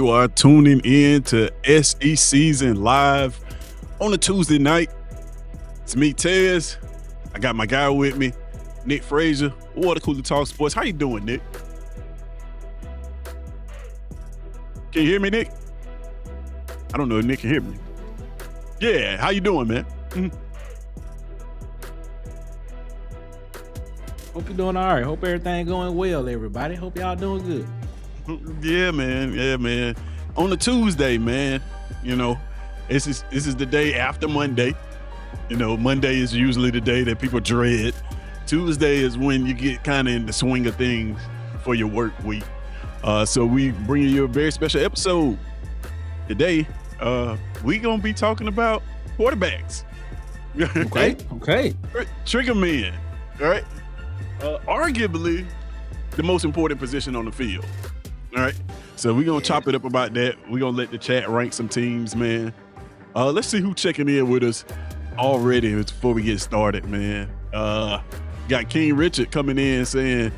You are tuning in to SECZN live on a Tuesday night. It's me, Tez. I got my guy with me, Nick Frazier, Water Cooler Talk Sports. How you doing, Nick? Can you hear me, Nick? I don't know if Nick can hear me. Yeah, how you doing, man? Hope you're doing all right. Hope everything going well, everybody. Hope y'all doing good. Yeah, man. Yeah, man. On a Tuesday, man, you know, this is the day after Monday. You know, Monday is usually the day that people dread. Tuesday is when you get kind of in the swing of things for your work week. So we bringing you a very special episode today. We gonna be talking about quarterbacks. Okay. Trigger men, all right? Arguably the most important position on the field. All right. So we're gonna chop it up about that. We're gonna let the chat rank some teams, man. Let's see who's checking in with us already before we get started, man. Got King Richard coming in saying,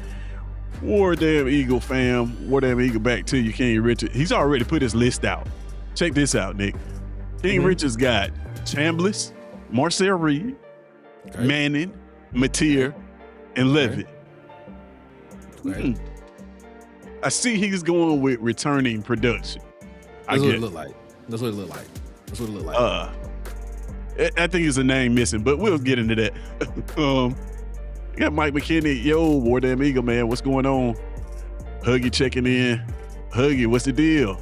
War damn Eagle fam, War damn Eagle back to you, King Richard. He's already put his list out. Check this out, Nick. King Richard's got Chambliss, Marcel Reed, Manning, Mateer, and Levitt. I see he's going with returning production. That's what it look like. I think it's a name missing, but we'll get into that. Got Mike McKinney. Yo, War Damn Eagle, man. What's going on? Huggy checking in. Huggy, what's the deal?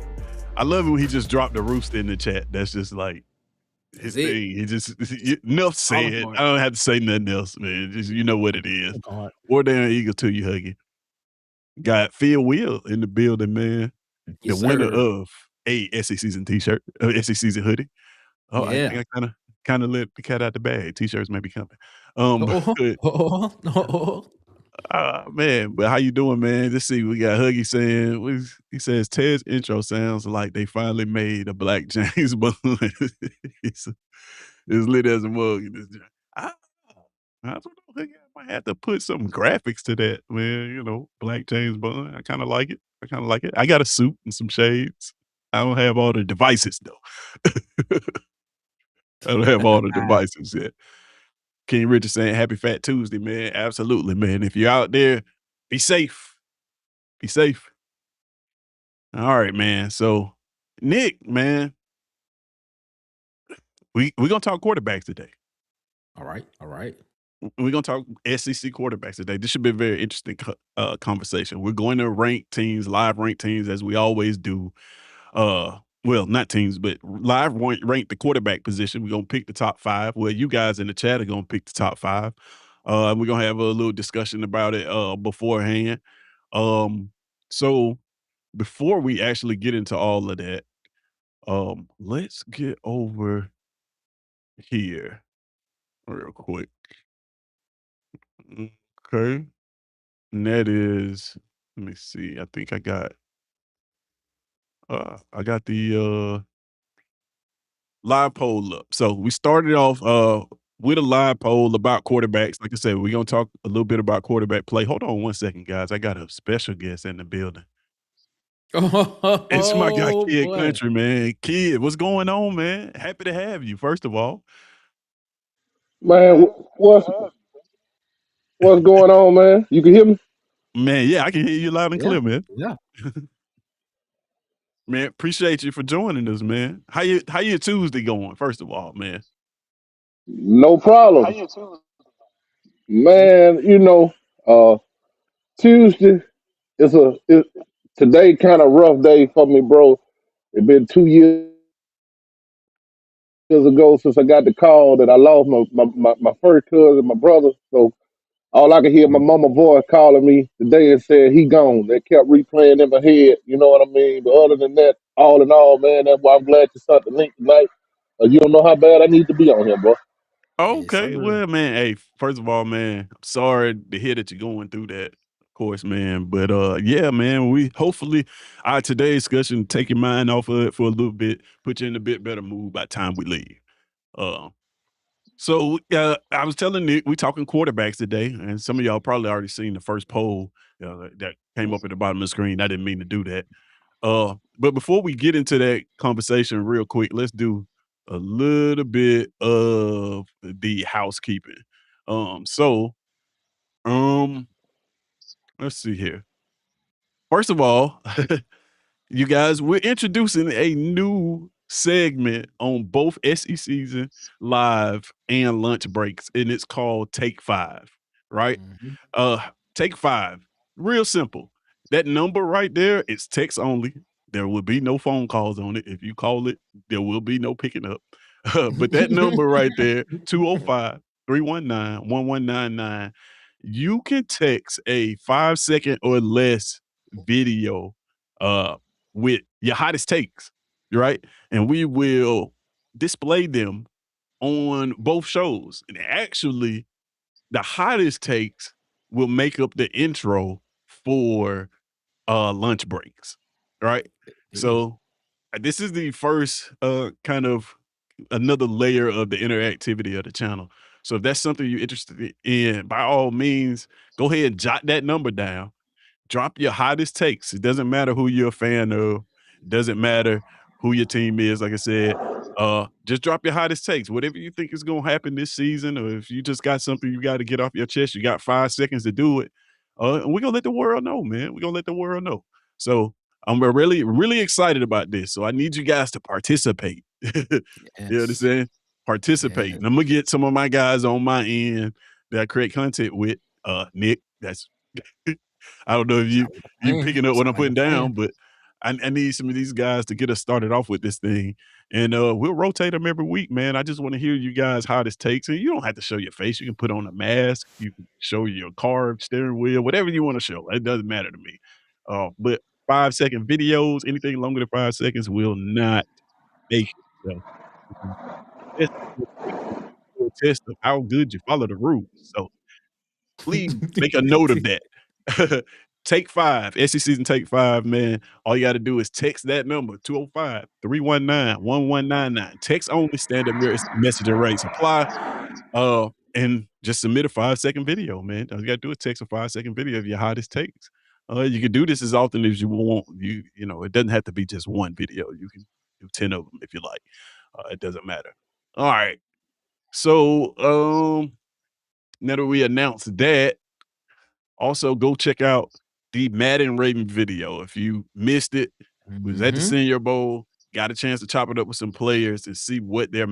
I love it when he just dropped the rooster in the chat. That's just like his thing. He just, enough said. I don't have to say nothing else, man. Just, you know what it is. War Damn Eagle to you, Huggy. Got Phil Will in the building, man. Yes, the winner sir. of a SECZN t-shirt, SECZN hoodie. Oh, Yeah. I think I kind of let the cat out the bag. T-shirts may be coming. Man, but how you doing, man? Let's see. We got Huggy saying, he says, Ted's intro sounds like they finally made a black James Bond. It's lit as a mug in this joint. I don't know, Huggy. I might have to put some graphics to that, man. You know, black James Bond. I kind of like it. I got a suit and some shades. I don't have all the devices, though. I don't have all the devices yet. King Richard saying, happy Fat Tuesday, man. Absolutely, man. If you're out there, be safe. Be safe. All right, man. So, Nick, man, we're going to talk quarterbacks today. All right. We're going to talk SEC quarterbacks today. This should be a very interesting conversation. We're going to rank teams, live rank teams, as we always do. Well, not teams, but live rank the quarterback position. We're going to pick the top 5. Well, you guys in the chat are going to pick the top 5. We're going to have a little discussion about it beforehand. So before we actually get into all of that, let's get over here real quick. Okay. And that is, let me see. I think I got the live poll up. So we started off with a live poll about quarterbacks. Like I said, we're gonna talk a little bit about quarterback play. Hold on one second, guys. I got a special guest in the building. It's my guy, Kid Country, man. Kid, what's going on, man? Happy to have you, first of all. Man, what's going on, man? You can hear me? Man, yeah, I can hear you loud and clear, man. Yeah. Man, appreciate you for joining us, man. How your Tuesday going, first of all, man? No problem. Man, Tuesday is today kind of rough day for me, bro. It's been 2 years ago since I got the call that I lost my first cousin, my brother. So all I could hear my mama voice calling me today and said he gone. They kept replaying in my head, you know what I mean? But other than that, all in all, man, that's why I'm glad you sent the link tonight. You don't know how bad I need to be on here, bro. Okay, well, man, hey, first of all, man, I'm sorry to hear that you're going through that, of course, man. But yeah, man, we hopefully our today's discussion take your mind off of it for a little bit, put you in a bit better mood by the time we leave. So I was telling Nick, we talking quarterbacks today, and some of y'all probably already seen the first poll that came up at the bottom of the screen. I didn't mean to do that. But before we get into that conversation real quick, let's do a little bit of the housekeeping. So, um, let's see here. First of all, you guys, we're introducing a new segment on both SE Season Live and Lunch Breaks, and it's called Take Five, right? Mhm. Uh, Take Five, real simple. That number right there is text only. There will be no phone calls on it. If you call it, there will be no picking up. But that number right there, 205 319 1199, you can text a 5 second or less video uh with your hottest takes, right? And we will display them on both shows. And actually, the hottest takes will make up the intro for lunch breaks, right? Indeed. So this is the first kind of another layer of the interactivity of the channel. So if that's something you're interested in, by all means, go ahead and jot that number down, drop your hottest takes. It doesn't matter who you're a fan of. It doesn't matter who your team is. Like I said, just drop your hottest takes. Whatever you think is going to happen this season, or if you just got something you got to get off your chest, you got 5 seconds to do it. And we're gonna let the world know, man. We're gonna let the world know. So I'm really, really excited about this. So I need you guys to participate. You Yes. understand? Participate. Yes. And I'm gonna get some of my guys on my end that I create content with. Nick, that's I don't know if you Sound like a you plan. picking up what I'm Sound like a putting plan. down, but I need some of these guys to get us started off with this thing, and we'll rotate them every week, man. I just want to hear you guys hottest takes, and you don't have to show your face. You can put on a mask, you can show your car, steering wheel, whatever you want to show. It doesn't matter to me. But 5 second videos, anything longer than 5 seconds, will not make it. So it's a test of how good you follow the rules. So please make a note of that. Take five, SE Season Take Five, man. All you gotta do is text that number, 205 319 1199. Text only, standard messaging rates apply. And just submit a 5 second video, man. All you gotta do is text a 5 second video of your hottest takes. You can do this as often as you want. You know, it doesn't have to be just one video. You can do 10 of them if you like. It doesn't matter. All right. So now that we announced that, also, go check out the Madden rating video. If you missed it, was at the Mhm. Senior Bowl, got a chance to chop it up with some players and see what they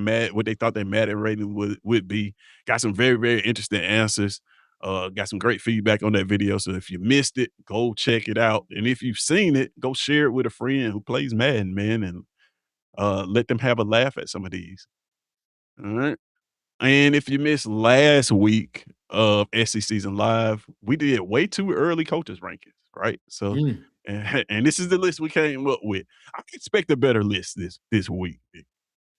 thought their Madden rating would be. Got some very, very interesting answers. Got some great feedback on that video. So if you missed it, go check it out. And if you've seen it, go share it with a friend who plays Madden, man, and let them have a laugh at some of these. All right. And if you missed last week of SC Season Live, we did way too early coaches rankings, right? So, Mm. and this is the list we came up with. I expect a better list this week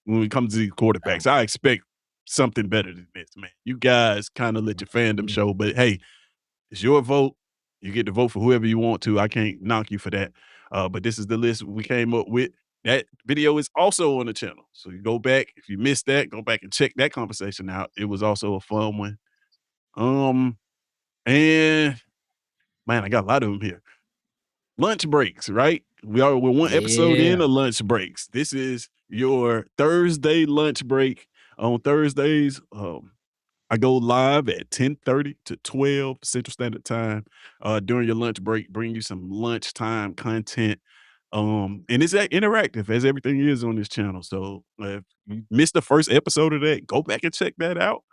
when it comes to these quarterbacks. I expect something better than this, man. You guys kind of let your fandom Mhm. show, but hey, it's your vote. You get to vote for whoever you want to. I can't knock you for that. But this is the list we came up with. That video is also on the channel. So you go back. If you missed that, go back and check that conversation out. It was also a fun one. And man, I got a lot of them here. Lunch breaks, right? We're one episode in Yeah. of lunch breaks. This is your Thursday lunch break. On Thursdays, I go live at 10:30 to 12 Central Standard Time during your lunch break, bring you some lunchtime content. And it's interactive as everything is on this channel. So if you missed the first episode of that, go back and check that out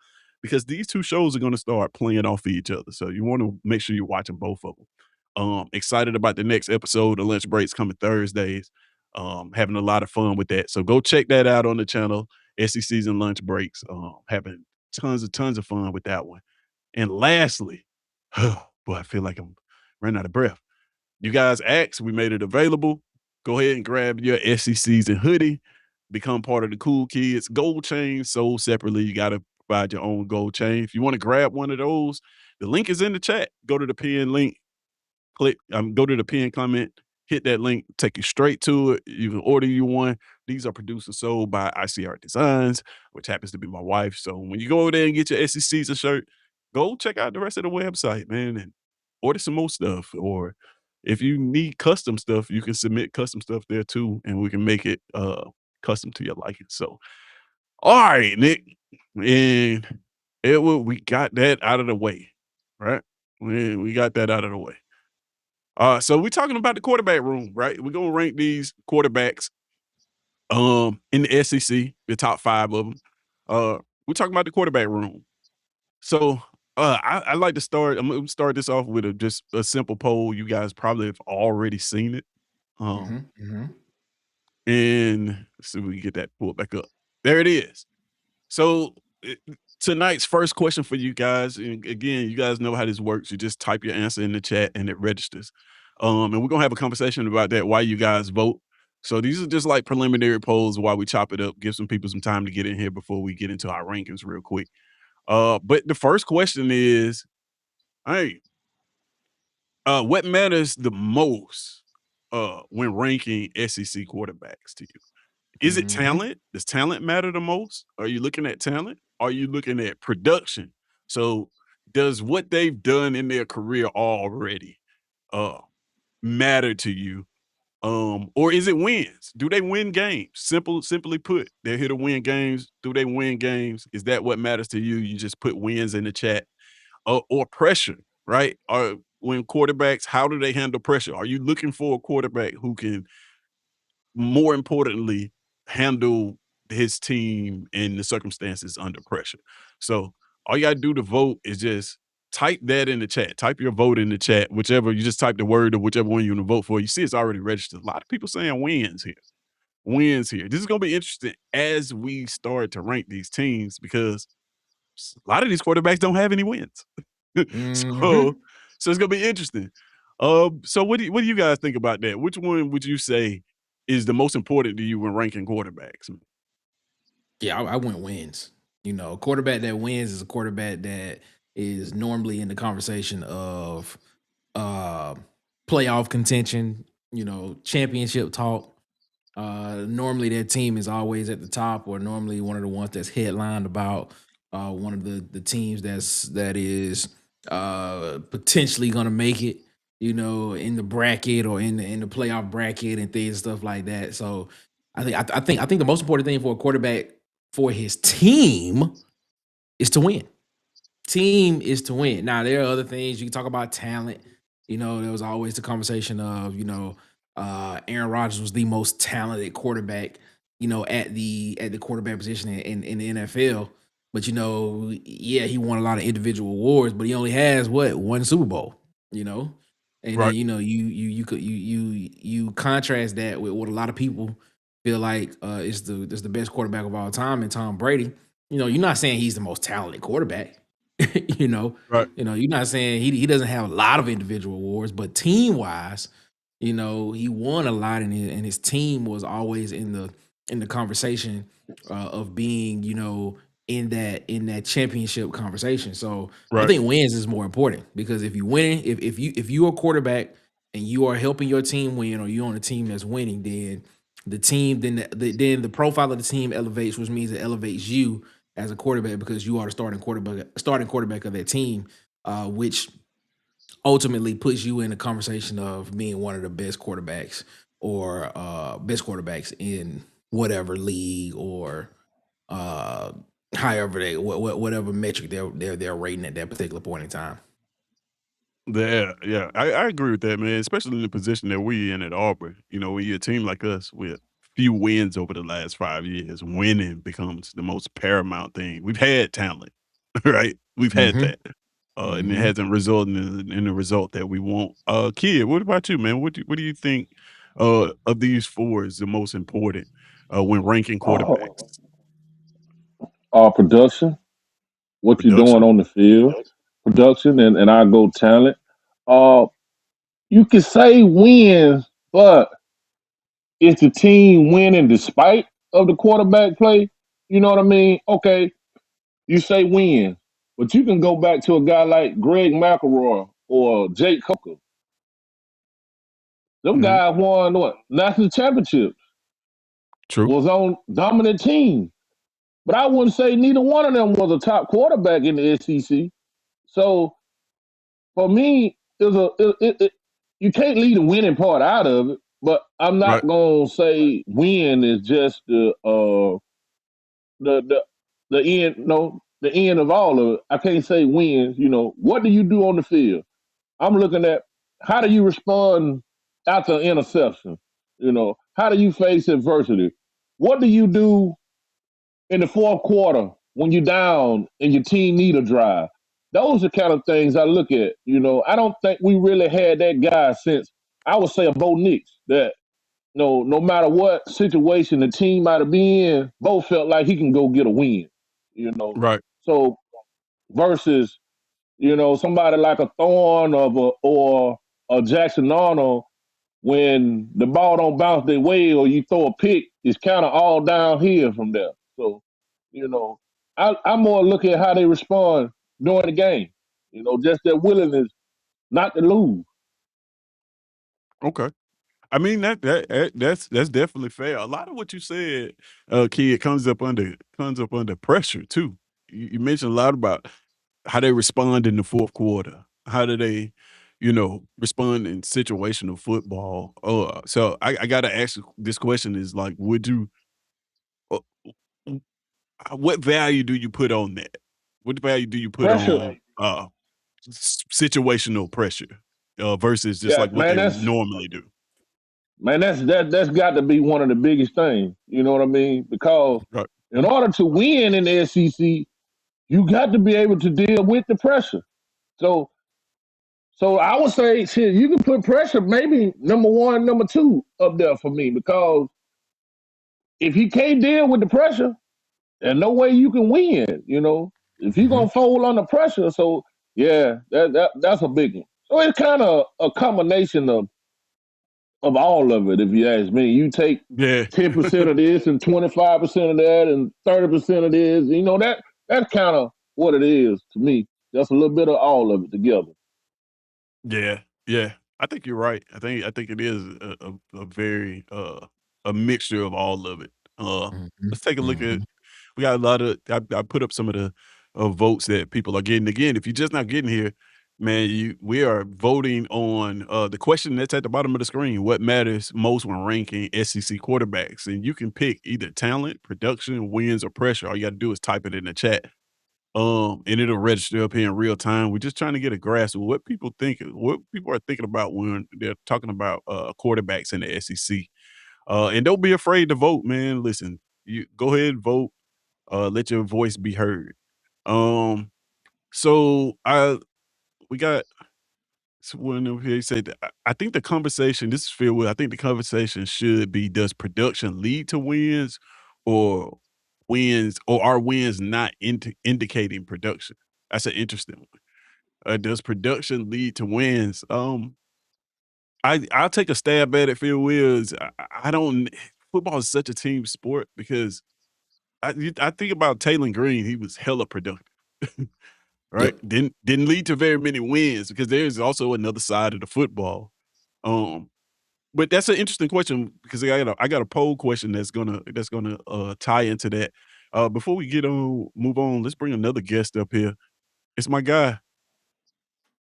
because these two shows are going to start playing off of each other. So you want to make sure you're watching both of them. Excited about the next episode of Lunch Breaks coming Thursdays. Having a lot of fun with that. So go check that out on the channel. SE Season Lunch Breaks. Having tons of fun with that one. And lastly, boy, I feel like I'm running out of breath. You guys asked, we made it available. Go ahead and grab your SE Season hoodie. Become part of the cool kids. Gold chain sold separately. You got to provide your own gold chain. If you want to grab one of those, the link is in the chat. Go to the pin link, go to the pin comment, hit that link, take you straight to it. You can order you one. These are produced and sold by ICR Designs, which happens to be my wife. So when you go over there and get your SEC season shirt, go check out the rest of the website, man, and order some more stuff. Or if you need custom stuff, you can submit custom stuff there too, and we can make it custom to your liking. So, all right, Nick, and we got that out of the way, right? We got that out of the way. So we're talking about the quarterback room, right? We're gonna rank these quarterbacks in the SEC, the top 5 of them. We're talking about the quarterback room. So, I like to start. I'm gonna start this off with just a simple poll. You guys probably have already seen it. Um, Mhm, mhm. and let's see if we can get that pulled back up. There it is. So tonight's first question for you guys, and again, you guys know how this works. You just type your answer in the chat and it registers. And we're gonna have a conversation about that while you guys vote. So these are just like preliminary polls while we chop it up, give some people some time to get in here before we get into our rankings real quick. But the first question is, hey, what matters the most when ranking SEC quarterbacks to you? Is it Mhm. talent? Does talent matter the most? Are you looking at talent? Are you looking at production? So does what they've done in their career already uh matter to you? Or is it wins? Do they win games? Simply put, they're here to win games. Do they win games? Is that what matters to you? You just put wins in the chat. Or pressure, right? Or when quarterbacks, how do they handle pressure? Are you looking for a quarterback who can, more importantly, handle his team in the circumstances under pressure? So all you gotta do to vote is just type that in the chat. Type your vote in the chat, whichever you just type the word or whichever one you want to vote for. You see, it's already registered. A lot of people saying wins here. Wins here. This is gonna be interesting as we start to rank these teams because a lot of these quarterbacks don't have any wins. so Mhm. so it's gonna be interesting. So what do you guys think about that? Which one would you say is the most important to you when ranking quarterbacks? Yeah, I went wins. You know, a quarterback that wins is a quarterback that is normally in the conversation of uh playoff contention, you know, championship talk. Normally their team is always at the top, or normally one of the ones that's headlined about one of the teams that is potentially gonna make it, you know, in the bracket or in the playoff bracket and things stuff like that. So I think the most important thing for a quarterback for his team is to win. Team is to win. Now there are other things you can talk about talent. You know, there was always the conversation of, you know, Aaron Rodgers was the most talented quarterback, you know, at the quarterback position in the NFL. But you know, yeah, he won a lot of individual awards, but he only has what, one Super Bowl, you know? And then Right, you know, you could you contrast that with what a lot of people feel like is the best quarterback of all time and Tom Brady. You know, you're not saying he's the most talented quarterback. you know, right, you're not saying he doesn't have a lot of individual awards, but team wise, you know, he won a lot, and his team was always in the conversation of being, you know, in that championship conversation. So I right, think wins is more important because if you win, if you're a quarterback and you are helping your team win, or you're on a team that's winning, then then the profile of the team elevates, which means it elevates you as a quarterback because you are the starting quarterback of that team, which ultimately puts you in the conversation of being one of the best quarterbacks or best quarterbacks in whatever league or uh however whatever metric they're rating at that particular point in time. yeah, yeah. I agree with that, man. Especially in the position that we in at Auburn. You know, when you're a team like us with few wins over the last 5 years, winning becomes the most paramount thing. We've had talent, right? We've had Hmm. that. And it hasn't resulted in the result that we want. Kid, what about you, man? What do you think of these four is the most important when ranking Oh, quarterbacks? production, what you're doing Production? on the field, production, and I go talent. Uh, you can say wins, but is the team winning despite of the quarterback play? You know what I mean? Okay, you say win, but you can go back to a guy like Greg McElroy or Jake Coker. Them Mhm. guys won what, national championships, True. was on dominant team. But I wouldn't say neither one of them was a top quarterback in the SEC. So for me, you can't leave the winning part out of it. But I'm Right. not gonna say win is just the the end. No, the end of all of it. I can't say wins. What do you do on the field? I'm looking at how do you respond after an interception? How do you face adversity? What do you do in the fourth quarter when you're down and your team need a drive? Those are kind of things I look at. I don't think we really had that guy since I would say a Bo Nix that no matter what situation the team might have been in, Bo felt like he can go get a win. You know, Right. so versus somebody like a Thorne or a Jackson Arnold when the ball don't bounce their way or you throw a pick, it's kind of all downhill from there. So, you know, I more look at how they respond during the game. Just their willingness not to lose. Okay. I mean that's definitely fair. A lot of what you said, kid, comes up under pressure too. You mentioned a lot about how they respond in the fourth quarter. How do they, respond in situational football? So I gotta ask you this question is like, would you uh, w- what value do you put on that? What value do you put Pressure, on situational pressure versus just yeah, like what they normally do? man, that's got to be one of the biggest things. You know what I mean? Because Right. in order to win in the SEC, you got to be able to deal with the pressure. So So I would say, shit, you can put pressure maybe number one, number two up there for me because if you can't deal with the pressure, there's no way you can win. If you're Mhm. gonna fold under pressure, so yeah, that's a big one. So it's kind of a combination of all of it. If you ask me, you take Yeah. 10% of this and 25% of that and 30% of this. That's kind of what it is to me. Just a little bit of all of it together. Yeah, yeah. I think you're right. I think it is a very a mixture of all of it. Mhm. Let's take a look at. Mhm. We got a lot of. I put up some of the votes that people are getting. Again, if you're just not getting here, man, we are voting on the question that's at the bottom of the screen. What matters most when ranking SEC quarterbacks? And you can pick either talent, production, wins, or pressure. All you got to do is type it in the chat. And it'll register up here in real time. We're just trying to get a grasp of what people are thinking about when they're talking about quarterbacks in the SEC. And don't be afraid to vote, man. Listen, you go ahead and vote. Let your voice be heard. Um, so I we got someone over here. He said, I think the conversation. This is Phil. Will, I think the conversation should be: does production lead to wins, or or are wins not indicating production? That's an interesting one. Does production lead to wins? I'll take a stab at it. Phil Wills. I don't. Football is such a team sport because I think about Taylor Green. He was hella productive, right? Yep. Didn't lead to very many wins because there's also another side of the football. Um, but that's an interesting question because I got a poll question that's gonna tie into that. Before we move on, let's bring another guest up here. It's my guy,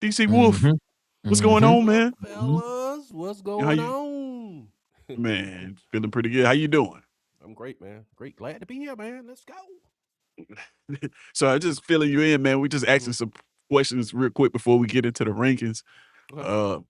DC Wolf. Mhm. What's going Mhm. on, man? Mhm. Fellas, what's How going you, on? man? Feeling pretty good. How you doing? I'm great, man. Great. Glad to be here, man. Let's go. So I just filling you in, man. We just Hmm. asking some questions real quick before we get into the rankings. Okay. Uh,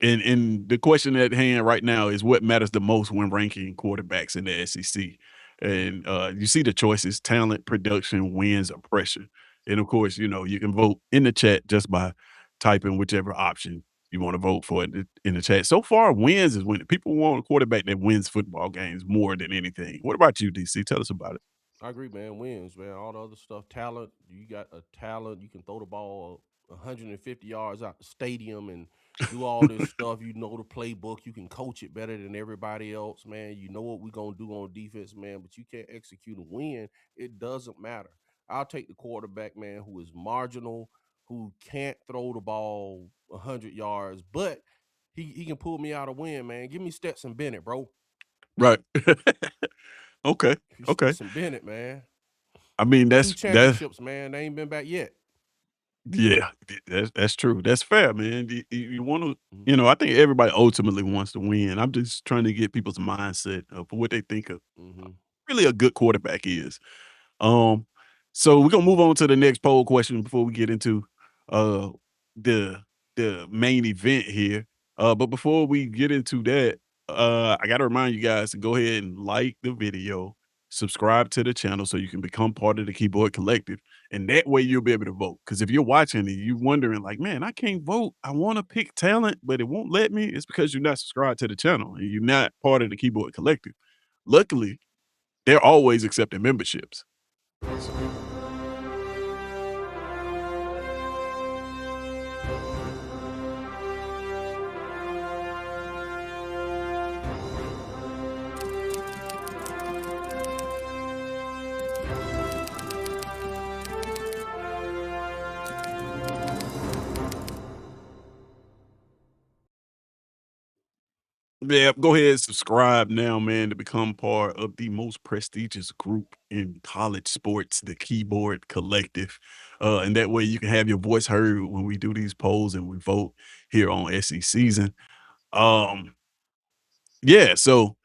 and the question at hand right now is what matters the most when ranking quarterbacks in the SEC. And you see the choices: talent, production, wins, or pressure. And of course, you can vote in the chat just by typing whichever option you want to vote for in the chat. So far, wins is winning. People want a quarterback that wins football games more than anything. What about you, DC? Tell us about it. I agree, man. Wins, man. All the other stuff, talent. You got a talent. You can throw the ball 150 yards out the stadium and do all this stuff. You know the playbook. You can coach it better than everybody else, man. You know what we're gonna do on defense, man. But you can't execute and win. It doesn't matter. I'll take the quarterback, man, who is marginal, who can't throw the ball 100 yards, but he can pull me out a win, man. Give me Stetson Bennett, bro. Right. Okay. Okay. Stetson Bennett, man. I mean, Two that's that. championships, man. They ain't been back yet. Yeah, that's true. That's fair, man. You want to, Mhm, I think everybody ultimately wants to win. I'm just trying to get people's mindset of what they think of mhm. really a good quarterback is. Um, so we're gonna move on to the next poll question before we get into uh the the main event here. But before we get into that, I gotta remind you guys to go ahead and like the video, subscribe to the channel so you can become part of the Keyboard Collective. And that way you'll be able to vote. Because if you're watching and you're wondering, like, man, I can't vote. I want to pick talent, but it won't let me. It's because you're not subscribed to the channel and you're not part of the Keyboard Collective. Luckily, they're always accepting memberships. So yeah, go ahead and subscribe now, man, to become part of the most prestigious group in college sports, the Keyboard Collective. And that way you can have your voice heard when we do these polls and we vote here on SE Season. Um, yeah, so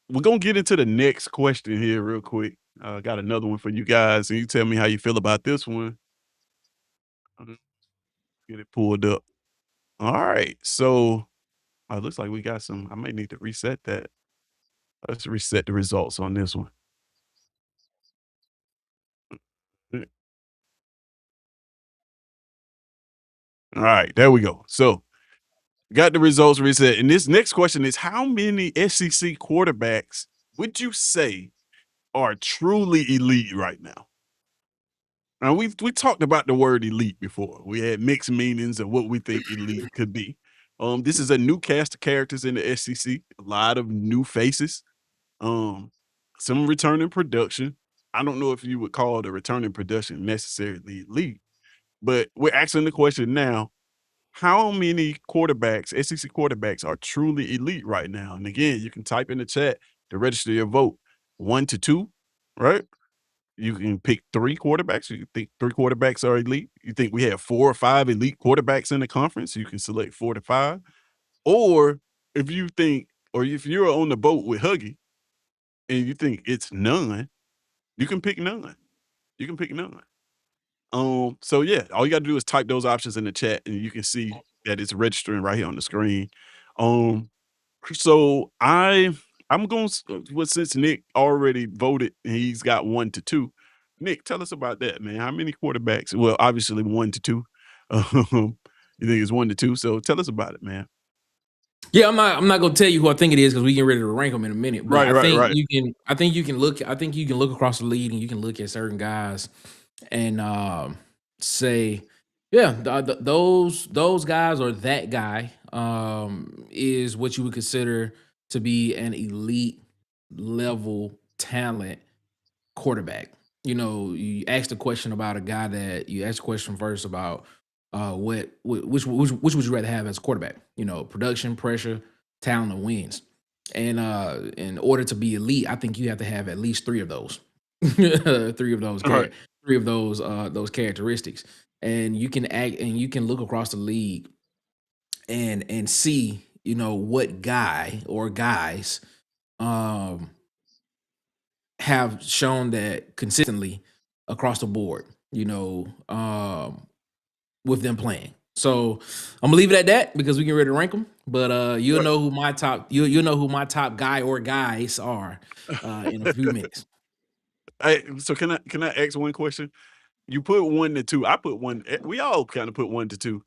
we're gonna get into the next question here real quick. Got another one for you guys, and you tell me how you feel about this one. Get it pulled up. All right, so it looks like we got some. I may need to reset that. Let's reset the results on this one. All right, there we go. So got the results reset. And this next question is how many SEC quarterbacks would you say are truly elite right now? Now we talked about the word elite before. We had mixed meanings of what we think elite could be. This is a new cast of characters in the SEC, a lot of new faces, um, some returning production. I don't know if you would call the returning production necessarily elite, but we're asking the question now, how many quarterbacks, SEC quarterbacks, are truly elite right now? And again, you can type in the chat to register your vote 1 to 2, right? You can pick 3 quarterbacks. You think 3 quarterbacks are elite. You think we have 4 or 5 elite quarterbacks in the conference. You can select 4 to 5. Or if you think, or if you're on the boat with Huggy and you think it's none, you can pick none. You can pick none. So yeah, all you gotta do is type those options in the chat and you can see that it's registering right here on the screen. Um, so I'm going well, since Nick already voted and he's got 1 to 2. Nick, tell us about that, man. How many quarterbacks? Well, obviously 1 to 2. You think it's 1 to 2. So tell us about it, man. Yeah, I'm not gonna tell you who I think it is because we get ready to rank them in a minute. But Right, right, right. I think you can look across the league and you can look at certain guys and say, yeah, those guys or that guy is what you would consider to be an elite level talent quarterback. You asked a question about a guy that you asked a question first about which would you rather have as a quarterback? Production, pressure, talent, and wins. And in order to be elite, I think you have to have at least three of those, three of those All right. three of those characteristics. And you can act and you can look across the league and see what guy or guys um have shown that consistently across the board, with them playing. So I'm gonna leave it at that because we get ready to rank them. But you'll Right. know who my top you'll know who my top guy or guys are in a few minutes. Hey, so can I ask one question? You put 1 to 2. I put one. We all kind of put 1 to 2.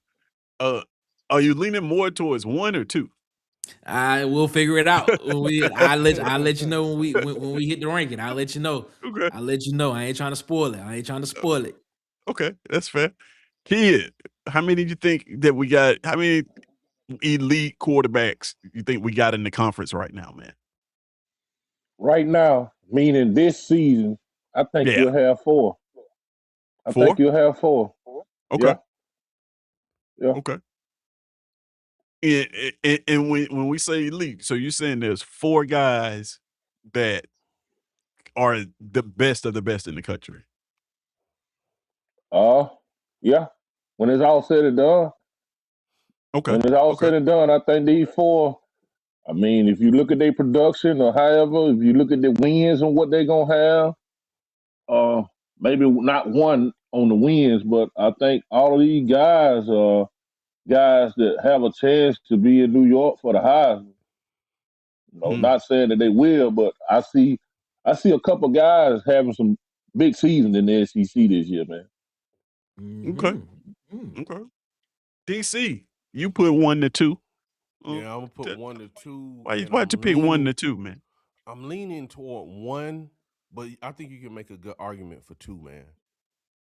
Uh, are you leaning more towards 1 or 2? I will figure it out when I'll let you know when we hit the ranking. I'll let you know. Okay. I'll let you know. I ain't trying to spoil it. I ain't trying to spoil it. Okay, that's fair. Kid, how many do you think that we got? How many elite quarterbacks you think we got in the conference right now, man? Right now, meaning this season, I think Yeah, you'll have 4. I think 4. you'll have 4. Okay, Yeah, yeah. okay. And when we say elite, so you're saying there's 4 guys that are the best of the best in the country. Uh, yeah. When it's all said and done, Okay. when it's all Okay. said and done, I think these four. I mean, if you look at their production or however, if you look at the wins and what they're gonna have, uh, maybe not one on the wins, but I think all of these guys are guys that have a chance to be in New York for the Heisman. Hmm. Not saying that they will, but I see a couple guys having some big seasons in the SEC this year, man. Okay. Mm. Okay. DC, you put 1 to 2. Yeah, I'm gonna put T 1 to 2, and why'd you pick 1 to 2, man? I'm leaning toward 1, but I think you can make a good argument for 2, man.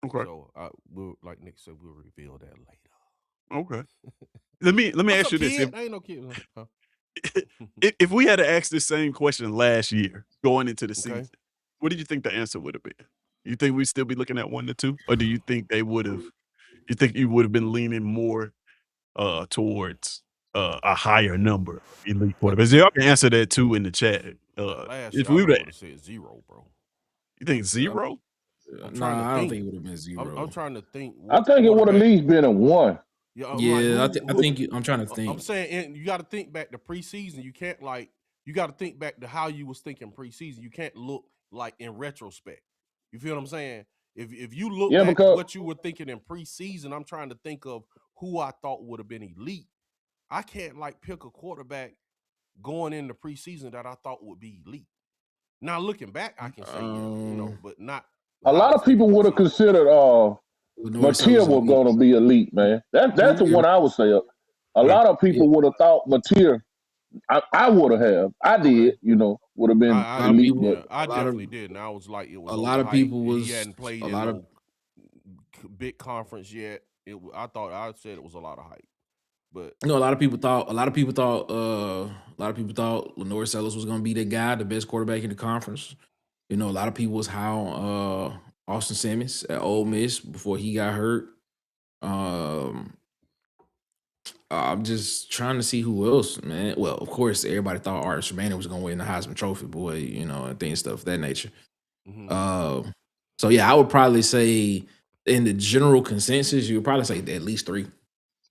Okay. So we'll, like Nick said, we'll reveal that later. Okay. Let me What's ask up, you this. kid? I ain't no kid. Huh? If we had to ask this same question last year going into the Okay. season, what did you think the answer would have been? You think we'd still be looking at 1 to 2? Or do you think you think you would have been leaning more towards a higher number of elite Uh, quarterbacks? Y'all can answer that too in the chat. Last If year, I we would probably have, would have said 0, bro. you think Um, 0? I'm trying to nah, I don't think. think it would have been I'm 0. trying to think I what think it would at quarterback. least been a one. Yeah, I'm like Yeah, I who. think I'm trying to I'm think. saying, and you got to think back to preseason. You can't like you got to think back to how you was thinking preseason. You can't look like in retrospect. You feel what I'm saying? If you look Yeah, back because what you were thinking in preseason, I'm trying to think of who I thought would have been elite. I can't like pick a quarterback going into preseason that I thought would be elite. Now looking back, I can say yeah, Um, but not a how I lot was of thinking people would have preseason. considered Lenore Matia Sellers was elite. gonna be elite, man. That's the Yeah, one I would say. A Okay. lot of yeah. people would have thought Matia. I would have. I Okay. did. Would have been A I lot of elite, people, but yeah, I a lot of definitely did. And I was like, it was a lot of overhyped. people He was hadn't played a in lot of no big conference yet. I thought I said it was a lot of hype, but a lot of people thought a lot of people thought Lenore Sellers was going to be the guy, the best quarterback in the conference. A lot of people was high on Austin Simmons at Ole Miss before he got hurt. Um, I'm just trying to see who else, man. Well, of course, everybody thought Art Sherman was going to win the Heisman Trophy, boy. And things stuff of that nature. mhm. Uh, so yeah, I would probably say in the general consensus, you would probably say at least 3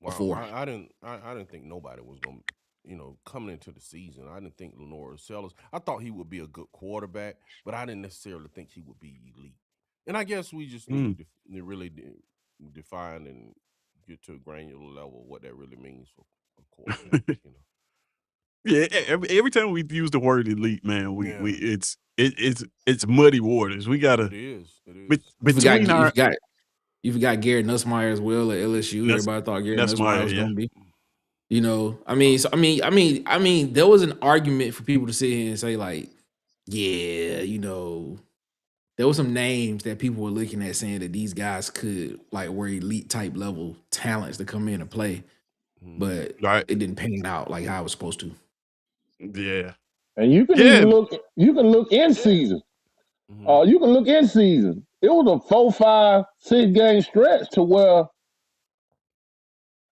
or Wow, 4. I didn't think nobody was gonna, coming into the season. I didn't think Lenore Sellers. I thought he would be a good quarterback, but I didn't necessarily think he would be elite. And I guess we just need to, Mm. really define and get to a granular level what that really means for a quarterback. Yeah, every time we've used the word elite, man, Yeah, it's muddy waters. We it gotta is. It bet is. You forgot between you our forgot you forgot Garrett Nussmeier as well at LSU. Nuss Everybody thought Garrett Nussmeier Nussmeier, was yeah. going to be. I mean, there was an argument for people to sit here and say like, yeah, there were some names that people were looking at saying that these guys could like were elite type level talents to come in and play, Mhm. but Right. it didn't pan out like how it was supposed to. Yeah. and you can Yeah. even look. You can look in season. Mhm. You can look in season. It was a 4, 5, 6 game stretch to where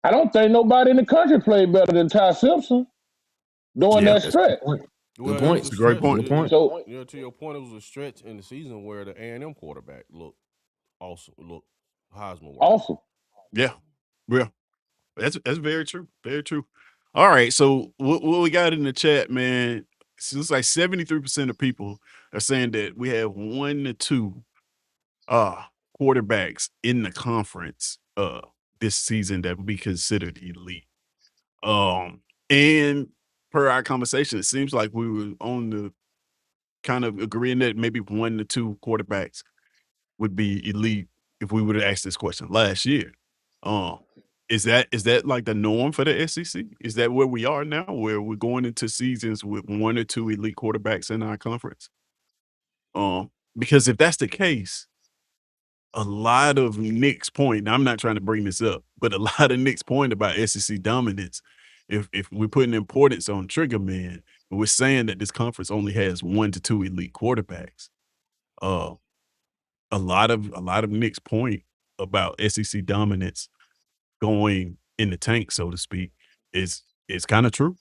I don't think nobody in the country played better than Ty Simpson during Yeah. that That's a good stretch. point. Good Well, it was point. a It's a great stretch. That's a point. good point. So To your point, it was a stretch in the season where the A&M quarterback looked awesome, looked Heisman worthy. awesome. Yeah. Yeah. That's very true. Very true. All right. So what we got in the chat, man? It looks like 73% of people are saying that we have 1 to 2 quarterbacks in the conference this season that would be considered elite. And per our conversation, it seems like we were on the kind of agreeing that maybe 1 to 2 quarterbacks would be elite if we would have asked this question last year. Um, is that like the norm for the SEC? Is that where we are now, where we're going into seasons with 1 or 2 elite quarterbacks in our conference? Because if that's the case, a lot of Nick's point, now I'm not trying to bring this up, but a lot of Nick's point about SEC dominance, if we're putting importance on trigger man, and we're saying that this conference only has 1 to 2 elite quarterbacks, uh, a lot of Nick's point about SEC dominance going in the tank, so to speak, is kind of true,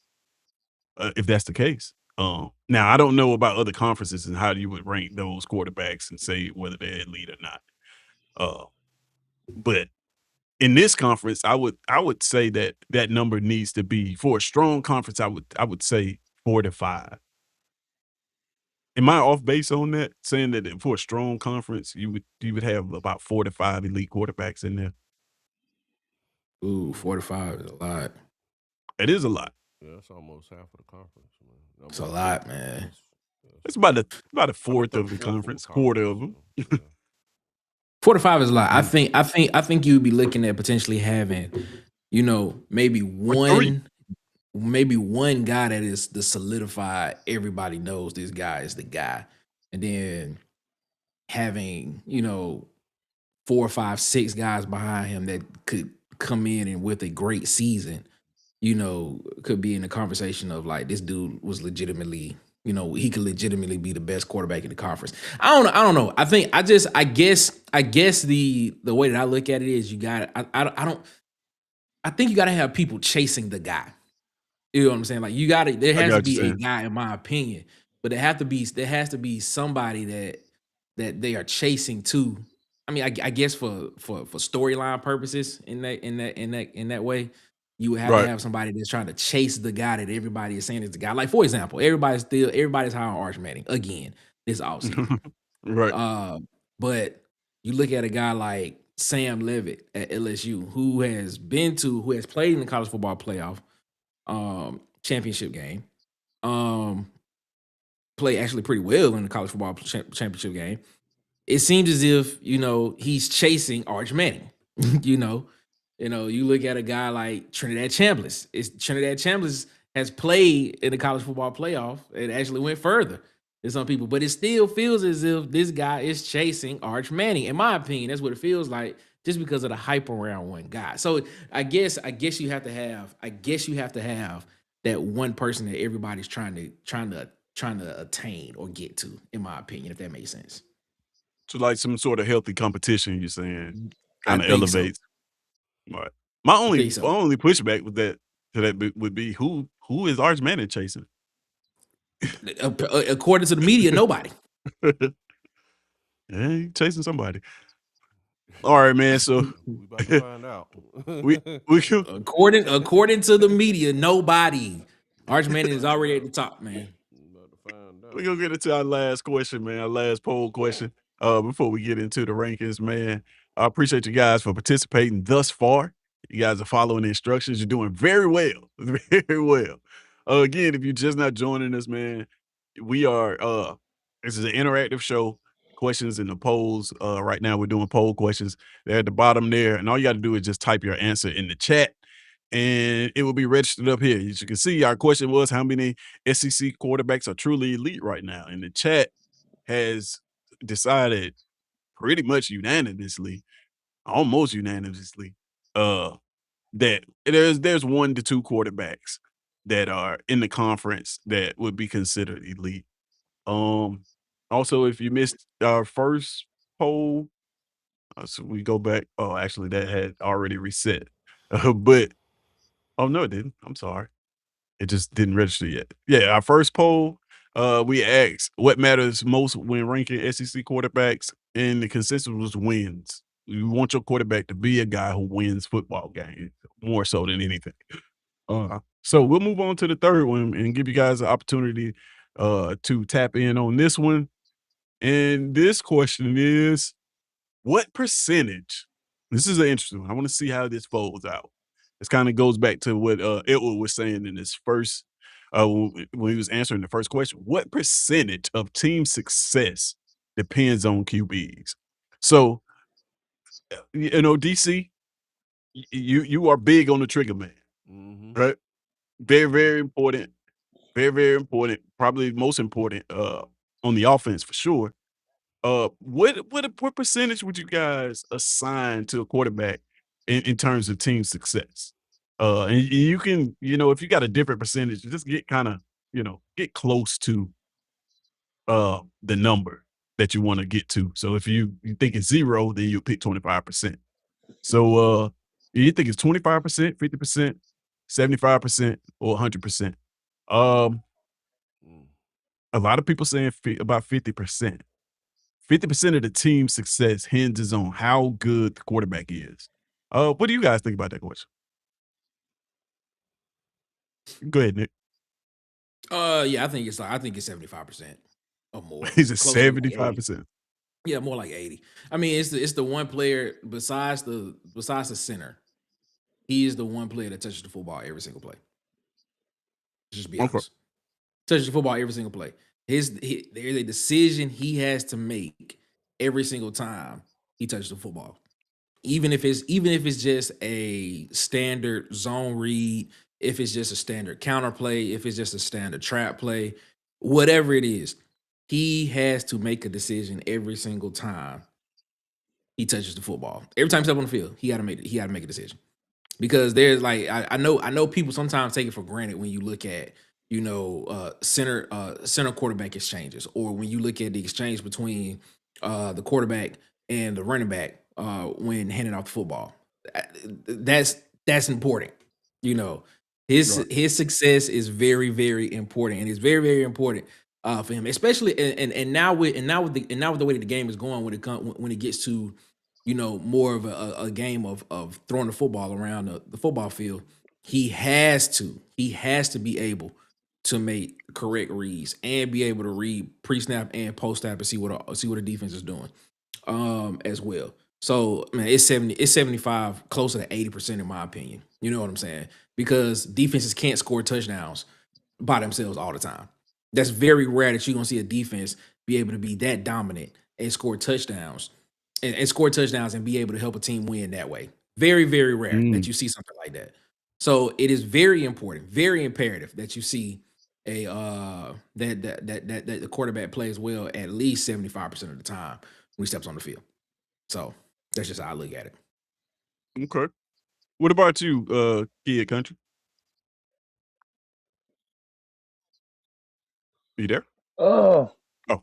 if that's the case. Now I don't know about other conferences and how you would rank those quarterbacks and say whether they're elite or not. Uh, but in this conference, I would say that number needs to be for a strong conference. I would say 4 to 5. Am I off base on that? Saying that for a strong conference, you would have about 4 to 5 elite quarterbacks in there. Ooh, 4 to 5 is a lot. It is a lot. Yeah, that's almost half of the conference, man. I It's a mean, lot, man. that's It's about a I mean, fourth of the fourth of a conference, quarter of conference. them. Yeah. 4 to 5 is a lot. Mm. I think you'd be looking at potentially having, maybe Or 3. one guy that is the solidified, everybody knows this guy is the guy. And then having, 4, 5, 6 guys behind him that could come in and with a great season, could be in the conversation of like this dude was legitimately, he could legitimately be the best quarterback in the conference. I don't know. I guess the way that I look at it is I think you got to have people chasing the guy. You know what I'm saying? Like there I has got to what you're be a saying. guy, in my opinion, but there has to be somebody that they are chasing too. I mean, I guess for storyline purposes, in that way, you would have to Right. have somebody that's trying to chase the guy that everybody is saying is the guy. Like, for example, everybody's high on Arch Manning again this offseason. Right. But you look at a guy like Sam Levitt at LSU, who has played in the college football playoff championship game, play actually pretty well in the college football championship game. It seems as if he's chasing Arch Manning. you know, you look at a guy like Trinidad Chambliss. Trinidad Chambliss has played in the college football playoff and actually went further than some people, but it still feels as if this guy is chasing Arch Manning. In my opinion, that's what it feels like, just because of the hype around one guy. So I guess you have to have that one person that everybody's trying to attain or get to, in my opinion, if that makes sense. So like some sort of healthy competition, you're saying, I kind of think so. elevates. Right. My I only think so. my only pushback with that would be who is Arch Manning chasing? According to the media, nobody. Yeah, he chasing somebody. All right, man. So We about to find out. we can According to the media, nobody. Arch Manning is already at the top, man. We about to find out. we gonna get into our last question, man. Our last poll question. Before we get into the rankings, man. I appreciate you guys for participating thus far. You guys are following the instructions. You're doing very well. Very well. Again, if you're just not joining us, man, we are this is an interactive show. Questions in the polls. Right now we're doing poll questions. They're at the bottom there, and all you got to do is just type your answer in the chat, and it will be registered up here. As you can see, our question was how many SEC quarterbacks are truly elite right now, and the chat has decided pretty much unanimously, almost unanimously, uh, that there's 1 to 2 quarterbacks that are in the conference that would be considered elite. Um, Also, if you missed our first poll, so we go back. Oh, actually, that had already reset. But oh no, it didn't. I'm sorry. It just didn't register yet. Yeah, our first poll, we asked what matters most when ranking SEC quarterbacks, and the consensus was wins. You want your quarterback to be a guy who wins football games more so than anything. So we'll move on to the third one and give you guys an opportunity to tap in on this one. And this question is, what percentage? This is an interesting one. I want to see how this folds out. This kind of goes back to what Edward was saying in his first, when he was answering the first question. What percentage of team success depends on QBs? So, DC, you are big on the trigger man, Mm-hmm. right? Very, very important. Very, very important. Probably most important on the offense for sure. What percentage would you guys assign to a quarterback in terms of team success? And you can, if you got a different percentage, just get kind of, get close to the number that you want to get to. So if you think it's 0, then you pick 25%. So you think it's 25%, 50%, 75%, or 100%. Um, Mm. a lot of people saying about 50%. 50% of the team's success hinges on how good the quarterback is. What do you guys think about that question? Go ahead, Nick. Yeah, I think it's 75% or more. He's at Closer to like 80. 75%. Yeah, more like 80. I mean, it's the one player besides the center. He is the one player that touches the football every single play. Just be Okay. honest. Touches the football every single play. There's a decision he has to make every single time he touches the football. Even if it's just a standard zone read, if it's just a standard counter play, if it's just a standard trap play, whatever it is, he has to make a decision every single time he touches the football. Every time he steps on the field, he got to make a decision. Because there's like I know people sometimes take it for granted when you look at center quarterback exchanges, or when you look at the exchange between the quarterback and the running back when handing off the football. That's important. You know, Right. his success is very, very important, and it's very, very important for him, especially and now with the way that the game is going, when it gets to more of a game of throwing the football around the football field. He has to be able to make correct reads and be able to read pre-snap and post-snap and see what the defense is doing as well. So man, it's 75, closer to 80% in my opinion. You know what I'm saying? Because defenses can't score touchdowns by themselves all the time. That's very rare that you're gonna see a defense be able to be that dominant and score touchdowns and be able to help a team win that way. Very, very rare that you see something like that. So it is very important, very imperative that you see a that the quarterback plays well at least 75% of the time when he steps on the field. So that's just how I look at it. Okay. What about you, Kid Country? You there? Uh, Oh,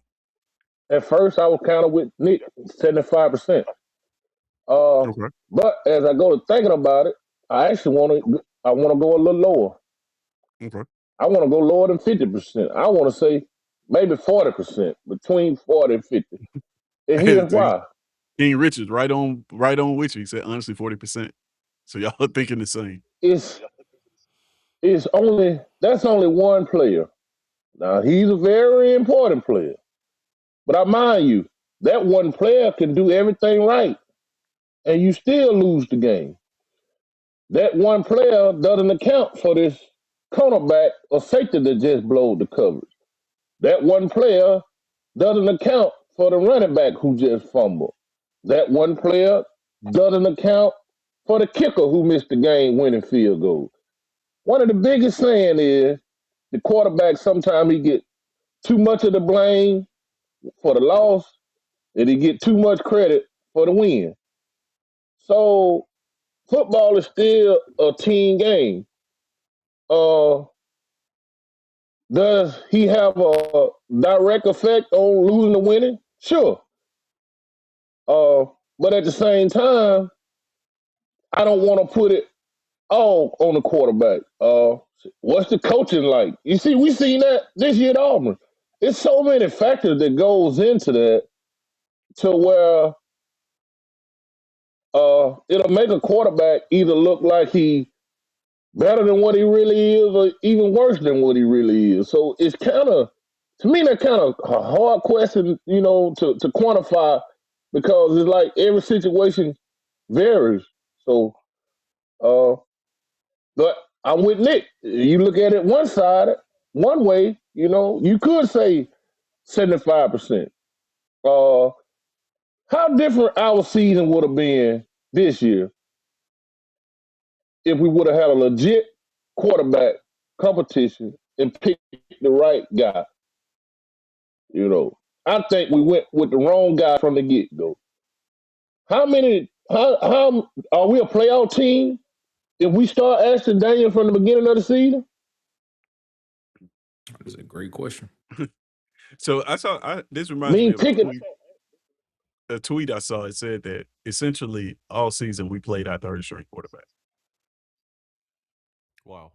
at first I was kind of with Nick, 75%. Uh, okay. but as I go to thinking about it, I want to go a little lower. Okay. I want to go lower than 50%. I want to say maybe 40%, between 40 and 50. And here's why. King Richards, right on with you. He said honestly 40%. So y'all are thinking the same. It's that's only one player. Now he's a very important player. But I mind you, that one player can do everything right and you still lose the game. That one player doesn't account for this cornerback or safety that just blowed the coverage. That one player doesn't account for the running back who just fumbled. That one player doesn't account for the kicker who missed the game winning field goal. One of the biggest saying is the quarterback sometimes he get too much of the blame for the loss and he get too much credit for the win. So football is still a team game. Uh, does he have a direct effect on losing or winning? Sure. But at the same time, I don't want to put it all on the quarterback. What's the coaching like? You see, we seen that this year at Auburn. There's so many factors that goes into that to where it'll make a quarterback either look like he better than what he really is or even worse than what he really is. So it's kind of, to me, that kind of a hard question, to quantify because it's like every situation varies. So, but I'm with Nick. You look at it one way, you could say 75%. How different our season would have been this year if we would have had a legit quarterback competition and picked the right guy. I think we went with the wrong guy from the get go. How are we a playoff team if we start Ashton Daniel from the beginning of the season? That's a great question. So this reminds me Me of picking. a tweet I saw. It said that essentially all season we played our third string quarterback. Wow.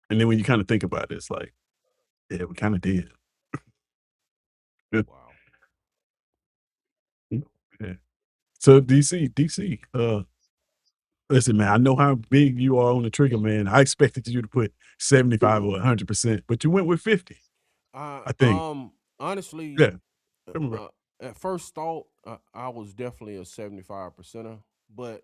And then when you kind of think about it, it's like, yeah, we kind of did. Wow. Yeah. So DC, listen, man, I know how big you are on the trigger, man. I expected you to put 75 or 100%, but you went with 50, Uh, I think. um, honestly, Yeah. Tell me about at first thought, I was definitely a 75 percenter, but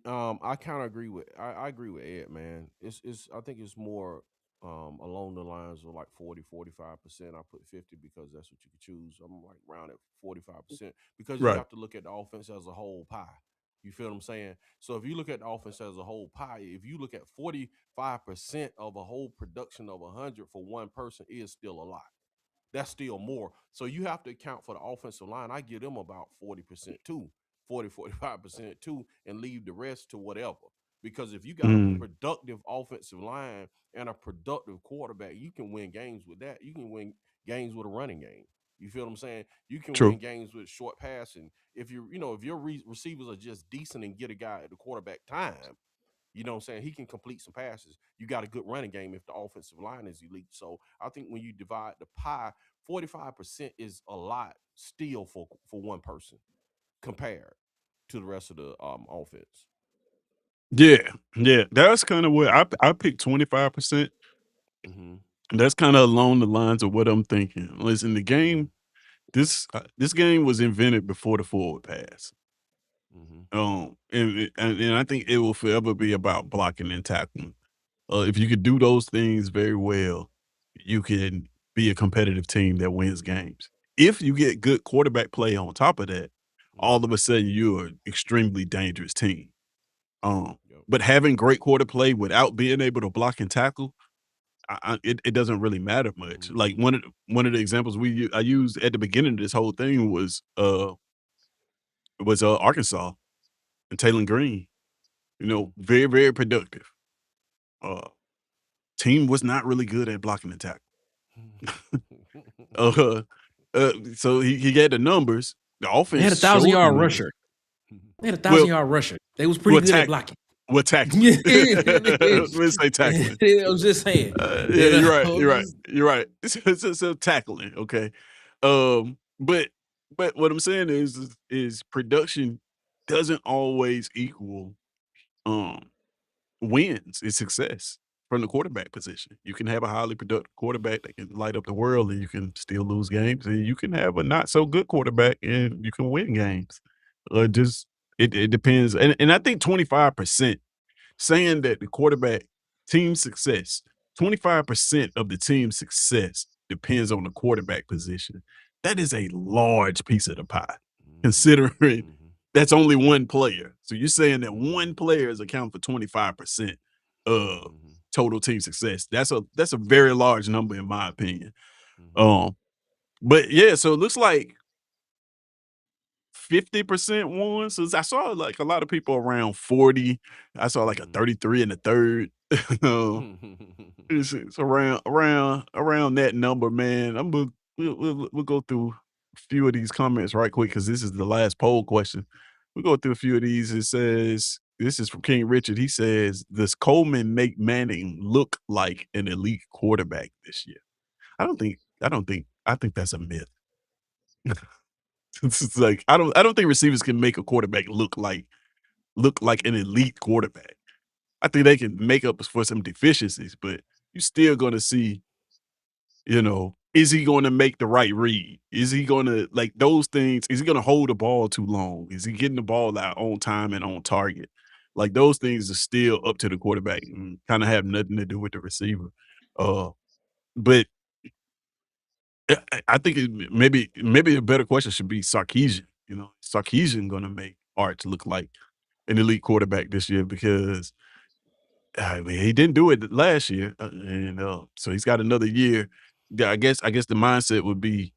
I kind of agree with I agree with Ed, man. It's I think it's more along the lines of like 40, 45%. I put 50 because that's what you could choose. I'm like around at 45% because you Right. have to look at the offense as a whole pie. You feel what I'm saying? So if you look at the offense as a whole pie, if you look at 45% of a whole production of 100 for one person is still a lot. That's still more. So you have to account for the offensive line. I give them about 40% too, 45% too, and leave the rest to whatever. Because if you got a Mm, productive offensive line and a productive quarterback, you can win games with that. You can win games with a running game. You feel what I'm saying? You can true. win games with short passing. If if your receivers are just decent and get a guy at the quarterback time, you know what I'm saying? He can complete some passes. You got a good running game if the offensive line is elite. So I think when you divide the pie, 45% is a lot still for one person compared to the rest of the offense. Yeah. Yeah. That's kind of what I picked 25%. Mm-hmm. And that's kind of along the lines of what I'm thinking. Listen, the game, this game was invented before the forward pass. Mm-hmm. And I think it will forever be about blocking and tackling. If you could do those things very well, you can be a competitive team that wins games. If you get good quarterback play on top of that, all Mm-hmm. of a sudden you're an extremely dangerous team. Yep. But having great quarter play without being able to block and tackle, it doesn't really matter much. Like Mm-hmm. one of the examples I used at the beginning of this whole thing was Arkansas and Taylor Green. You know, very very productive. Uh, team was not really good at blocking and tackle. Uh, so he had the numbers. The They had a offense thousand showed the yard numbers. rusher. They had a Well, 1,000-yard rusher. They was pretty well, good at tack, blocking. well, tackling. I Let's say tackling. was just saying, Yeah, you you're right. know, You're right. You're right. So tackling, okay. Um, but but what I'm saying is production doesn't always equal um wins and success from the quarterback position. You can have a highly productive quarterback that can light up the world and you can still lose games, and you can have a not so good quarterback and you can win games. Just it depends, and I think 25%. Saying that the quarterback team success, 25% of the team's success depends on the quarterback position. That is a large piece of the pie, Mm-hmm. considering Mm-hmm. that's only one player. So you're saying that Mm-hmm. one player is account for 25% of Mm-hmm. total team success. That's a very large number in my opinion. Mm-hmm. Um, but yeah, so it looks like 50% won. So I saw like a lot of people around 40. I saw like a 33 in the third. Mm-hmm. It's around that number, man. We'll go through a few of these comments right quick because this is the last poll question. We'll go through a few of these. It says, this is from King Richard. He says, does Coleman make Manning look like an elite quarterback this year? I think that's a myth. It's like I don't think receivers can make a quarterback look like an elite quarterback. I think they can make up for some deficiencies, but you're still gonna see, is he gonna make the right read? Is he gonna like those things? Is he gonna hold the ball too long? Is he getting the ball out on time and on target? Like those things are still up to the quarterback and kind of have nothing to do with the receiver. But I think maybe a better question should be Sarkeesian. Sarkeesian gonna make Arch look like an elite quarterback this year because I mean he didn't do it last year, and so he's got another year. Yeah, I guess the mindset would be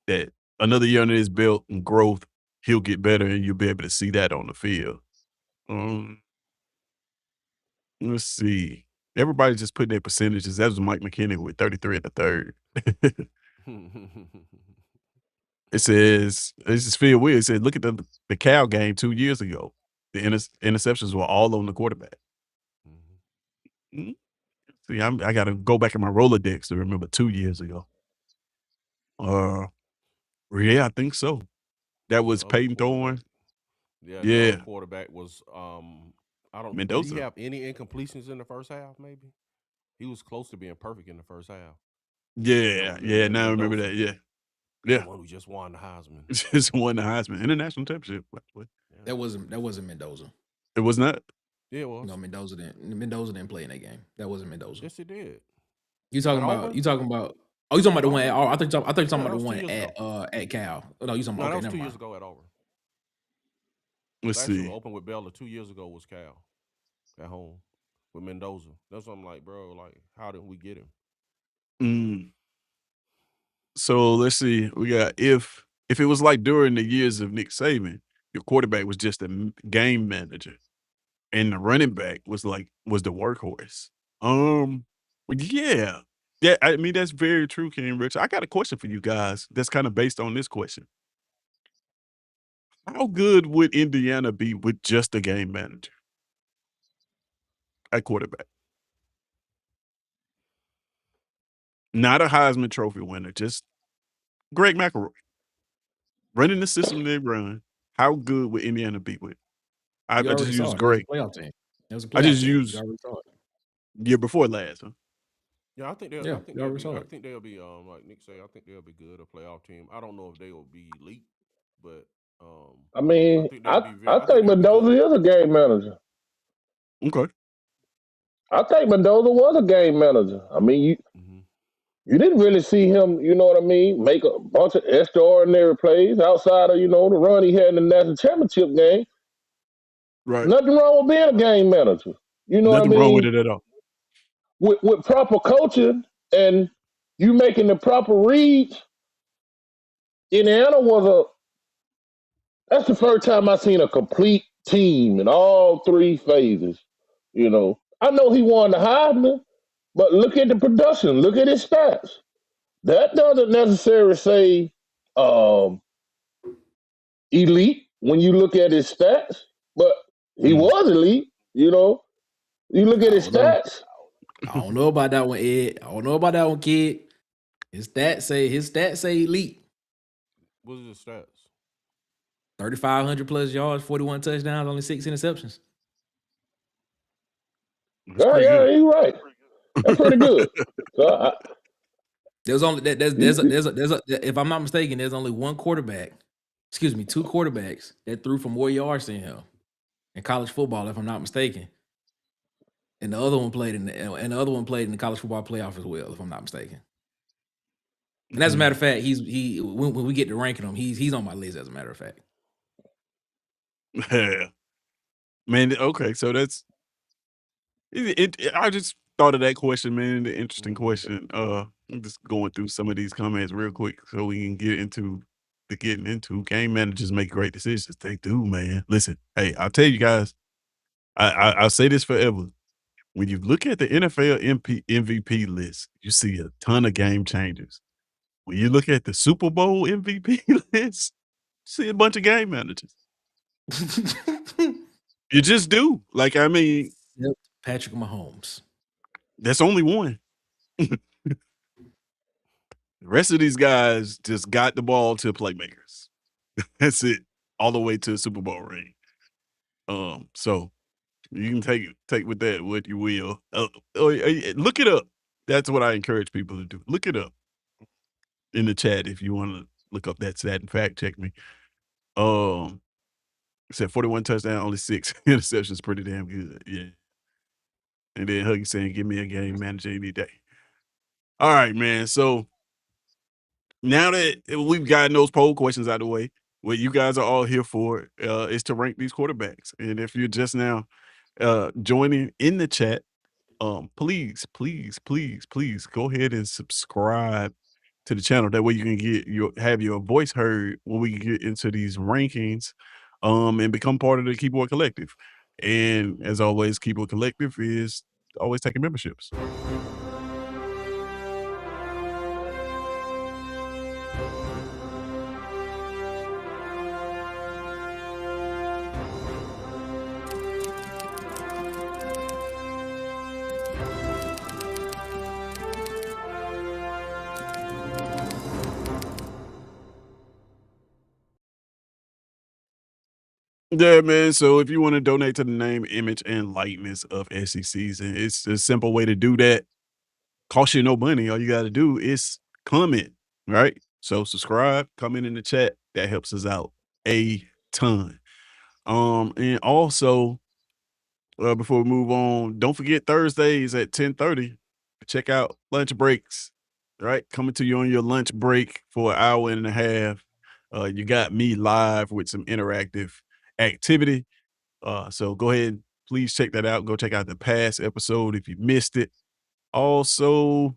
that another year under his belt and growth, he'll get better, and you'll be able to see that on the field. Um, let's see. Everybody's just putting their percentages. That was Mike McKinney with 33 in the third. It says, this is Phil Williams. It said, look at the Cal game 2 years ago. The interceptions were all on the quarterback. Mhm. See, I gotta go back in my Rolodex to remember 2 years ago. Uh, yeah, I think so. That The was other Peyton quarterback. Thorne. Yeah, the other Yeah, quarterback was I don't. Did he Mendoza. have any incompletions in the first half? Maybe he was close to being perfect in the first half. Yeah, yeah. Now I remember Mendoza, that. Yeah, the yeah. one who just won the Heisman. Just won the Heisman International Championship. Yeah, That wasn't Mendoza. It was not. yeah, it was. No, Mendoza didn't play in that game. That wasn't Mendoza. Yes, it did. You At talking about? Auburn? You talking about? Oh, you talking about At the one? At, Auburn? oh, I thought you talking Yeah, about that the was two one years ago. at Cal. Oh, no, you talking No, about? that Okay, was never 2 years mind. ago at Auburn. Let's Last year we see. opened with Baylor. 2 years ago was Cal at home with Mendoza. That's what I'm like, bro. Like, how did we get him? Mm. So let's see. We got if it was like during the years of Nick Saban, your quarterback was just a game manager, and the running back was the workhorse. Yeah, yeah. I mean that's very true, King Rich. I got a question for you guys. That's kind of based on this question. How good would Indiana be with just a game manager at quarterback? Not a Heisman Trophy winner, just Greg McElroy running the system they run. How good would Indiana be with? You I just already saw use it. It was a Greg. playoff team. It was a I playoff just team. You use already saw it. year before last, huh? Yeah, I think they'll. Yeah, I think you they'll already be. saw I it. think they'll be. Like Nick say, I think they'll be good. A playoff team. I don't know if they will be elite, but I I mean, think they'll I be. I I think think they'll be good. Mendoza is a game manager. Okay. I think Mendoza was a game manager. I mean, Hmm. you didn't really see him, you know what I mean, make a bunch of extraordinary plays outside of, the run he had in the national championship game. Right. Nothing wrong with being a game manager. You know what I Nothing wrong with mean? it at all. With proper coaching and you making the proper reads, Indiana was that's the first time I seen a complete team in all three phases. I know he won the Heisman, but look at the production, look at his stats. That doesn't necessarily say um, elite when you look at his stats, but he Mm. was elite. You look I at his don't know. stats. I don't know about that one, Ed. I don't know about that one, kid. His stats say elite. What's his stats? 3,500 plus yards, 41 touchdowns, only 6 interceptions. That's Yeah, pretty yeah, good. he's right. That's pretty good. So There's only you, if I'm not mistaken, there's only one quarterback, excuse me, two quarterbacks that threw for more yards than him in college football, if I'm not mistaken. And the other one played in the college football playoff as well, if I'm not mistaken. And as a matter of fact, when we get to ranking him, he's on my list. As a matter of fact, Yeah. Man, okay, so that's I just thought of that question, man, the interesting Hmm. question. I'm just going through some of these comments real quick so we can getting into game managers make great decisions. They do, man. Listen, hey, I'll tell you guys, I'll say this forever. When you look at the NFL MVP list, you see a ton of game changers. When you look at the Super Bowl MVP list, you see a bunch of game managers. You just do. Like, I mean, except Patrick Mahomes. that's only one. The rest of these guys just got the ball to playmakers. That's it. All the way to a Super Bowl ring. So you can take with that what you will. Look it up. That's what I encourage people to do. Look it up in the chat if you want to look up that stat and fact check me. Um, it said 41 touchdown, only 6 interceptions, pretty damn good. Yeah. And then Huggy saying, "Give me a game manager any day." All right, man. So now that we've gotten those poll questions out of the way, what you guys are all here for is to rank these quarterbacks. And if you're just now joining in the chat, please, please, please, please go ahead and subscribe to the channel. That way you can have your voice heard when we get into these rankings, and become part of the Keyboard Collective. And as always, Keyboard Collective is always taking memberships. Yeah, man. So if you want to donate to the name, image, and likeness of SECZN, it's a simple way to do that. Cost you no money. All you got to do is comment, right? So subscribe, comment in the chat. That helps us out a ton. And also, before we move on, don't forget Thursdays at 10:30. Check out lunch breaks, right? Coming to you on your lunch break for an hour and a half. You got me live with some interactive activity. So go ahead, please check that out. Go check out the past episode if you missed it. Also,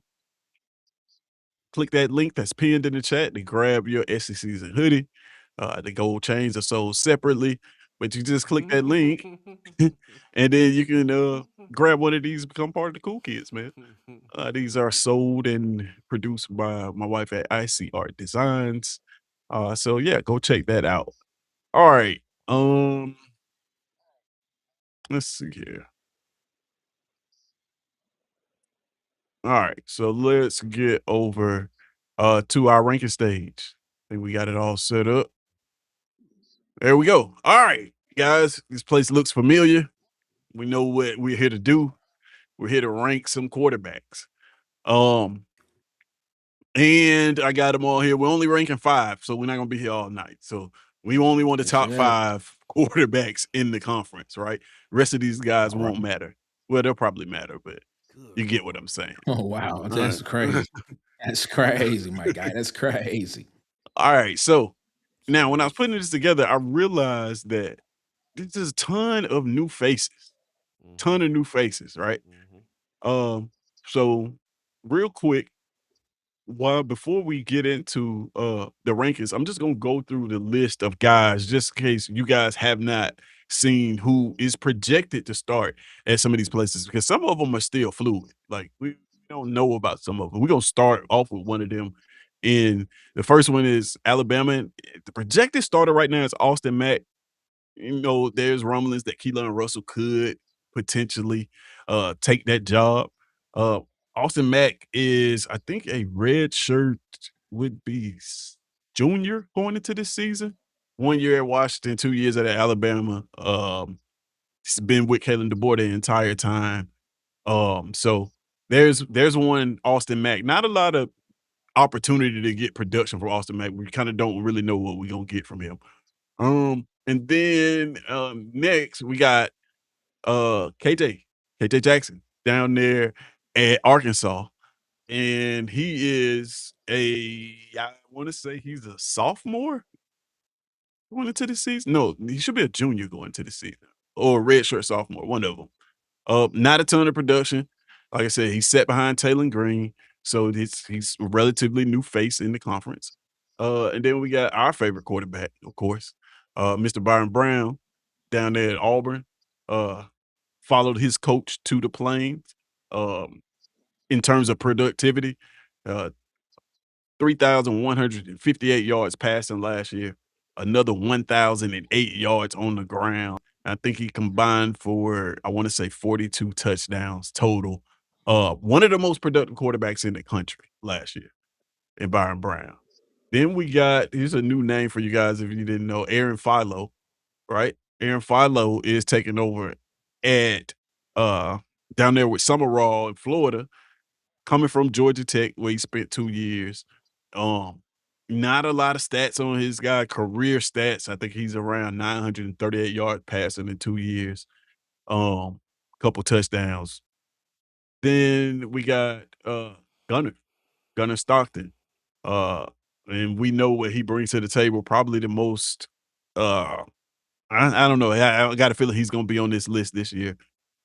click that link that's pinned in the chat to grab your SECZN hoodie. The gold chains are sold separately, but you just click that link and then you can grab one of these, become part of the cool kids, man. These are sold and produced by my wife at IC Art Designs. So yeah, go check that out. All right. Let's see here. All right, so let's get over to our ranking stage. I think we got it all set up. There we go. All right, guys, this place looks familiar. We know what we're here to do. We're here to rank some quarterbacks. Um, and I got them all here. We're only ranking 5, so we're not gonna be here all night. So we only want the Yes, top sir. 5 quarterbacks in the conference, right? Rest of these guys All right. won't matter. Well, they'll probably matter, but Good you get what lord. I'm saying. Oh wow, All right. that's crazy. That's crazy, my guy. That's crazy. All right. So Say now when I was less. putting this together, I realized that there's a ton of new faces, Mm-hmm. ton of new faces, right? Mm-hmm. Um, so real quick, while before we get into the rankings, I'm just gonna go through the list of guys just in case you guys have not seen who is projected to start at some of these places because some of them are still fluid. Like we don't know about some of them. We're gonna start off with one of them. And the first one is Alabama. The projected starter right now is Austin Mack. There's rumblings that Keelan Russell could potentially take that job. Uh, Austin Mack is, I think, a red shirt would be junior going into this season. 1 year at Washington, 2 years at Alabama. He's been with Kalen DeBoer the entire time. So there's one Austin Mack. Not a lot of opportunity to get production from Austin Mack. We kind of don't really know what we're gonna get from him. And then next we got KJ Jackson down there at Arkansas. And he is I want to say he's a sophomore going into the season. No, he should be a junior going into the season. Or a redshirt sophomore, one of them. Not a ton of production. Like I said, he's set behind Taylor Green, so he's a relatively new face in the conference. And then we got our favorite quarterback, of course, Mr. Byron Brown down there at Auburn. Uh, Followed his coach to the plains. Um, in terms of productivity, uh, 3,158 yards passing last year, another 1,008 yards on the ground. I think he combined for, I want to say 42 touchdowns total. One of the most productive quarterbacks in the country last year in Byron Brown. Then we got, here's a new name for you guys if you didn't know, Aaron Philo, right? Aaron Philo is taking over at down there with Summerall in Florida, coming from Georgia Tech, where he spent 2 years. Um, Not a lot of stats on his guy, career stats. I think he's around 938 yards passing in 2 years. Couple touchdowns. Then we got Gunner, Gunner Stockton. Uh, and we know what he brings to the table, probably the most uh I don't know. I got a feeling he's gonna be on this list this year.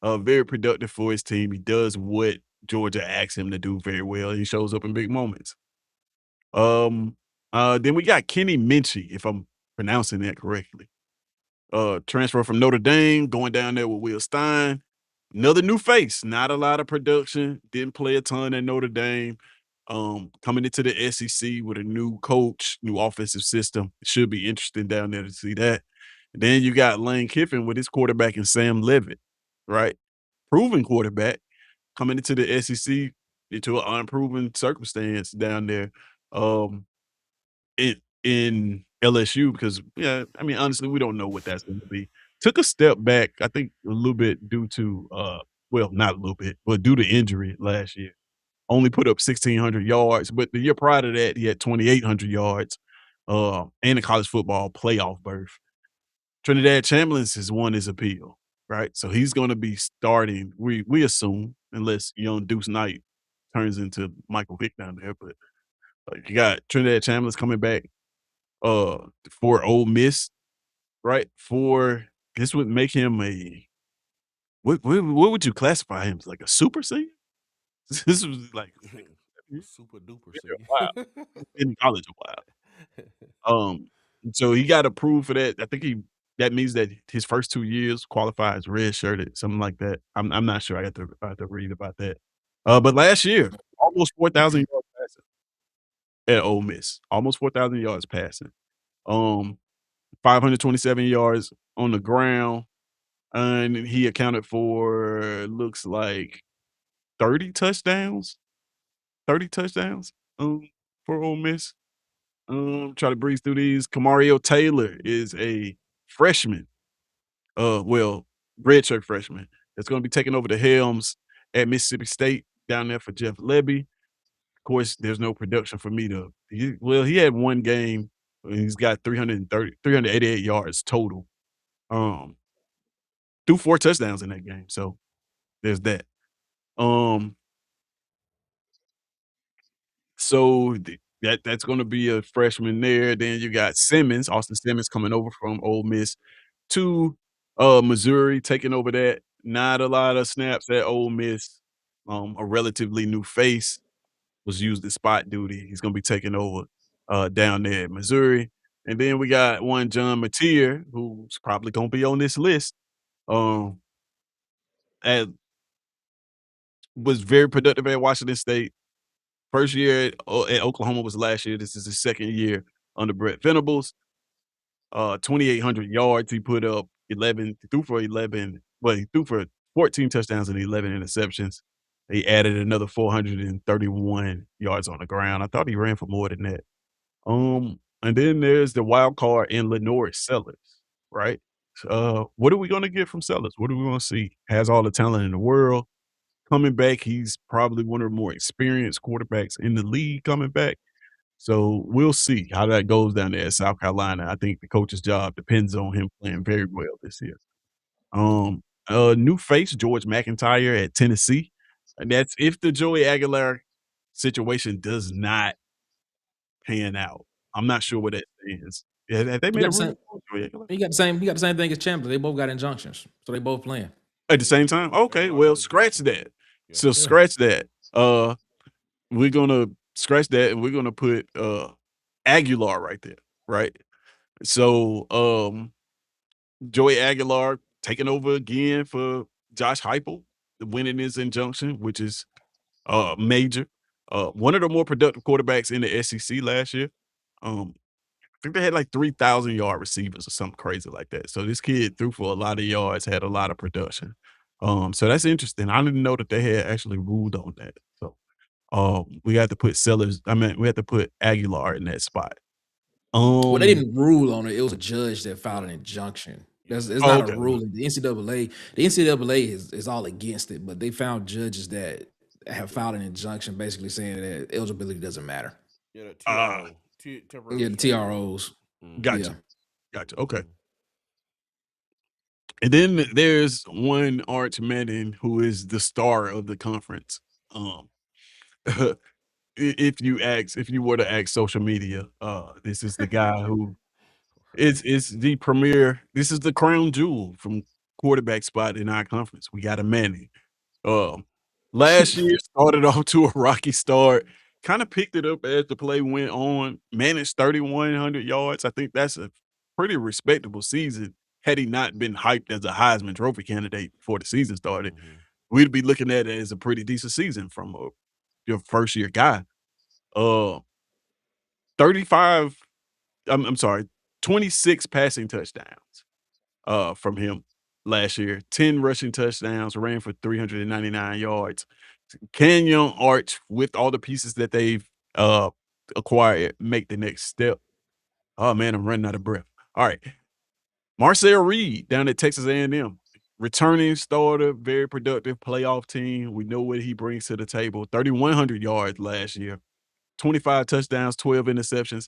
Very productive for his team. He does what Georgia asks him to do very well. He shows up in big moments. Um, then we got Kenny Minchie, if I'm pronouncing that correctly. Transfer from Notre Dame, going down there with Will Stein. Another new face, not a lot of production, didn't play a ton at Notre Dame. Coming into the SEC with a new coach, new offensive system. It should be interesting down there to see that. Then you got Lane Kiffin with his quarterback and Sam Levitt, right? Proven quarterback coming into the SEC into an unproven circumstance down there. Um, in LSU because, yeah, I mean, honestly, we don't know what that's gonna be. Took a step back, I think a little bit due to, well, not a little bit, but due to injury last year. Only put up 1,600 yards, but the year prior to that, he had 2,800 yards, and a college football playoff berth. Trinidad Chambliss has won his appeal, right? So he's gonna be starting, we assume, unless young Deuce Knight turns into Michael Vick down there, but, you got Trinidad Chambliss coming back, uh, for Ole Miss, right? For this would make him a what would you classify him as, like a super senior? This was like A super duper wow, senior. in college a while. So he got approved for that. I think that means that his first 2 years qualify as red-shirted, something like that. I'm not sure. I have to read about that. But last year, almost 4,000 yards passing at Ole Miss. Almost 4,000 yards passing. Um, 527 yards on the ground, and he accounted for looks like 30 touchdowns. 30 touchdowns, for Ole Miss. Try to breeze through these. Kamario Taylor is a freshman, well, redshirt freshman that's gonna be taking over the helms at Mississippi State down there for Jeff Lebby. Of course, there's no production for me to he had 1 game, and he's got 388 yards total. Um, threw 4 touchdowns in that game, so there's that. Um, so that's gonna be a freshman there. Then you got Simmons, Austin Simmons coming over from Ole Miss to, Missouri, taking over that. Not a lot of snaps at Ole Miss. A relatively new face was used as spot duty. He's gonna be taking over, down there at Missouri. And then we got one John Mateer, who's probably gonna be on this list, um, and was very productive at Washington State. First year at Oklahoma was last year. This is his second year under Brett Venables. 2,800 yards. He put up 11, he threw for 11, well, he threw for 14 touchdowns and 11 interceptions. He added another 431 yards on the ground. I thought he ran for more than that. And then there's the wild card in Lenore Sellers, right? What are we gonna get from Sellers? What are we gonna see? Has all the talent in the world. Coming back, he's probably one of the more experienced quarterbacks in the league coming back. So we'll see how that goes down there at South Carolina. I think the coach's job depends on him playing very well this year. New face, George McIntyre at Tennessee. And that's if the Joey Aguilar situation does not pan out. I'm not sure where that stands. Yeah, have they He made a got the rule same. on Joey Aguilar? He got the same thing as Chambliss. They both got injunctions, so they both playing. At the same time? Yeah, Okay, both well, got scratch injunctions. that. Yeah. So Yeah. scratch that. We're gonna scratch that and we're gonna put Aguilar right there, right? So Joey Aguilar taking over again for Josh Heupel, winning his injunction, which is major. One of the more productive quarterbacks in the SEC last year. I think they had like 3,000-yard receivers or something crazy like that. So this kid threw for a lot of yards, had a lot of production. So that's interesting. I didn't know that they had actually ruled on that. So we had to put we had to put Aguilar in that spot. Well, they Um, didn't rule on it. It was a judge that filed an injunction. Yeah. It's oh, not a okay. ruling. The NCAA is all against it, but they found judges that have filed an injunction basically saying that eligibility doesn't matter. Yeah, the Ah, TRO, temporary Yeah, the restraining order. TROs. Mhm. Yeah. gotcha. Gotcha. Okay. Mhm. And then there's one Arch Manning who is the star of the conference. Um, if you were to ask social media, this is the guy who is the premier. This is the crown jewel from quarterback spot in our conference. We got a Manning. Um, last year started off to a rocky start. Kind of picked it up as the play went on. Managed 3,100 yards. I think that's a pretty respectable season. Had he not been hyped as a Heisman Trophy candidate before the season started, Mhm. we'd be looking at it as a pretty decent season from your first year guy. Uh, 35. I'm sorry, 26 passing touchdowns. From him last year. 10 rushing touchdowns, ran for 399 yards. Can young Arch, with all the pieces that they've acquired, make the next step? Oh man, I'm running out of breath. All right, Marcel Reed down at Texas A&M, returning starter, very productive playoff team. We know what he brings to the table. 3,100 yards last year, 25 touchdowns, 12 interceptions.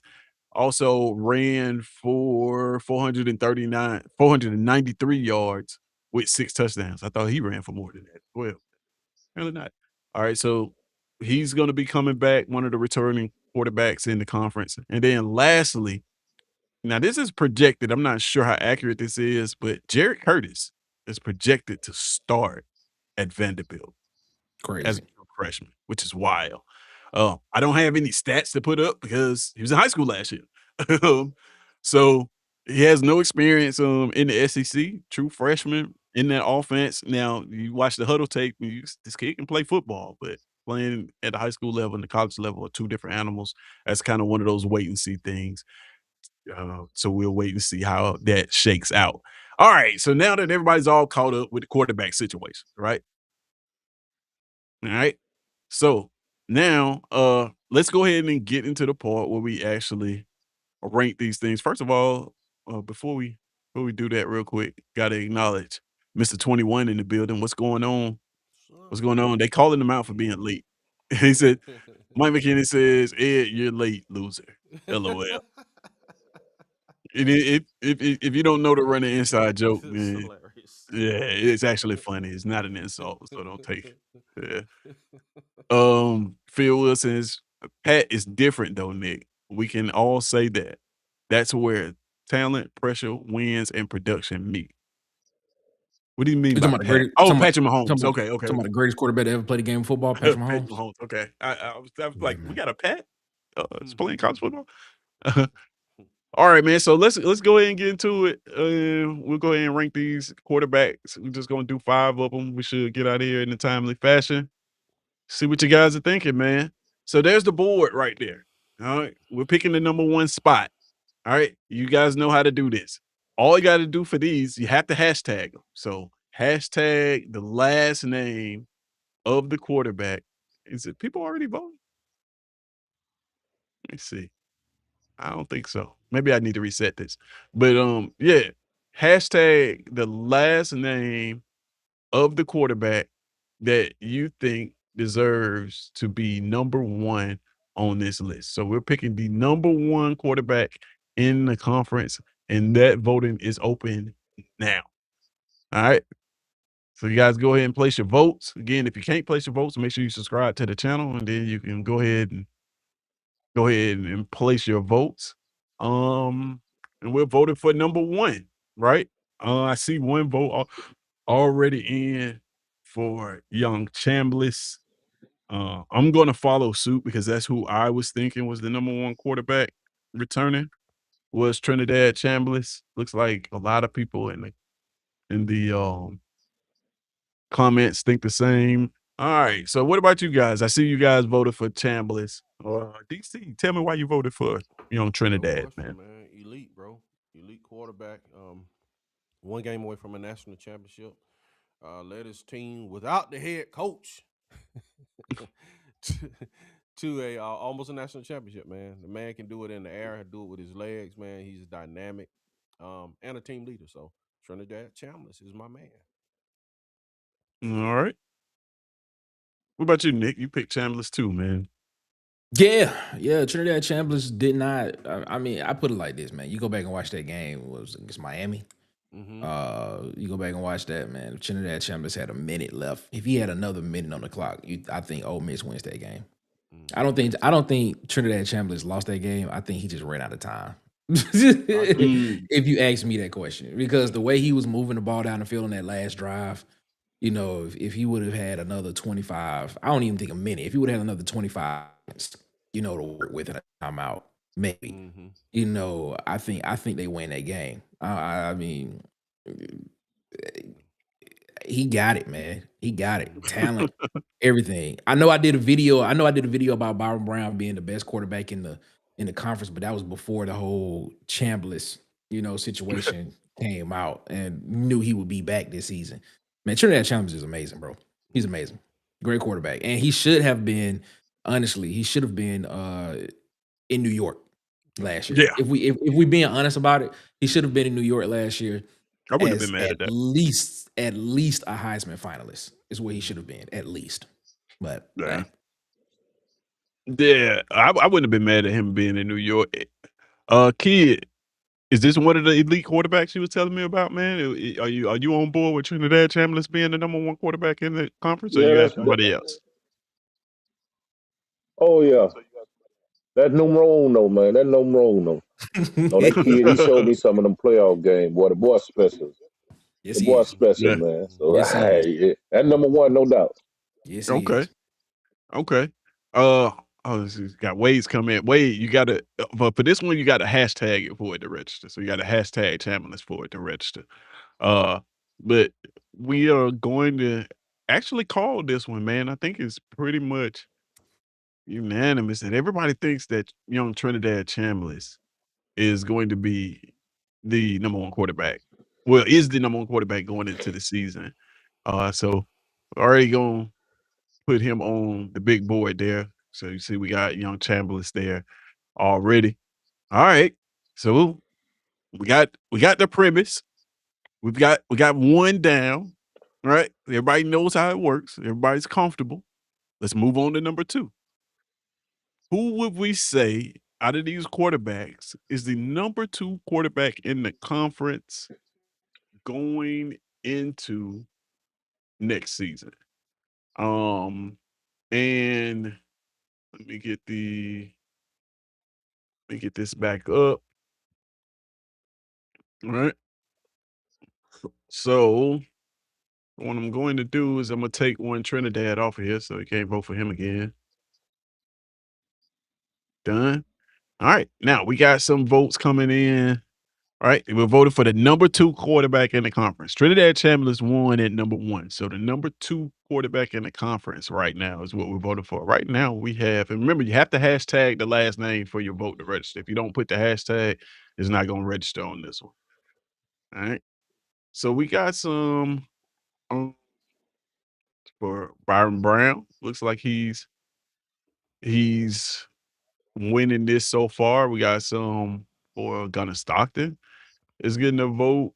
Also ran for 493 yards with 6 touchdowns. I thought he ran for more than that. Well, apparently not. All right, so he's going to be coming back, one of the returning quarterbacks in the conference. And then lastly, now this is projected. I'm not sure how accurate this is, but Jared Curtis is projected to start at Vanderbilt as a Crazy. true freshman, which is wild. I don't have any stats to put up because he was in high school last year. Um, so he has no experience in the SEC, true freshman in that offense. Now, you watch the huddle tape, this kid can play football, but playing at the high school level and the college level are two different animals. That's kind of one of those wait and see things. So we'll wait and see how that shakes out. All right. So now that everybody's all caught up with the quarterback situation, right? All right. So now let's go ahead and get into the part where we actually rank these things. First of all, before we do that real quick, gotta acknowledge Mr. 21 in the building. What's going on? What's going on? They calling him out for being late. He said, Mike McKinney says, Ed, you're late, loser. LOL. If you don't know the running inside joke, It's man, hilarious. yeah, it's actually funny. It's not an insult, so don't take it. Yeah. Phil Wilson's Pat is different though, Nick. We can all say that. That's where talent, pressure, wins, and production meet. What do you mean You by talking about the Pat? greatest? Oh, Talking about Patrick Mahomes. talking about Okay, okay, talking about okay. the greatest quarterback to ever play the game of football, Patrick Patrick Mahomes. Mahomes. Okay. I was Yeah, like, we man. got a Pat? It's playing college football. All right, man. So let's go ahead and get into it. We'll go ahead and rank these quarterbacks. We're just gonna do 5 of them. We should get out of here in a timely fashion. See what you guys are thinking, man. So there's the board right there. All right. We're picking the number 1 spot. All right. You guys know how to do this. All you got to do for these, you have to hashtag them. So hashtag the last name of the quarterback. Is it people already voting? Let me see. I don't think so. Maybe I need to reset this. But yeah. Hashtag the last name of the quarterback that you think deserves to be number 1 on this list. So we're picking the number 1 quarterback in the conference, and that voting is open now. All right. So you guys go ahead and place your votes. Again, if you can't place your votes, make sure you subscribe to the channel, and then you can go ahead and place your votes. Um, and we're voting for number 1, right? I see 1 vote already in for Young Chambliss. I'm gonna follow suit because that's who I was thinking was the number 1 quarterback returning was Trinidad Chambliss. Looks like a lot of people in the comments think the same. All right. So what about you guys? I see you guys voted for Chambliss. DC, tell me why you voted for Young No Trinidad, question, man. man. Elite, bro. Elite quarterback. 1 game away from a national championship. Led his team without the head coach to, to a almost a national championship, man. The man can do it in the air, do it with his legs, man. He's dynamic, and a team leader. So Trinidad Chambliss is my man. All right. What about you, Nick? You picked Chambliss too, man. Yeah. Trinidad Chambliss did not. I mean, I put it like this, man. You go back and watch that game. It was against Miami. Mm-hmm. You go back and watch that, man. If Trinidad Chambliss had a minute left. If he had another minute on the clock, I think Ole Miss wins that game. Mm-hmm. I don't think Trinidad Chambliss lost that game. I think he just ran out of time. I agree. Mm. If you ask me that question, because the way he was moving the ball down the field on that last drive, if he would have had another 25, I don't even think a minute. If he would have had another 25 minutes, to work with in a timeout, maybe. Mm-hmm. I think they win that game. I mean, he got it, man. He got it. Talent, everything. I know I did a video about Byron Brown being the best quarterback in the conference, but that was before the whole Chambliss, situation came out, and knew he would be back this season. Man, Trinidad Chambliss is amazing, bro. He's amazing. Great quarterback. And he should have been, honestly, in New York. last year. Yeah, If we being honest about it, he should have been in New York last year I wouldn't have as been mad at that. at least a Heisman finalist is where he should have been at least. But Yeah, hey, yeah, I wouldn't have been mad at him being in New York. Kid, is this one of the elite quarterbacks you was telling me about, man? Are you on board with Trinidad Chambliss being the number one quarterback in the conference, or Yeah, you got that's somebody else? oh yeah. That numero uno, man. That numero uno. No, that kid, he showed me some of them playoff games. Boy, the boy special. yes The he boy is. special, Yeah. man. So Yes he is. yeah, that number one, no doubt. Yes he Okay. is. Okay. This has got Wade's come in. Wade, you gotta but for this one, you gotta hashtag it for it to register. So you gotta hashtag Chambliss for it to register. Uh, but we are going to actually call this one, man. I think it's pretty much unanimous that everybody thinks that young Trinidad Chambliss is going to be the number one quarterback. Well, is the number one quarterback going into the season. So already going put him on the big board there. So you see, we got young Chambliss there already. All right. So we got the premise. We got one down. Right. Everybody knows how it works. Everybody's comfortable. Let's move on to number two. Who would we say out of these quarterbacks is the number two quarterback in the conference going into next season? Um, and let me get the let me get this back up. All right. So what I'm going to do is I'm gonna take one Trinidad off of here so you can't vote for him again. Done. All right. Now we got some votes coming in. All right. We voted for the number two quarterback in the conference. Trinidad Chambliss won at number one. So the number two quarterback in the conference right now is what we voted for. Right now we have, and remember, you have to hashtag the last name for your vote to register. If you don't put the hashtag, it's not going to register on this one. All right. So we got some um, for Byron Brown. Looks like he's winning this so far. We got some for Gunnar Stockton is getting a vote.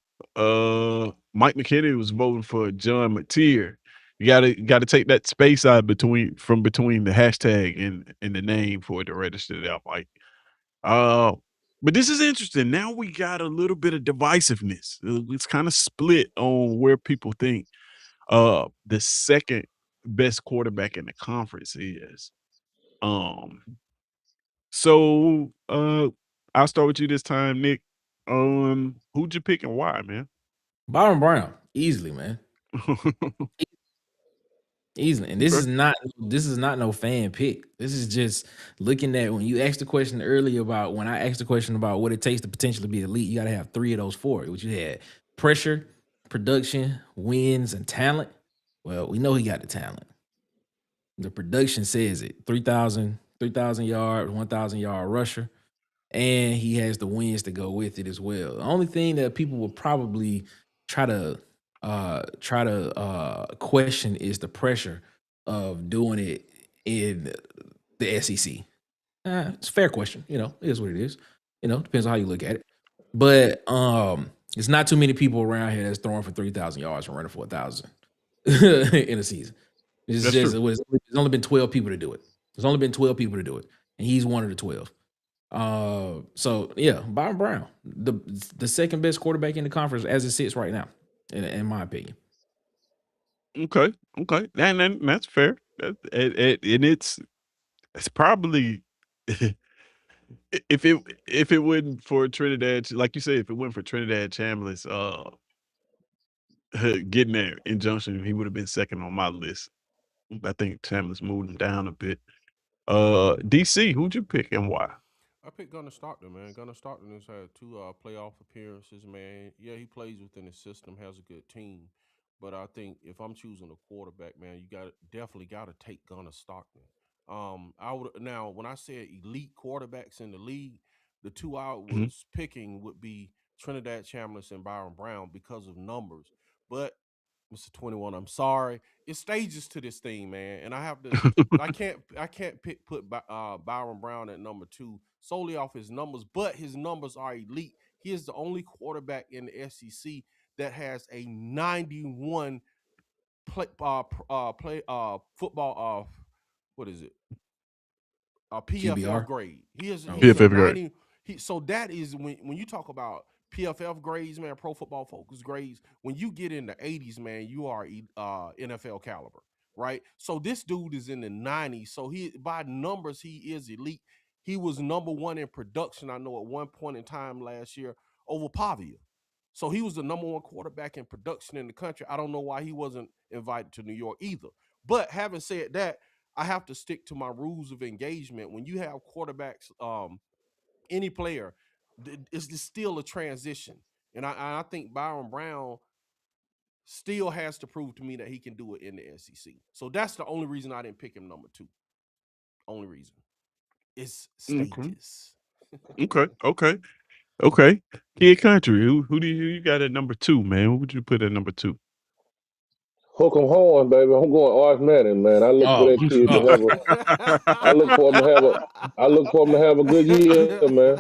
Mike McKinney was voting for John Mateer. You gotta take that space out between the hashtag and the name for it to register that, Mike. Uh, but this is interesting. Now we got a little bit of divisiveness. It's kind of split on where people think the second best quarterback in the conference is. Um, so I'll start with you this time, Nick. Who'd you pick and why, man? Byron Brown, easily, man. Easily. And Okay. this is not no fan pick. This is just looking at when you asked the question earlier about when I asked the question about what it takes to potentially be elite, you got to have three of those four, which you had pressure, production, wins, and talent. Well, we know he got the talent. The production says it. 3,000 yards, 1,000-yard rusher. And he has the wins to go with it as well. The only thing that people will probably try to question is the pressure of doing it in the SEC. It's a fair question, it is what it is. Depends on how you look at it. But it's not too many people around here that's throwing for 3,000 yards and running for 1,000 in a season. That's true. It's only been 12 people to do it. There's only been 12 people to do it, and he's one of the 12. So yeah, Byron Brown, the second best quarterback in the conference as it sits right now, in my opinion. Okay. Okay. And that's fair. And it's probably if it wasn't for Trinidad, like you said, if it went for Trinidad Chambliss, getting that injunction, he would have been second on my list. I think Chambliss moved him down a bit. DC, who'd you pick and why? I picked Gunnar Stockton, man. Gunnar Stockton has had two playoff appearances, man. Yeah, he plays within his system, has a good team. But I think if I'm choosing a quarterback, man, you definitely got to take Gunnar Stockton. I would now when I said elite quarterbacks in the league, the two I Mhm. was picking would be Trinidad Chambliss and Byron Brown because of numbers. But Mr. 21, I'm sorry. It's stages to this thing, man, and I have to. I can't put Byron Brown at number 2 solely off his numbers, but his numbers are elite. He is the only quarterback in the SEC that has a 91 football what is it? A PFF QBR. grade. He's Oh, a PFF grade. 90. So that is when you talk about PFF grades, man, Pro Football Focus grades. When you get in the 80s, man, you are NFL caliber, right? So this dude is in the 90s. So he by numbers he is elite. He was number 1 in production. I know at one point in time last year over Pavia. So he was the number 1 quarterback in production in the country. I don't know why he wasn't invited to New York either. But having said that, I have to stick to my rules of engagement. When you have quarterbacks, any player, it's still a transition. And I think Byron Brown still has to prove to me that he can do it in the SEC. So that's the only reason I didn't pick him number 2. Only reason. It's Okay. stages. Okay. Kid Country, who do you got at number 2, man? Who would you put at number 2? Hook 'em horn, baby. I'm going Arch Manning, man. I look for oh, that kid to oh. have a. I look for him to have a. I look for him to have a good year, man.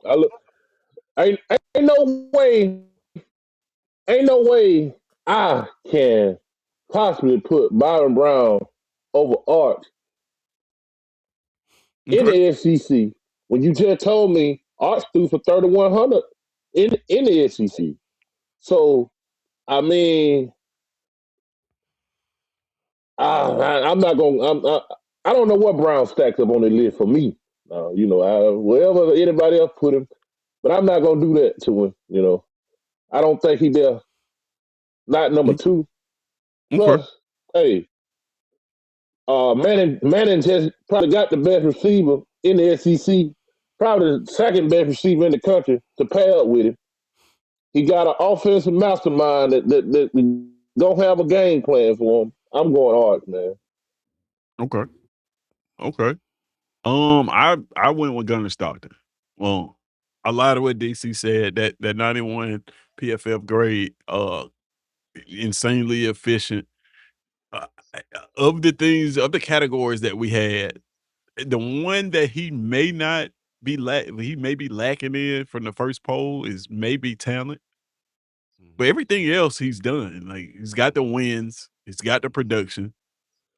I look. Ain't no way I can possibly put Byron Brown over Arch in Okay. the SEC when you just told me Arch threw for 3,100 in the SEC. So I mean, I'm not gonna. I don't know what Brown stacks up on the list for me. Wherever anybody else put him, but I'm not gonna do that to him. I don't think he there. Not number Mm, 2. okay. Plus, hey, Manning just probably got the best receiver in the SEC, probably the second best receiver in the country to pair up with him. He got an offensive mastermind that don't have a game plan for him. I'm going hard, man. Okay. Okay. I went with Gunner Stockton. Well, a lot of what DC said, that 91 PFF grade, insanely efficient. Uh, of the categories that we had, the one that he may not he may be lacking in from the first poll is maybe talent, but everything else he's done. Like, he's got the wins, he's got the production,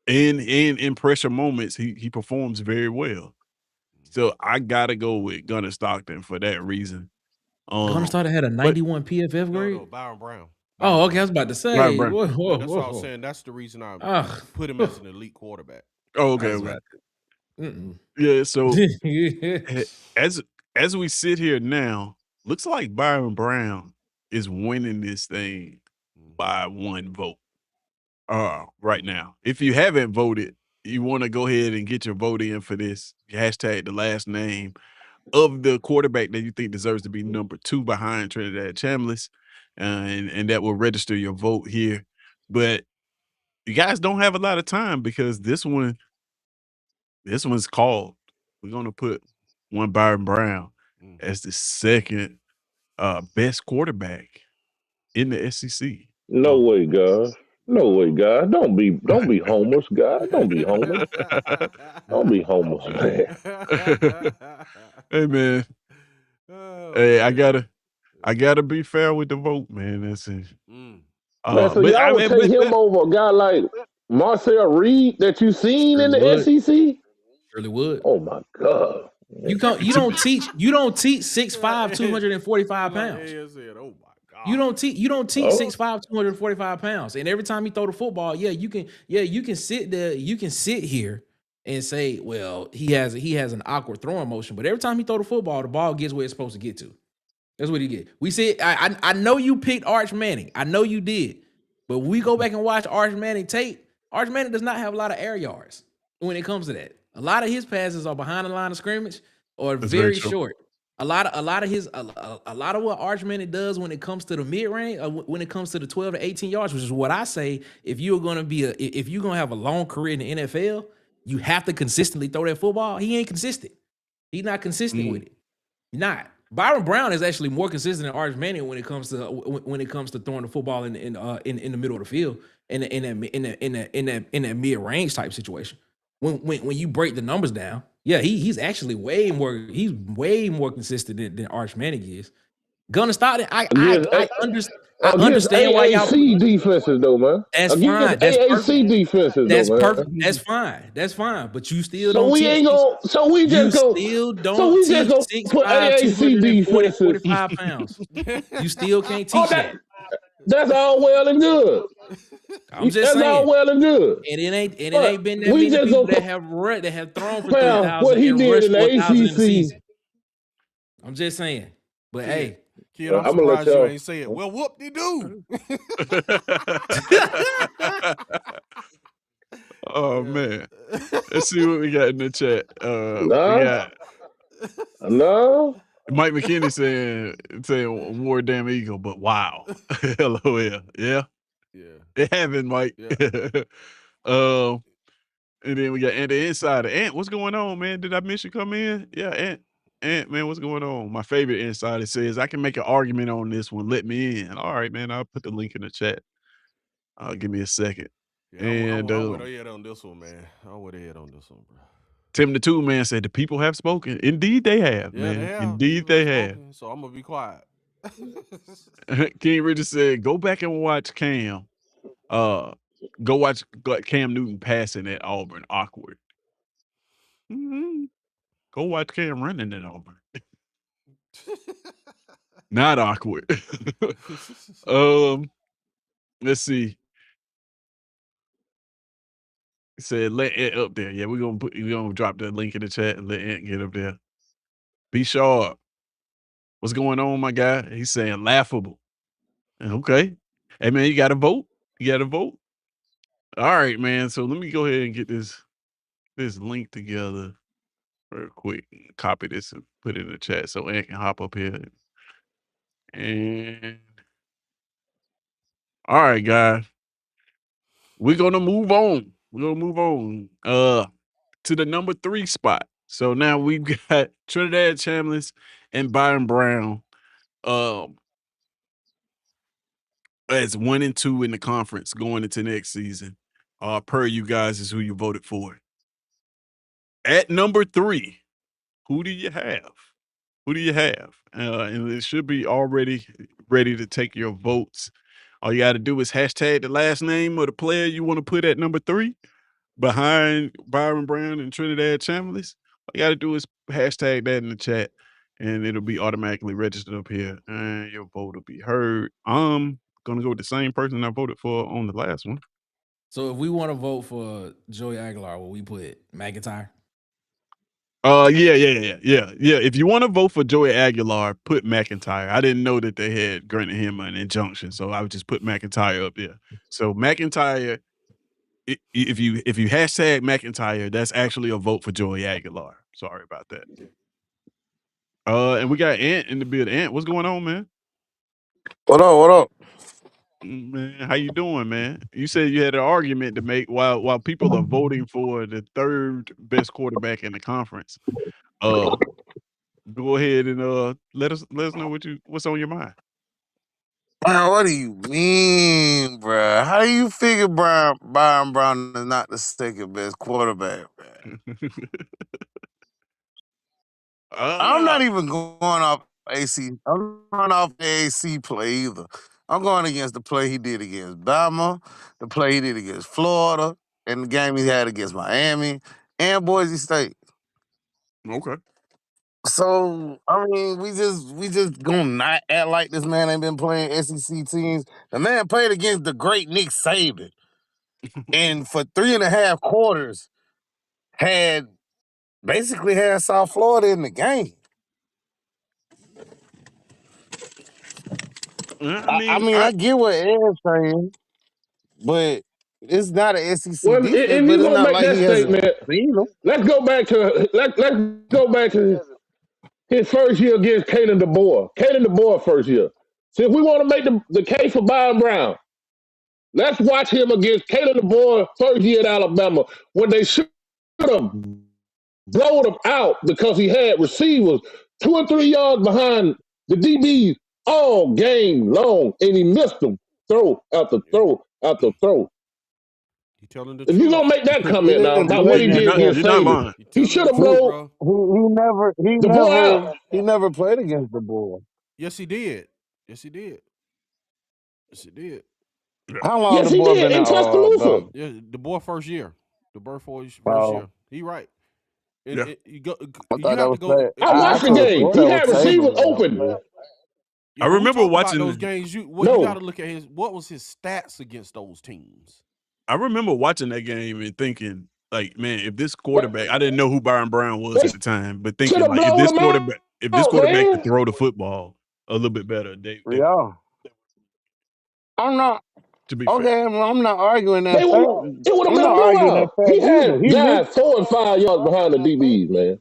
and in pressure moments, he performs very well. So I gotta go with Gunner Stockton for that reason. Gunnar started had a But 91 PFF grade. No, Byron Brown. Oh, Byron okay. I was Brown. about to Byron say, Brown. whoa, Yeah, whoa, that's what I was whoa. saying. That's the reason I Oh, put him as an elite quarterback. Oh, I okay, was okay. about to. Yeah, so Mm-mm. a as we sit here now, looks like Byron Brown is winning this thing Mm-hmm. by 1 vote, right now. If you haven't voted, you wanna go ahead and get your vote in for this. Hashtag the last name of the quarterback that you think deserves to be number 2 behind Trinidad Chambliss, and that will register your vote here. But you guys don't have a lot of time because this one's called. We're gonna put one Byron Brown Mm-hmm. as the second best quarterback in the SEC. No Oh. way, God. No way, God. Don't be homeless, God. Don't be homeless. Don't be homeless, man. Hey man, Oh hey, man. I gotta be fair with the vote, man. That's it. Mm. Man, so But y'all I would mean, take him over a guy like Marcel Reed that you seen in Surely the would. SEC? Surely would. Oh my God. You don't you to, don't teach you don't teach Like 6'5", Ed, 245 like pounds. Ed said, oh my You God. don't teach Oh, 6'5", 245 pounds. And every time you throw the football, you can sit there, you can sit here and say, well, he has an awkward throwing motion, but every time he throw the football, the ball gets where it's supposed to get to. That's what he get. We said, I know you picked Arch Manning. I know you did. But when we go back and watch Arch Manning tape, Arch Manning does not have a lot of air yards when it comes to that. A lot of his passes are behind the line of scrimmage or that's very very true. short. A lot of what Arch Manning does when it comes to the mid range, when it comes to the 12 to 18 yards, which is what I say, if you're gonna have a long career in the NFL, you have to consistently throw that football. He ain't consistent. He's not consistent with Mm, it. Not. Byron Brown is actually more consistent than Arch Manning when it comes to throwing the football in the middle of the field in that mid range type situation. When you break the numbers down, yeah, he's actually way more consistent than Arch Manning is. Gunnar Stockton, Against I against understand why y'all put. AAC defenses though, man. That's Against fine. That's perfect. AAC defenses though, That's man. perfect. That's fine. That's fine. But you still So don't we teach. ain't gonna. You still So don't we just teach gonna put 6'5", AAC 240, defenses. 45 pounds. You still can't Oh, teach that. that's all well and good. I'm just That's all saying. well and good. And it But ain't been that we many just people gonna that have thrown for compare what 3,000 he and did rushed in the for 1,000 in the ACC. season. I'm just saying. But Kid, hey, kid, I'm I'm gonna let surprised you y'all. ain't say it. Well, whoop de doo. Oh man. Let's see what we got in the chat. We Nah, got no. Mike McKinney saying war damn eagle, but wow. LOL. Yeah. Yeah, It happened, Mike. yeah. um and then we got Ant the Insider. Ant, what's going on, man? Did I miss you come in? Yeah, Ant, man, what's going on? My favorite insider says I can make an argument on this one. Let me in. All right, man. I'll put the link in the chat. Give me a second. Yeah, And I'm with Ed on this one, man. I'm with Ed on this one, bro. Tim the Two Man said the people have spoken. Indeed, they have, Yeah, they man. have. Indeed, People they have have. spoken, so I'm gonna be quiet. King Richard said, "Go back and watch Cam. Go watch Cam Newton passing at Auburn. Awkward. Mhm. Go watch Cam running at Auburn. Not awkward. Let's see. He said, let Ant up there. Yeah, we're gonna drop the link in the chat and let Ant get up there. Be sharp. What's going on, my guy? He's saying laughable. Okay. Hey man, you gotta vote. You gotta vote. All right, man. So let me go ahead and get this link together real quick. Copy this and put it in the chat so Ant can hop up here. And all right, guys. We're gonna move on. We're gonna move on to the number 3 spot. So now we've got Trinidad Chambliss and Byron Brown as 1 and 2 in the conference going into next season. Per you guys is who you voted for. At number 3, who do you have? Who do you have? And it should be already ready to take your votes. All you got to do is hashtag the last name of the player you want to put at number 3 behind Byron Brown and Trinidad Chambliss. All you got to do is hashtag that in the chat, and it'll be automatically registered up here, and your vote will be heard. I'm gonna go with the same person I voted for on the last one. so if we want to vote for Joey Aguilar, will we put McIntyre? Yeah. If you want to vote for Joey Aguilar, put McIntyre. I didn't know that they had granted him an injunction, so I would just put McIntyre up there. So McIntyre, if you hashtag McIntyre, that's actually a vote for Joey Aguilar. Sorry about that. And we got Ant in the building. Ant, what's going on, man? What up? What up? Man, how you doing, man? You said you had an argument to make while people are voting for the 3rd best quarterback in the conference. Go ahead and let us know what's on your mind. Man, what do you mean, bruh? How do you figure Byron Brown is not the second best quarterback, man? I'm not even going off AC. I'm not going off AAC play either. I'm going against the play he did against Bama, the play he did against Florida, and the game he had against Miami and Boise State. Okay. So I mean, we just gonna not act like this man ain't been playing SEC teams. The man played against the great Nick Saban, and for 3.5 quarters, basically had South Florida in the game. I get what Ed's saying, but it's not an SEC Well, defense. if But you it's gonna not make like that he hasn't statement, seen them. let's go back to his first year against Kalen DeBoer. Kalen DeBoer first year. So if we want to make the case for Byron Brown, let's watch him against Kalen DeBoer first year at Alabama when they should have blown him out because he had receivers 2 or 3 yards behind the DBs all game long, and he missed them throw after Yeah. throw after throw. You telling the If you truth. gonna make that He comment now didn't about play what he did against against you're not Saban, lying. You he telling should the have truth, blown bro. he the boy out. never played against the boy. Yes, he did. Yes, he did. Yes, he did. How long Yes, the he boy did been in at Tuscaloosa. Bama? Yeah, the boy first year. The boy first Oh, year. He right. And Yeah. you go. I You thought that have to was go. I I watched the could have game. swore He that was had Saban receivers last open. year. Yeah, I when we remember talk about those watching. games, you got to No, look at what was his stats against those teams. I remember watching that game and thinking, like, man, if this they quarterback, I didn't know who Byron Brown was at the time, but should thinking have like, blown him if this out, quarterback man. could throw the football a little bit better, they Yeah. I'm not to be fair. okay. Well, I'm not arguing that They fact. would. It would have I'm been a not arguing that blowout. He fact either. had guys 4 and 5 yards behind the DBs, man.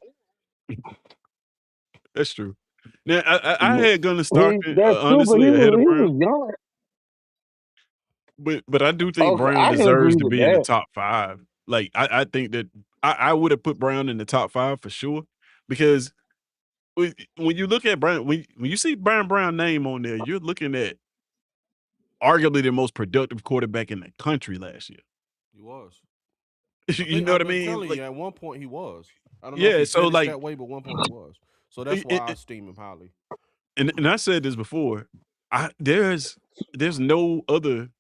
That's true. Now I had Gunnar Stockton That's true, but honestly ahead of he Brown, was young. but I do think Okay, Brown I can agree deserves to with be in the that. top 5. Like I think that I would have put Brown in the top 5 for sure because when you look at Brown, when you see Byron Brown name on there, you're looking at arguably the most productive quarterback in the country last year. He was. You know what I I'm mean? telling Like, you, at one point he was. I don't know if yeah. he So finished like, that way, but one point he was. So that's why I esteem him highly. and I said this before. There's no other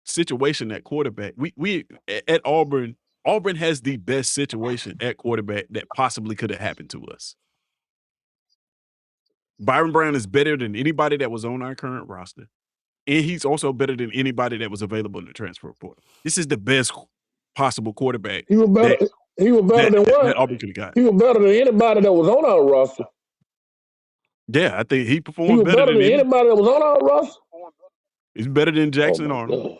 situation at quarterback. We at Auburn. Auburn has the best situation at quarterback that possibly could have happened to us. Byron Brown is better than anybody that was on our current roster. And he's also better than anybody that was available in the transfer portal. This is the best possible quarterback He was better. that He was better than that what? Auburn could have got. He was better than anybody that was on our roster. Yeah, I think he He performed was better better than than any. anybody that was on our roster. He's better than Oh Jackson my Arnold.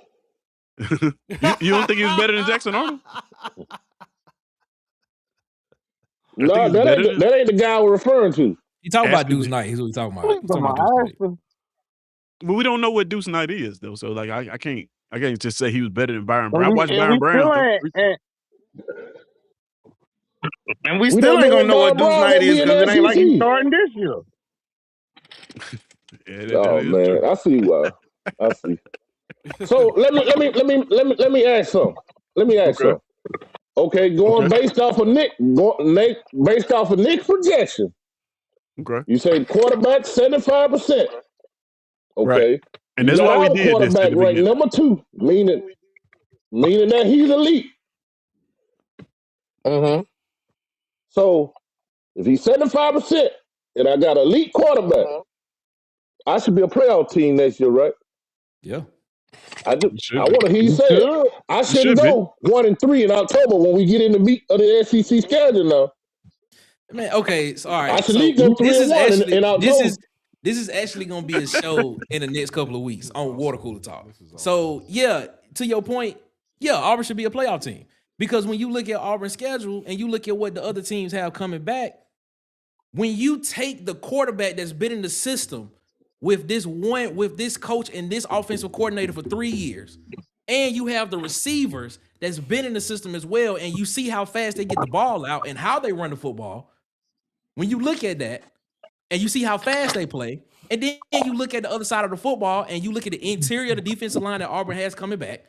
God. You don't think he was better than Jackson Arnold? I think No, he's better than that ain't the guy we're referring to. You talking about Ashton. Deuce Knight? He's what you talking about. What You the talking about Deuce Knight? Ashton? But we don't know what Deuce Knight is though. So like I can't just say he was better than Byron Brown. I And we watched and Byron we Brown still throw ain't and we We still don't ain't know gonna what know what Bob Deuce Brown Knight gonna is be in because it the ain't like he's SEC. starting this year. Yeah, that Oh is true. man, I see why. I see. So let me ask something. Let me ask Okay. something. Okay, going Okay. based off of based off of Nick's projection, Okay. you say quarterback 75%. Right. Okay, And you that's got why we our did this in quarterback the ranked beginning. number 2, meaning that he's elite. Mm-hmm. So if he's 75% and I got elite quarterback, I should be a playoff team next year, right? Yeah. I do. You I should be. want to hear you You say it. should. I You shouldn't should be. go 1-3 in October when we get in the meat of the SEC schedule now. Man, okay, so all I right. should at So least go this is 3-1 actually in October. this is actually gonna be a show in the next couple of weeks on awesome. Water Cooler Talk. This is awesome. So yeah, to your point, yeah, Auburn should be a playoff team. Because when you look at Auburn's schedule and you look at what the other teams have coming back, when you take the quarterback that's been in the system with this coach and this offensive coordinator for 3 years, and you have the receivers that's been in the system as well, and you see how fast they get the ball out and how they run the football. When you look at that and you see how fast they play, and then you look at the other side of the football and you look at the interior of the defensive line that Auburn has coming back,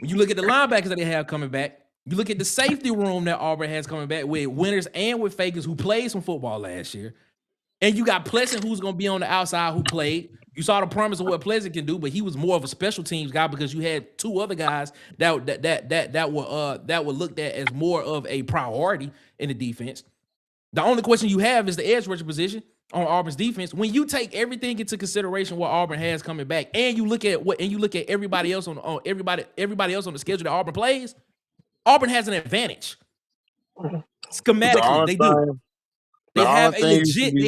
when you look at the linebackers that they have coming back, you look at the safety room that Auburn has coming back with Winters and with Fakers, who played some football last year. And you got Pleasant, who's going to be on the outside, who played. You saw the promise of what Pleasant can do, but he was more of a special teams guy because you had 2 other guys that were looked at as more of a priority in the defense. The only question you have is the edge rusher position on Auburn's defense. When you take everything into consideration what Auburn has coming back, and you look at everybody else on everybody else on the schedule that Auburn plays, Auburn has an advantage. The Schematically, only they do. thing, They the have only a thing you should legit, be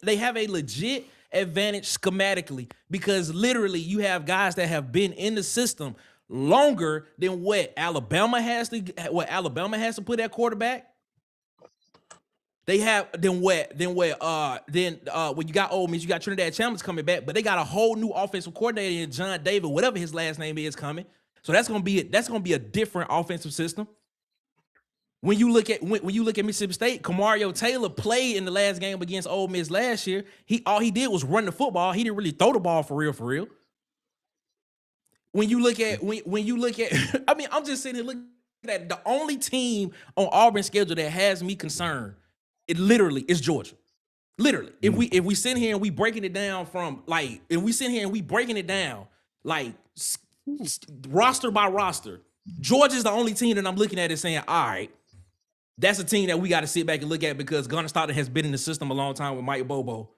they have a legit advantage schematically because literally you have guys that have been in the system longer than what Alabama has to put at quarterback. They have when you got Ole Miss, you got Trinidad Chambers coming back, but they got a whole new offensive coordinator in John David, whatever his last name is, coming. So that's gonna be a different offensive system. When you look at Mississippi State, Kamario Taylor played in the last game against Ole Miss last year. All he did was run the football. He didn't really throw the ball for real. When you look at I mean, I'm just sitting here looking at the only team on Auburn's schedule that has me concerned. It literally is Georgia. Literally, if we sit here and we breaking it down roster by roster, Georgia's the only team that I'm looking at and saying, all right, that's a team that we got to sit back and look at because Gunnar Stockton has been in the system a long time with Mike Bobo.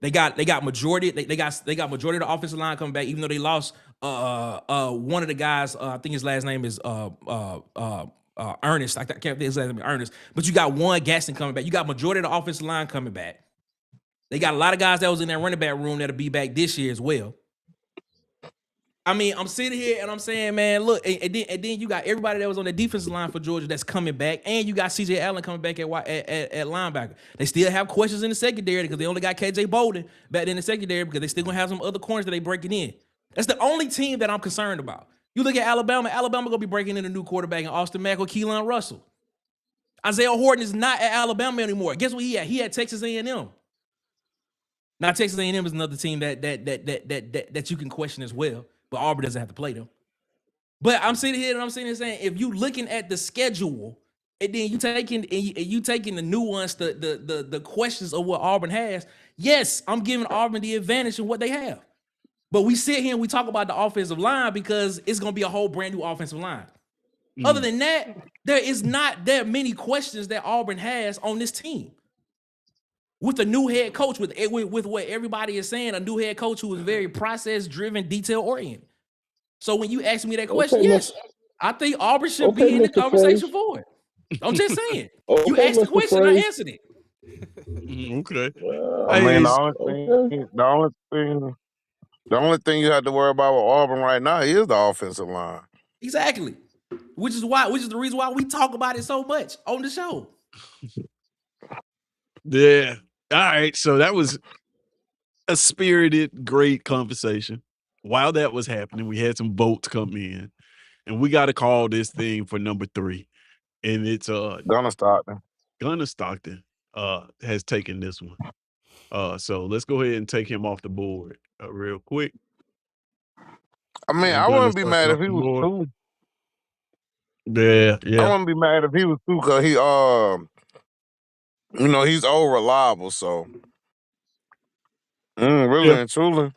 They got majority. They got majority of the offensive line coming back, even though they lost one of the guys. I think his last name is Ernest. I can't think his last name is Ernest. But you got one Gaston coming back. You got majority of the offensive line coming back. They got a lot of guys that was in that running back room that'll be back this year as well. I mean, I'm sitting here and I'm saying, man, look, and then you got everybody that was on the defensive line for Georgia that's coming back, and you got C.J. Allen coming back at linebacker. They still have questions in the secondary because they only got K.J. Bolden back in the secondary because they still gonna have some other corners that they breaking in. That's the only team that I'm concerned about. You look at Alabama. Alabama gonna be breaking in a new quarterback in Austin Mack or Keelan Russell. Isaiah Horton is not at Alabama anymore. Guess what he at? He at Texas A&M. Now Texas A&M is another team that you can question as well. But Auburn doesn't have to play them. But I'm sitting here saying, if you looking at the schedule and then you taking the nuance, the questions of what Auburn has, yes, I'm giving Auburn the advantage in what they have. But we sit here and we talk about the offensive line because it's going to be a whole brand new offensive line. Other than that, there is not that many questions that Auburn has on this team. With a new head coach, with what everybody is saying, a new head coach who is very process-driven, detail-oriented. So when you ask me that question, yes, I think Auburn should be in the conversation for it. I'm just saying. You asked the question, I answered it. Okay. I mean, the only thing you have to worry about with Auburn right now is the offensive line. Exactly. Which is the reason why we talk about it so much on the show. Yeah. All right. So that was a spirited, great conversation. While that was happening, we had some votes come in, and we got to call this thing for number 3. And it's Gunnar Stockton. Gunnar Stockton has taken this one. So let's go ahead and take him off the board real quick. I mean, I wouldn't be mad if he was 2. Yeah. I wouldn't be mad if he was 2 because he he's old reliable, so really and truly,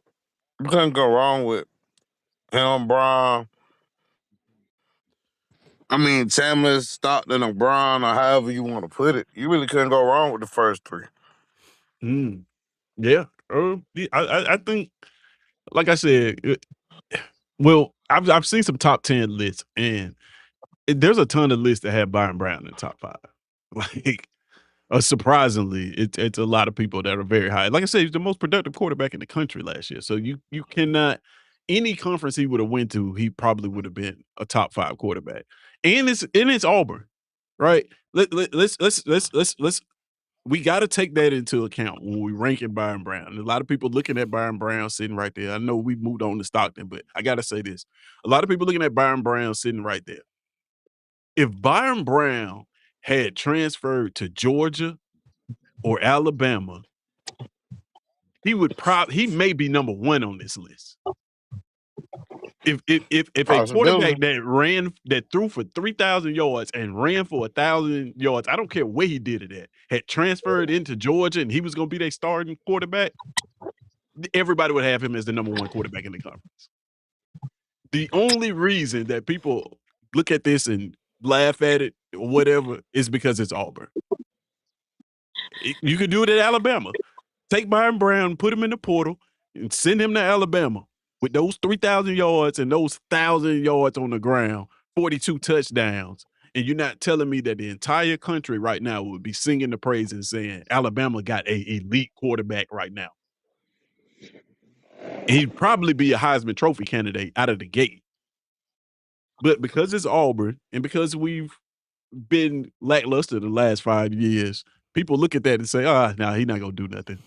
you couldn't go wrong with him, Brown. I mean, Chambliss, Stockton, or Brown, or however you want to put it. You really couldn't go wrong with the first 3. Yeah. I think, like I said, well, I've seen some top 10 lists, and there's a ton of lists that have Byron Brown in the top 5. Like, surprisingly, it's a lot of people that are very high. Like I said, he's the most productive quarterback in the country last year. So you cannot, any conference he would have went to, he probably would have been a top 5 quarterback. And it's Auburn, right? Let's we got to take that into account when we ranking Byron Brown. A lot of people looking at Byron Brown sitting right there. I know we moved on to Stockton, but I got to say this. A lot of people looking at Byron Brown sitting right there. If Byron Brown had transferred to Georgia or Alabama, he may be number 1 on this list. If a quarterback that threw for 3,000 yards and ran for 1,000 yards, I don't care where he did it at, had transferred into Georgia and he was going to be their starting quarterback, everybody would have him as the number 1 quarterback in the conference. The only reason that people look at this and laugh at it or whatever is because it's Auburn. You could do it at Alabama. Take Byron Brown, put him in the portal, and send him to Alabama with those 3,000 yards and those 1,000 yards on the ground, 42 touchdowns. And you're not telling me that the entire country right now would be singing the praise and saying Alabama got a elite quarterback right now. And he'd probably be a Heisman Trophy candidate out of the gate. But because it's Auburn and because we've been lackluster the last 5 years, people look at that and say, he's not going to do nothing.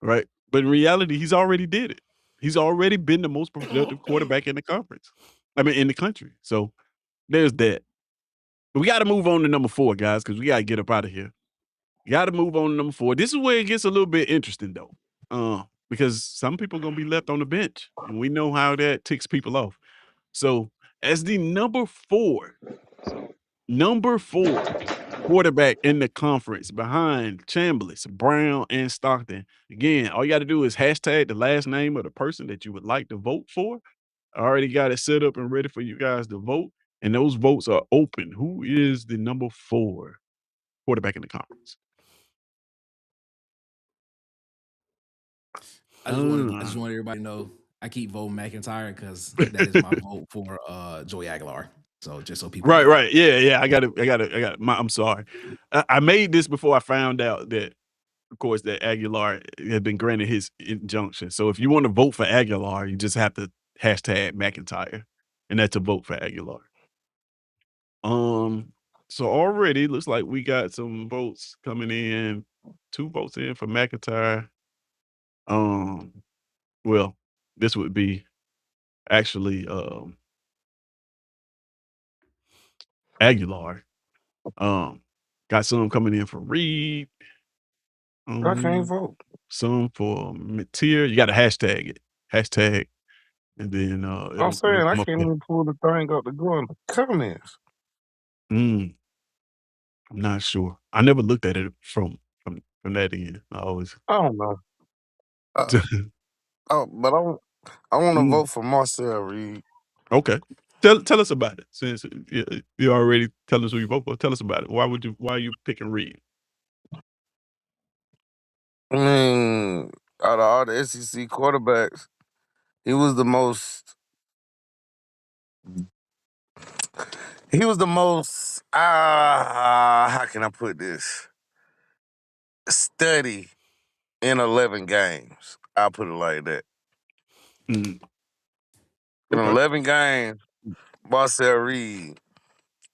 Right? But in reality, he's already did it. He's already been the most productive quarterback in the conference. I mean, in the country. So there's that. We got to move on to number 4, guys, because we got to get up out of here. Got to move on to number 4. This is where it gets a little bit interesting, though, because some people going to be left on the bench, and we know how that ticks people off. So, as the number 4 quarterback in the conference behind Chambliss, Brown, and Stockton. Again, all you got to do is hashtag the last name of the person that you would like to vote for. I already got it set up and ready for you guys to vote, and those votes are open. Who is the number 4 quarterback in the conference? I just want everybody to know I keep voting McIntyre because that is my vote for Joey Aguilar. So just so people know. Right. Yeah. I got it. I'm sorry. I made this before I found out that, of course, that Aguilar had been granted his injunction. So if you want to vote for Aguilar, you just have to hashtag McIntyre, and that's a vote for Aguilar. So already looks like we got some votes coming in. 2 votes in for McIntyre. Well, this would be actually Aguilar. Got some coming in for Reed. I can't vote. Some for Mateer. You got to hashtag it. Hashtag, and then I'm saying it'll I come up can't here. even pull the thing up to go in the comments. I'm not sure. I never looked at it from that end. I always. I don't know. But I want to vote for Marcel Reed. Okay. Tell us about it. Since you already tell us who you vote for, tell us about it. Why are you picking Reed? I mean, out of all the SEC quarterbacks, he was the most. He was the most. How can I put this? Steady in 11 games. I'll put it like that. In Okay. 11 games, Marcel Reed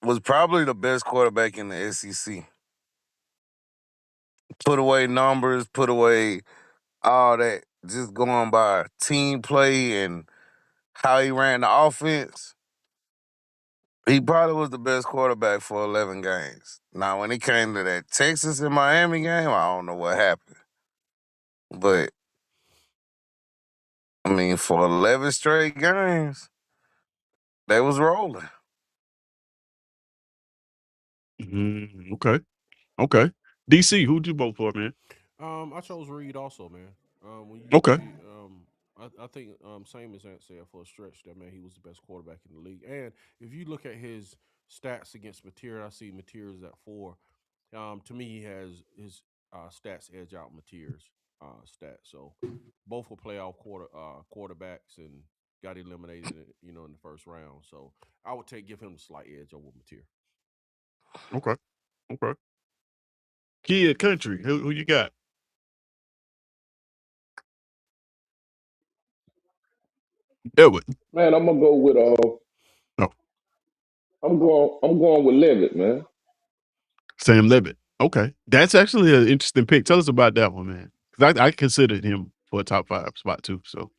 was probably the best quarterback in the SEC. Put away numbers, put away all that, just going by team play and how he ran the offense. He probably was the best quarterback for 11 games. Now, when it came to that Texas and Miami game, I don't know what happened. But, I mean, for 11 straight games, they was rolling. Okay. DC, who'd you vote for, man? I chose Reed also, man. When you Okay. I think same as Ant said for a stretch that man he was the best quarterback in the league. And if you look at his stats against Mateer, I see Mateer's at 4. To me, he has his stats edge out Mateer's stats. So both were playoff quarterbacks and got eliminated, in the first round. So I would give him the slight edge over Mateer. Okay. Kid Country, who you got? Edward. Man, I'm gonna go with No, I'm going with Levitt, man. Sam Levitt. Okay. That's actually an interesting pick. Tell us about that one, man. Because I considered him for a top 5 spot too. So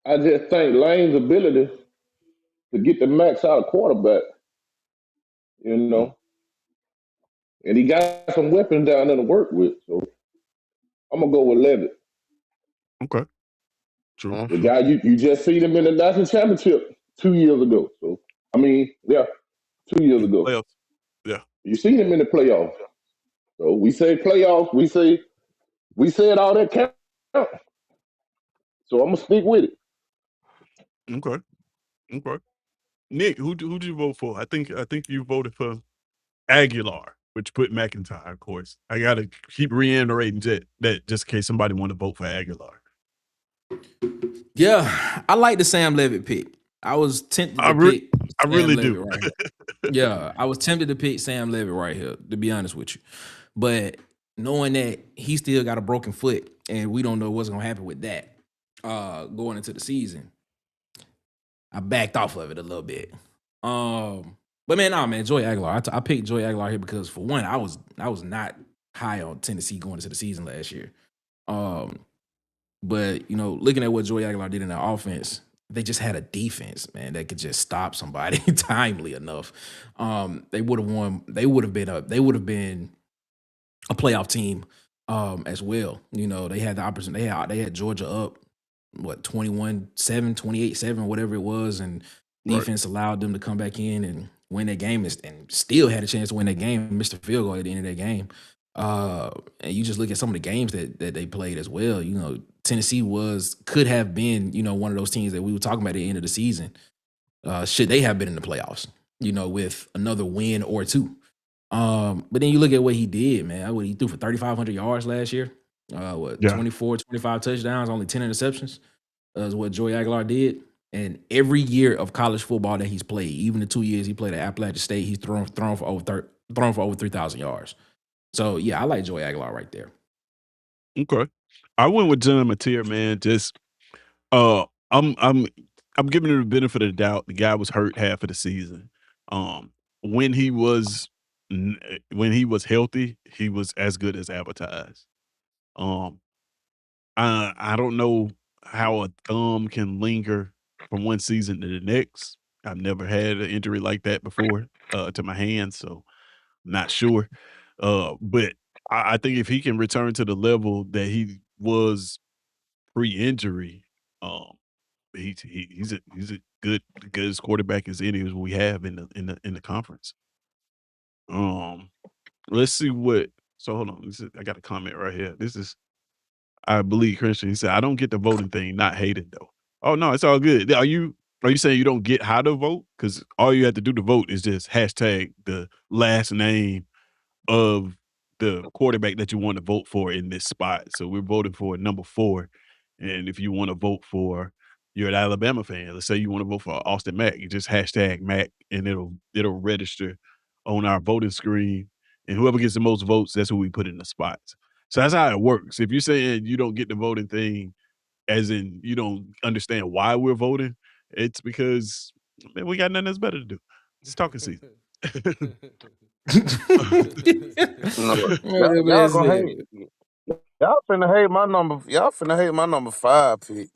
I just think Lane's ability to get the max out of quarterback, you know, and he got some weapons down there to work with. So I'm gonna go with Levitt. okay. True. The guy you just seen him in the national championship 2 years ago. So I mean, yeah, 2 years ago. Playoffs. Yeah. You seen him in the playoffs. So we say playoffs. We said all that count. So I'm gonna stick with it. Okay. Nick, who'd you vote for? I think you voted for Aguilar, which put McIntyre, of course. I gotta keep reiterating that just in case somebody want to vote for Aguilar. Yeah, I like the Sam Levitt pick. I was tempted to pick I Sam really Levitt do. right here. Yeah, I was tempted to pick Sam Levitt right here, to be honest with you. But knowing that he still got a broken foot and we don't know what's gonna happen with that going into the season, I backed off of it a little bit. But man, Joey Aguilar. I picked Joey Aguilar here because for one, I was not high on Tennessee going into the season last year. But looking at what Joey Aguilar did in the offense, they just had a defense, man, that could just stop somebody timely enough. They would have won. They would have been a playoff team as well. You know, they had the opportunity. They had Georgia up what 21-7, 28-7, whatever it was, and Right. defense allowed them to come back in and win that game and still had a chance to win that game, missed a field goal at the end of that game. And you just look at some of the games that they played as well. You know, Tennessee could have been, you know, one of those teams that we were talking about at the end of the season. Should they have been in the playoffs, you know, with another win or two. But then you look at what he did, man. What he threw for 3,500 yards last year. Yeah. 24, 25 touchdowns, only 10 interceptions is what Joey Aguilar did. And every year of college football that he's played, even the 2 years he played at Appalachian State, he's thrown for over 3,000 yards. So yeah, I like Joey Aguilar right there. Okay. I went with John Mateer, man. Just uh I'm giving him the benefit of the doubt. The guy was hurt half of the season. Um when he was when he was healthy, he was as good as advertised. Um I don't know how a thumb can linger from one season to the next. I've never had an injury like that before to my hand, so not sure. But I think if he can return to the level that he was pre-injury, um, he's a good as quarterback as any as we have in the conference. Um, let's see what. So hold on, I got a comment right here. This is I believe Christian. He said, "I don't get the voting thing. Not hated though." Oh no, it's all good. Are you saying you don't get how to vote? Because all you have to do to vote is just hashtag the last name of the quarterback that you want to vote for in this spot. So we're voting for number 4. And if you want to vote for you're an Alabama fan, let's say you want to vote for Austin Mack, you just hashtag Mac and it'll register on our voting screen. And whoever gets the most votes, that's who we put in the spots. So that's how it works. If you're saying you don't get the voting thing, as in you don't understand why we're voting, it's because man, we got nothing else better to do. It's talking season. No, What that y'all man gonna said. hate. Y'all finna hate my number. Y'all finna hate my number 5 pick.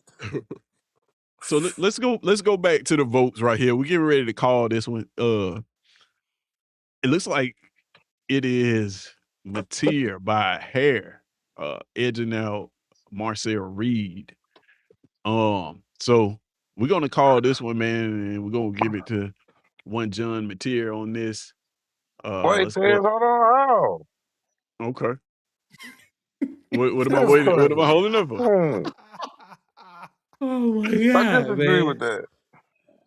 So let's go back to the votes right here. We're getting ready to call this one. It looks like it is Mateer by a hair, edging out Marcel Reed. So we're gonna call this one, man, and we're gonna give it to one John Mateer on this. Wait, Let's Tez, go. hold on. How? Okay. What am I That's waiting? What am I crazy. holding up for? Oh my I god, disagree with man.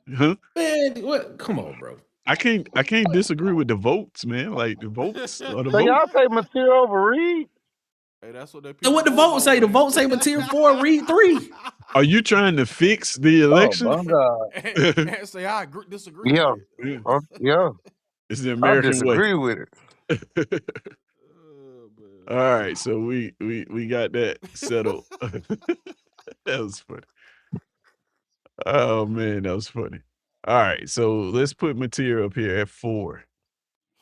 that. Huh? Man, what? Come on, bro. I can't disagree with the votes, man. Like the votes are the So vote. y'all take material over Reed? Hey, that's what that And people what the voting vote on, say? The man. vote say Tier 4, read 3. Are you trying to fix the Oh election? my God. And say I disagree with Yeah. it. Yeah. Yeah. It's the I American way. disagree with it. Oh, All man. right, so we got that settled. That was funny. Oh man, that was funny. All right, so let's put material up here at 4.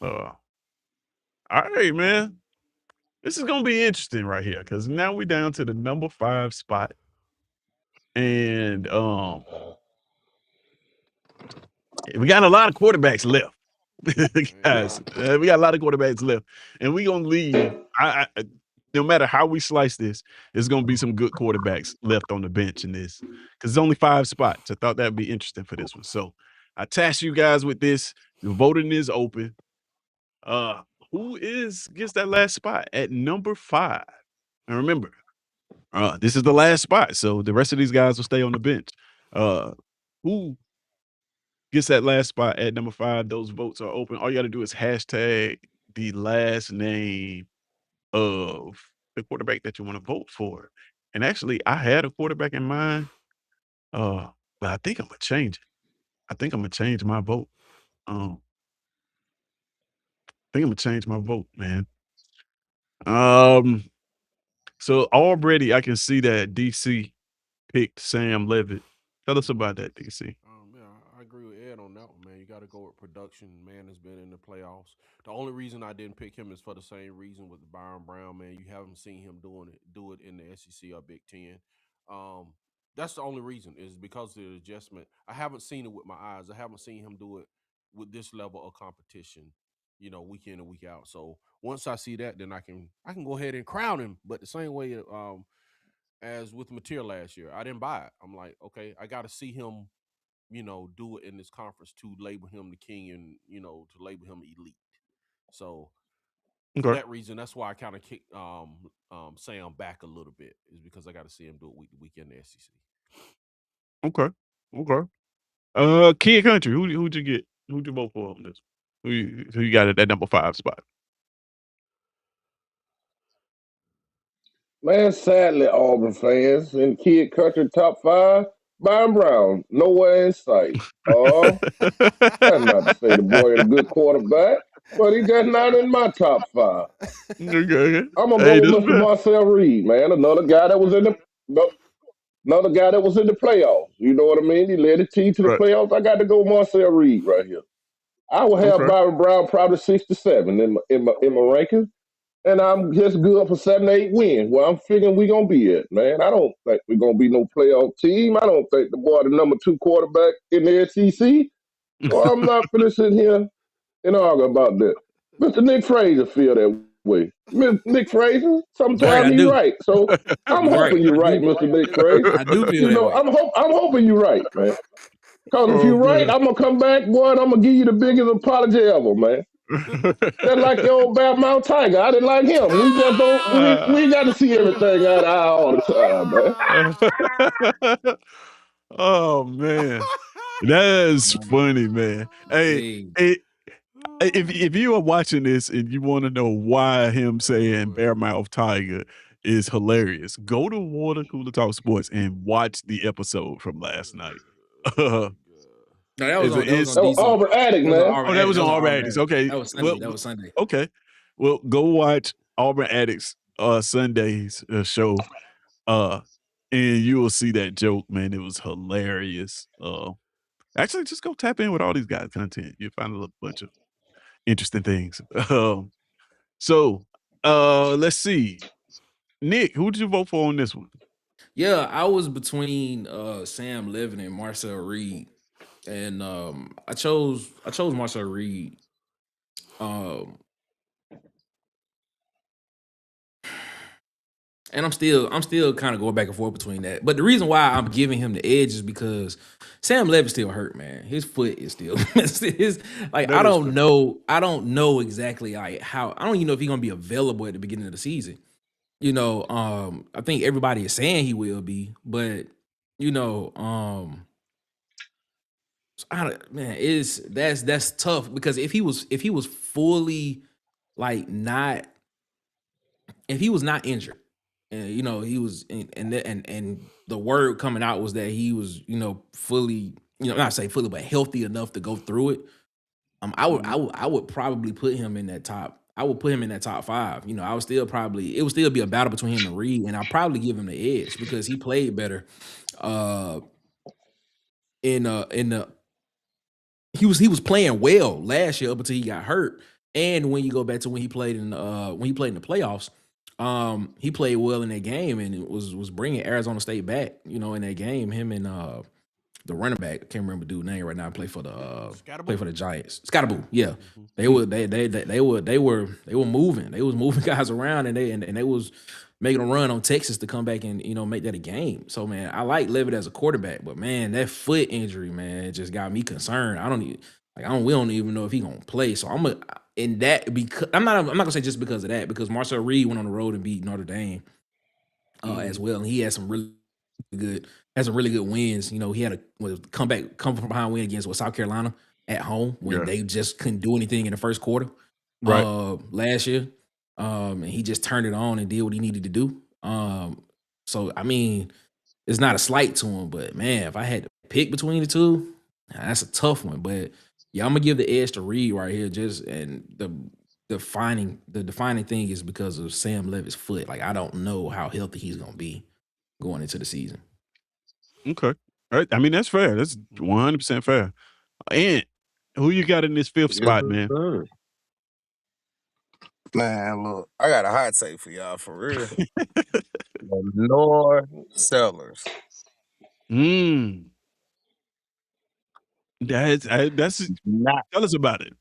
All right, man. This is gonna be interesting right here because now we're down to the number 5 spot, and we got a lot of quarterbacks left. Guys, we got a lot of quarterbacks left, and we gonna leave. No matter how we slice this, there's gonna be some good quarterbacks left on the bench in this because it's only 5 spots. I thought that'd be interesting for this one. So I task you guys with this. The voting is open. Uh, who is gets that last spot at number 5? And remember, this is the last spot, so the rest of these guys will stay on the bench. Who gets that last spot at number 5? Those votes are open. All you got to do is hashtag the last name of the quarterback that you want to vote for. And actually, I had a quarterback in mind, uh, but I think I'm gonna change it. I think I'm gonna change my vote. I think I'm gonna change my vote, man. Um, so already I can see that DC picked Sam Levitt. Tell us about that, DC. Yeah, I agree with Ed on that one, man. You got to go with production. Man has been in the playoffs. The only reason I didn't pick him is for the same reason with Byron Brown, man. You haven't seen him do it in the SEC or Big Ten. Um, That's the only reason is because of the adjustment. I haven't seen it with my eyes. I haven't seen him do it with this level of competition, week in and week out. So once I see that, then I can go ahead and crown him. But the same way as with Material last year, I didn't buy it. I'm like, okay, I got to see him, do it in this conference to label him the king and to label him elite. So for Okay. that reason, that's why I kind of kick Sam back a little bit is because I got to see him do it week to week in the SEC. Okay. Okay. Kid Country, who'd you get? Who'd you vote for on this? Who you got at that number 5 spot? Man, sadly, Auburn fans in Kid Country top five, Byron Brown, nowhere in sight. Oh, that's not to say the boy ain't a good quarterback, but he just not in my top five. Okay. I'm gonna Hey, go this with Mr. man. Marcel Reed, man, another guy that was in the no, another guy that was in the playoffs. You know what I mean? He led the team to the Right. playoffs. I got to go Marcel Reed right here. I will have Okay. Byron Brown probably 6 to 7 in my rankings. And I'm just good for 7 or 8 wins. Where I'm figuring we're gonna be at, man. I don't think we're gonna be no playoff team. I don't think the boy the number 2 quarterback in the SEC. So I'm not finna sit here and argue about that. Mr. Nick Fraser feel that way. Nick Fraser, Right, sometimes I he do. right. So I'm You're right. hoping you're I right, do. Mr. Nick Fraser. I do feel You that know, way. I'm hoping you're right, man. Cause if you're right, Okay. I'm gonna come back, boy, and I'm gonna give you the biggest apology ever, man. Just like the old Bad Mount Tiger. I didn't like him. We just don't we got to see everything out of eye all the time, man. Oh man, that's funny, man. Hey, Hey, hey, if you are watching this and you want to know why him saying Oh, Bear Mouth Tiger is hilarious, go to Water Cooler Talk Sports and watch the episode from last night. oh my god. no, that was it's on that was it's on That was DC. Auburn Addict, That was on man. Auburn oh, that Addict. was That on was on Auburn Auburn Addicts. Addict. Okay, That was Sunday. well, That was Sunday. okay, well, go watch Auburn Addicts Sunday's show, uh, and you will see that joke, man. It was hilarious. Actually, just go tap in with all these guys' content. You'll find a little bunch of interesting things. So, let's see. Nick, who did you vote for on this one? Yeah, I was between Sam Levin and Marcel Reed. And I chose Marcel Reed. Um and I'm still kind of going back and forth between that. But the reason why I'm giving him the edge is because Sam Levin's still hurt, man. His foot is still his like That is fair. I don't know exactly like how I don't even know if he's gonna be available at the beginning of the season. I think everybody is saying he will be, but you know, I don't, man, is that's tough because if he was fully like not if he was not injured, and he was and the word coming out was that he was fully not say fully but healthy enough to go through it. Mhm. I would probably put him in that top. I would put him in that top five. I would still probably it would still be a battle between him and Reed, and I'll probably give him the edge because he played better. Uh, in the he was playing well last year up until he got hurt. And when you go back to when he played in the playoffs, he played well in that game and it was bringing Arizona State back. In that game, him and the running back, I can't remember dude's name right now. Play Scatterboo? for the Giants. Scottaboo, yeah. Hmm. They were they were moving. They was moving guys around and they was making a run on Texas to come back and make that a game. So man, I like Levitt as a quarterback, but man, that foot injury, man, it just got me concerned. We don't even know if he gonna play. So in that because I'm not gonna say just because of that, because Marcel Reed went on the road and beat Notre Dame as Mhm. well. And he had some good had some really good wins. He had come from behind win against South Carolina at home when Yeah. they just couldn't do anything in the first quarter Right. last year. And he just turned it on and did what he needed to do. So I mean, it's not a slight to him, but man, if I had to pick between the two, that's a tough one. But yeah, I'm gonna give the edge to Reed right here. And the defining thing is because of Sam Levitt's foot. Like I don't know how healthy he's gonna be going into the season. Okay. Right. I mean, that's fair. That's 100% fair. And who you got in this 5th Yes, spot, man? sir. Man, look, I got a hot take for y'all for real. The North Sellers. Mm. That's Not tell us about it.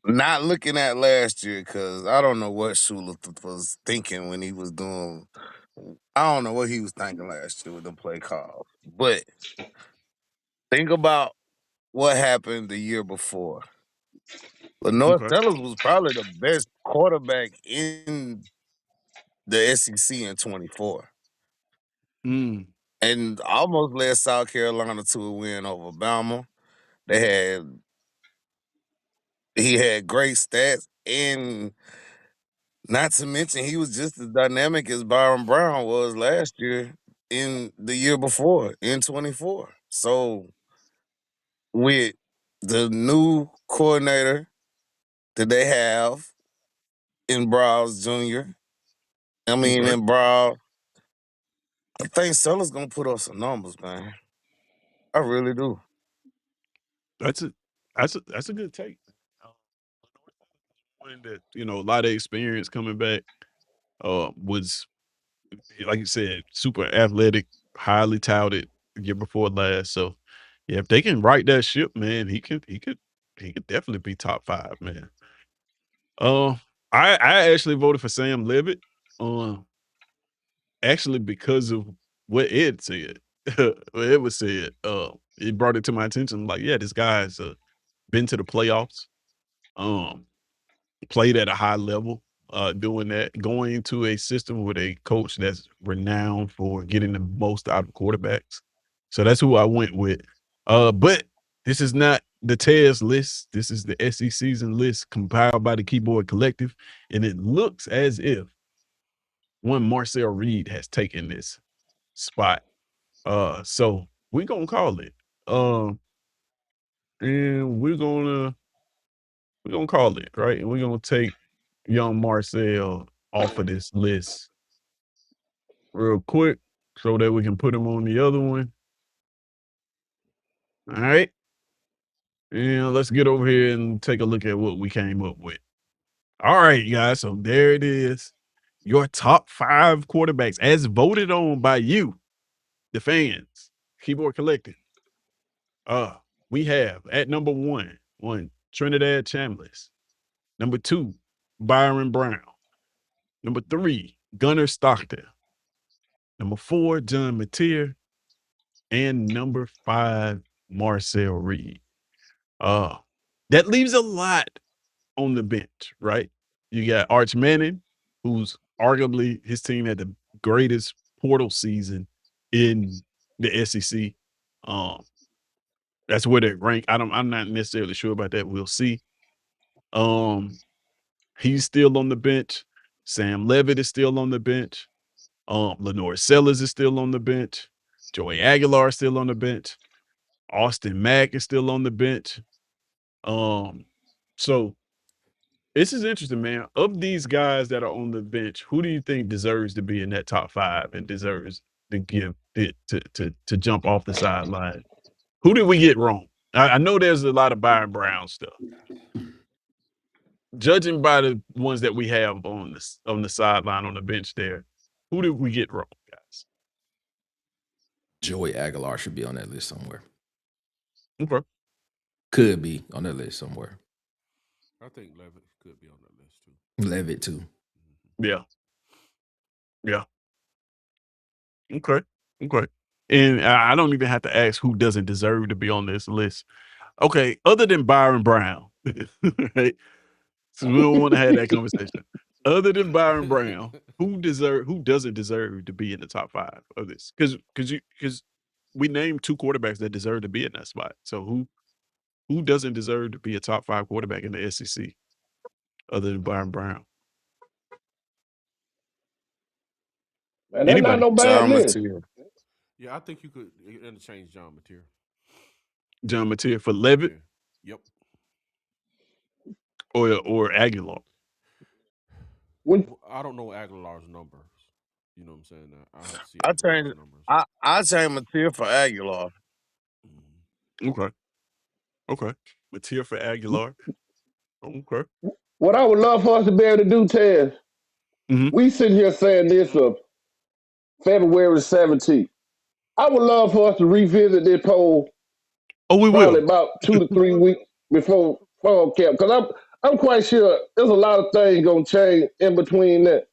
not looking at last year because I don't know what Shula was thinking when he was doing. I don't know what he was thinking last year with the play calls. But think about what happened the year before. Lenore Okay. Sellers was probably the best quarterback in the SEC in 24 Mm. and almost led South Carolina to a win over Bama. They had he had great stats, and not to mention he was just as dynamic as Byron Brown was last year in the year before in 24. So with the new coordinator that they have in Browse Jr., Okay. in Browse, I think Sellers gonna put up some numbers, man. I really do. That's a that's a good take. One that, a lot of experience coming back, was like you said, super athletic, highly touted the year before last. So yeah, if they can right that ship, man, he could definitely be top 5, man. Uh, I actually voted for Sam Levitt, uh, actually because of what Ed said. What Ed was said, it brought it to my attention. Like, yeah, this guy's been to the playoffs, um, played at a high level, doing that, going into a system with a coach that's renowned for getting the most out of quarterbacks. So that's who I went with. But this is not the TES list. This is the SECZN list compiled by the Keyboard Collective, and it looks as if one Marcel Reed has taken this spot. So we're gonna call it. And we're gonna call it, right? And we're gonna take young Marcel off of this list real quick so that we can put him on the other one. All right. And let's get over here and take a look at what we came up with. All right, guys. So there it is. Your top 5 quarterbacks as voted on by you, the fans, Keyboard Collective. Uh, we have at number one Trinidad Chambliss. Number 2, Byron Brown. Number 3, Gunnar Stockton. Number 4, John Mateer. And number 5, Marcel Reed. Uh, that leaves a lot on the bench, right? You got Arch Manning, who's arguably his team had the greatest portal season in the SEC. Um, that's where they rank. I'm not necessarily sure about that. We'll see. Um, he's still on the bench. Sam Levitt is still on the bench. Lenore Sellers is still on the bench. Joey Aguilar is still on the bench. Austin Mack is still on the bench. Um, so this is interesting, man. Of these guys that are on the bench, who do you think deserves to be in that top 5 and deserves to give it to jump off the sideline? Who did we get wrong? I know there's a lot of Byron Brown stuff. Judging by the ones that we have on the sideline on the bench there, who did we get wrong, guys? Joey Aguilar should be on that list somewhere. Okay. Could be on that list somewhere. I think Levitt could be on that list too. Levitt too. Yeah. Yeah. Okay. Okay. And I don't even have to ask who doesn't deserve to be on this list. Okay, other than Byron Brown, right? So we don't want to have that conversation. Other than Byron Brown, who doesn't deserve to be in the top 5 of this? Because we named 2 quarterbacks that deserve to be in that spot. So who doesn't deserve to be a top 5 quarterback in the SEC other than Byron Brown? Man, that's not Anybody? no bad John list. Mateer. Yeah, I think you could interchange John Mateer. John Mateer for Levitt Yeah. Yep. or Aguilar? When I don't know Aguilar's numbers. You know what I'm saying? I have to see I Aguilar's change numbers. I change Mateer for Aguilar. Mhm. Okay. Okay. Mateer for Aguilar. Okay. what I would love for us to be able to do, Ted, Mhm. we sitting here saying this of February 17th. I would love for us to revisit this poll Oh, we probably will. about 2 to 3 weeks before fall camp because I'm quite sure there's a lot of things gonna change in between that.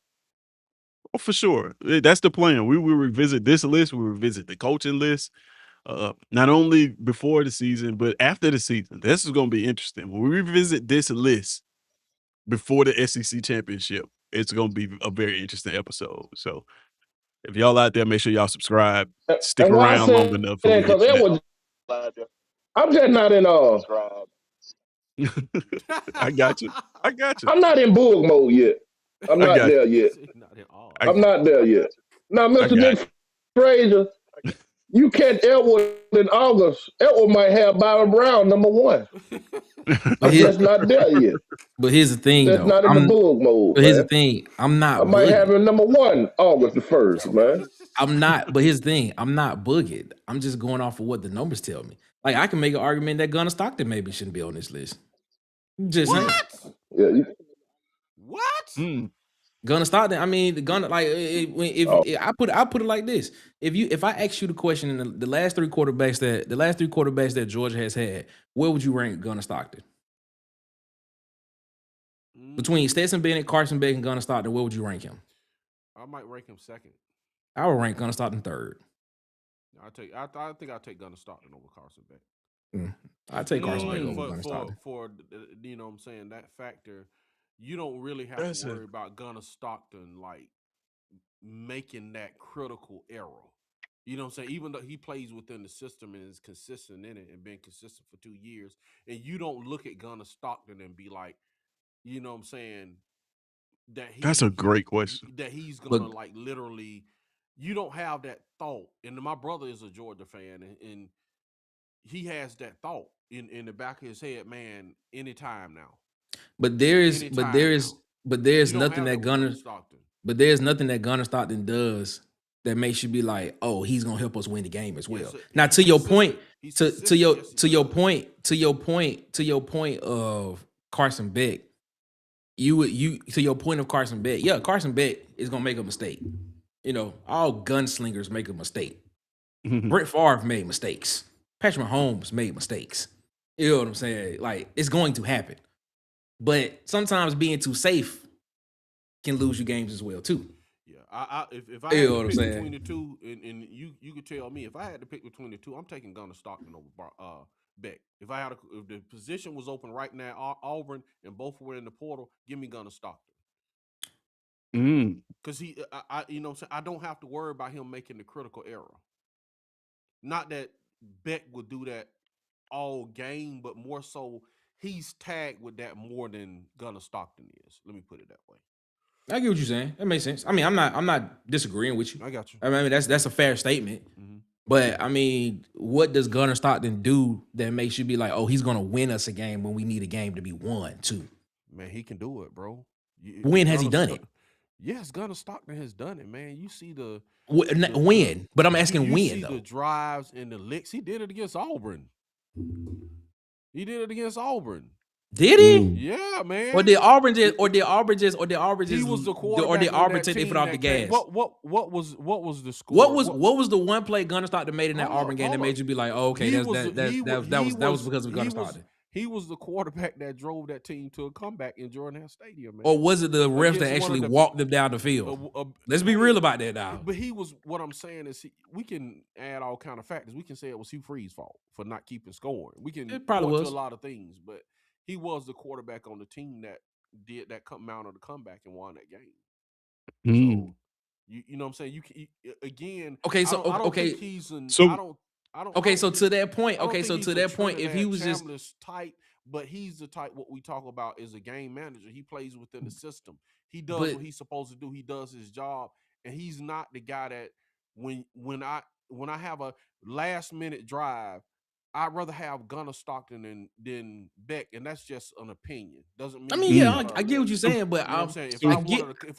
Oh, for sure. That's the plan. We will revisit this list. We revisit the coaching list. Not only before the season, but after the season. This is going to be interesting. When we revisit this list before the SEC championship, it's going to be a very interesting episode. So if y'all out there, make sure y'all subscribe. Stick And why I around say long enough before that we get because to it that. was I'm just not in I got you. I got you. I'm not in book mode yet. I'm I not got there yet. Not at all. I'm not there yet. Now, I Mr. got Nick Frazier, you catch Edward in August. Edward might have Byron Brown #1. I'm just not there yet. But here's the thing, That's though. not in the book mode, But here's the man. thing. I'm not I might have bugging. him #1 August the 1st, man. I'm not. But here's the thing. I'm not bugging. I'm just going off of what the numbers tell me. Like I can make an argument that Gunnar Stockton maybe shouldn't be on this list. Just saying. What? Yeah, What? Gunnar Stockton. I mean, the Gunnar. Like if I put it like this: if I ask you the question in the last three quarterbacks that Georgia has had, where would you rank Gunnar Stockton? Between Stetson Bennett, Carson Beck, and Gunnar Stockton, where would you rank him? I might rank him second. I would rank Gunnar Stockton third. I think I'll take Gunnar Stockton over Carson Beck. I'd take Carson Beck over Gunnar for Stockton. you know what I'm saying, that factor. You don't really have to worry about Gunnar Stockton like making that critical error. You know what I'm saying? Even though he plays within the system and is consistent in it and been consistent for 2 years, and you don't look at Gunnar Stockton and be like, you know what I'm saying, That's a great question. that he's gonna like literally. You don't have that thought. And my brother is a Georgia fan, and he has that thought in the back of his head, man, anytime now. But there's nothing that Gunnar Stockton does that makes you be like, oh, he's gonna help us win the game as well. Now, to your point, to your point of Carson Beck, to your point of Carson Beck, yeah, Carson Beck is gonna make a mistake. You know, all gunslingers make a mistake. Brett Favre made mistakes. Patrick Mahomes made mistakes. You know what I'm saying? Like, it's going to happen. But sometimes being too safe can lose you games as well, too. Yeah, if I had to pick between the two, and you could tell me, if I had to pick between the two, I'm taking Gunnar Stockton over Beck. If the position was open right now, Auburn, and both were in the portal, give me Gunnar Stockton. Because you know what I'm saying, I don't have to worry about him making the critical error. Not that Beck would do that all game, but more so he's tagged with that more than Gunnar Stockton is. Let me put it that way. I get what you're saying. That makes sense. I mean, I'm not disagreeing with you. I got you. I mean, that's a fair statement. But I mean, what does Gunnar Stockton do that makes you be like, oh, he's gonna win us a game when we need a game to be won too? Man, he can do it, bro. When has he done it? Yes, Gunnar Stockton has done it, man. You see the when, but I'm asking when. You see the drives and the licks. He did it against Auburn. He did it against Auburn. Did he? Yeah, man. Or did Auburn just? He was the quarterback. Or did Auburn take their foot off the gas? What was the score? What was the one play Gunnar Stockton made in that Auburn game that made you be like, oh, okay, that was because of Gunnar Stockton? He was the quarterback that drove that team to a comeback in Jordan-Hare Stadium, man. Or was it the refs that actually walked them down the field? Let's be real about that now. But he was. What I'm saying is, we can add all kind of factors. We can say it was Hugh Freeze's fault for not keeping score. We can it probably point was to a lot of things, but he was the quarterback on the team that did that amount of the comeback and won that game. So you know what I'm saying? You again. Okay, so I don't think he's an. I don't. Okay, so to that point. Okay, so to that point, if he was just tight, but he's the type. What we talk about is a game manager. He plays within the system. He does what he's supposed to do. He does his job, and he's not the guy that when I have a last minute drive, I'd rather have Gunnar Stockton than Beck, and that's just an opinion. Doesn't mean. I mean, yeah, I get what you're saying, but you know I'm saying, if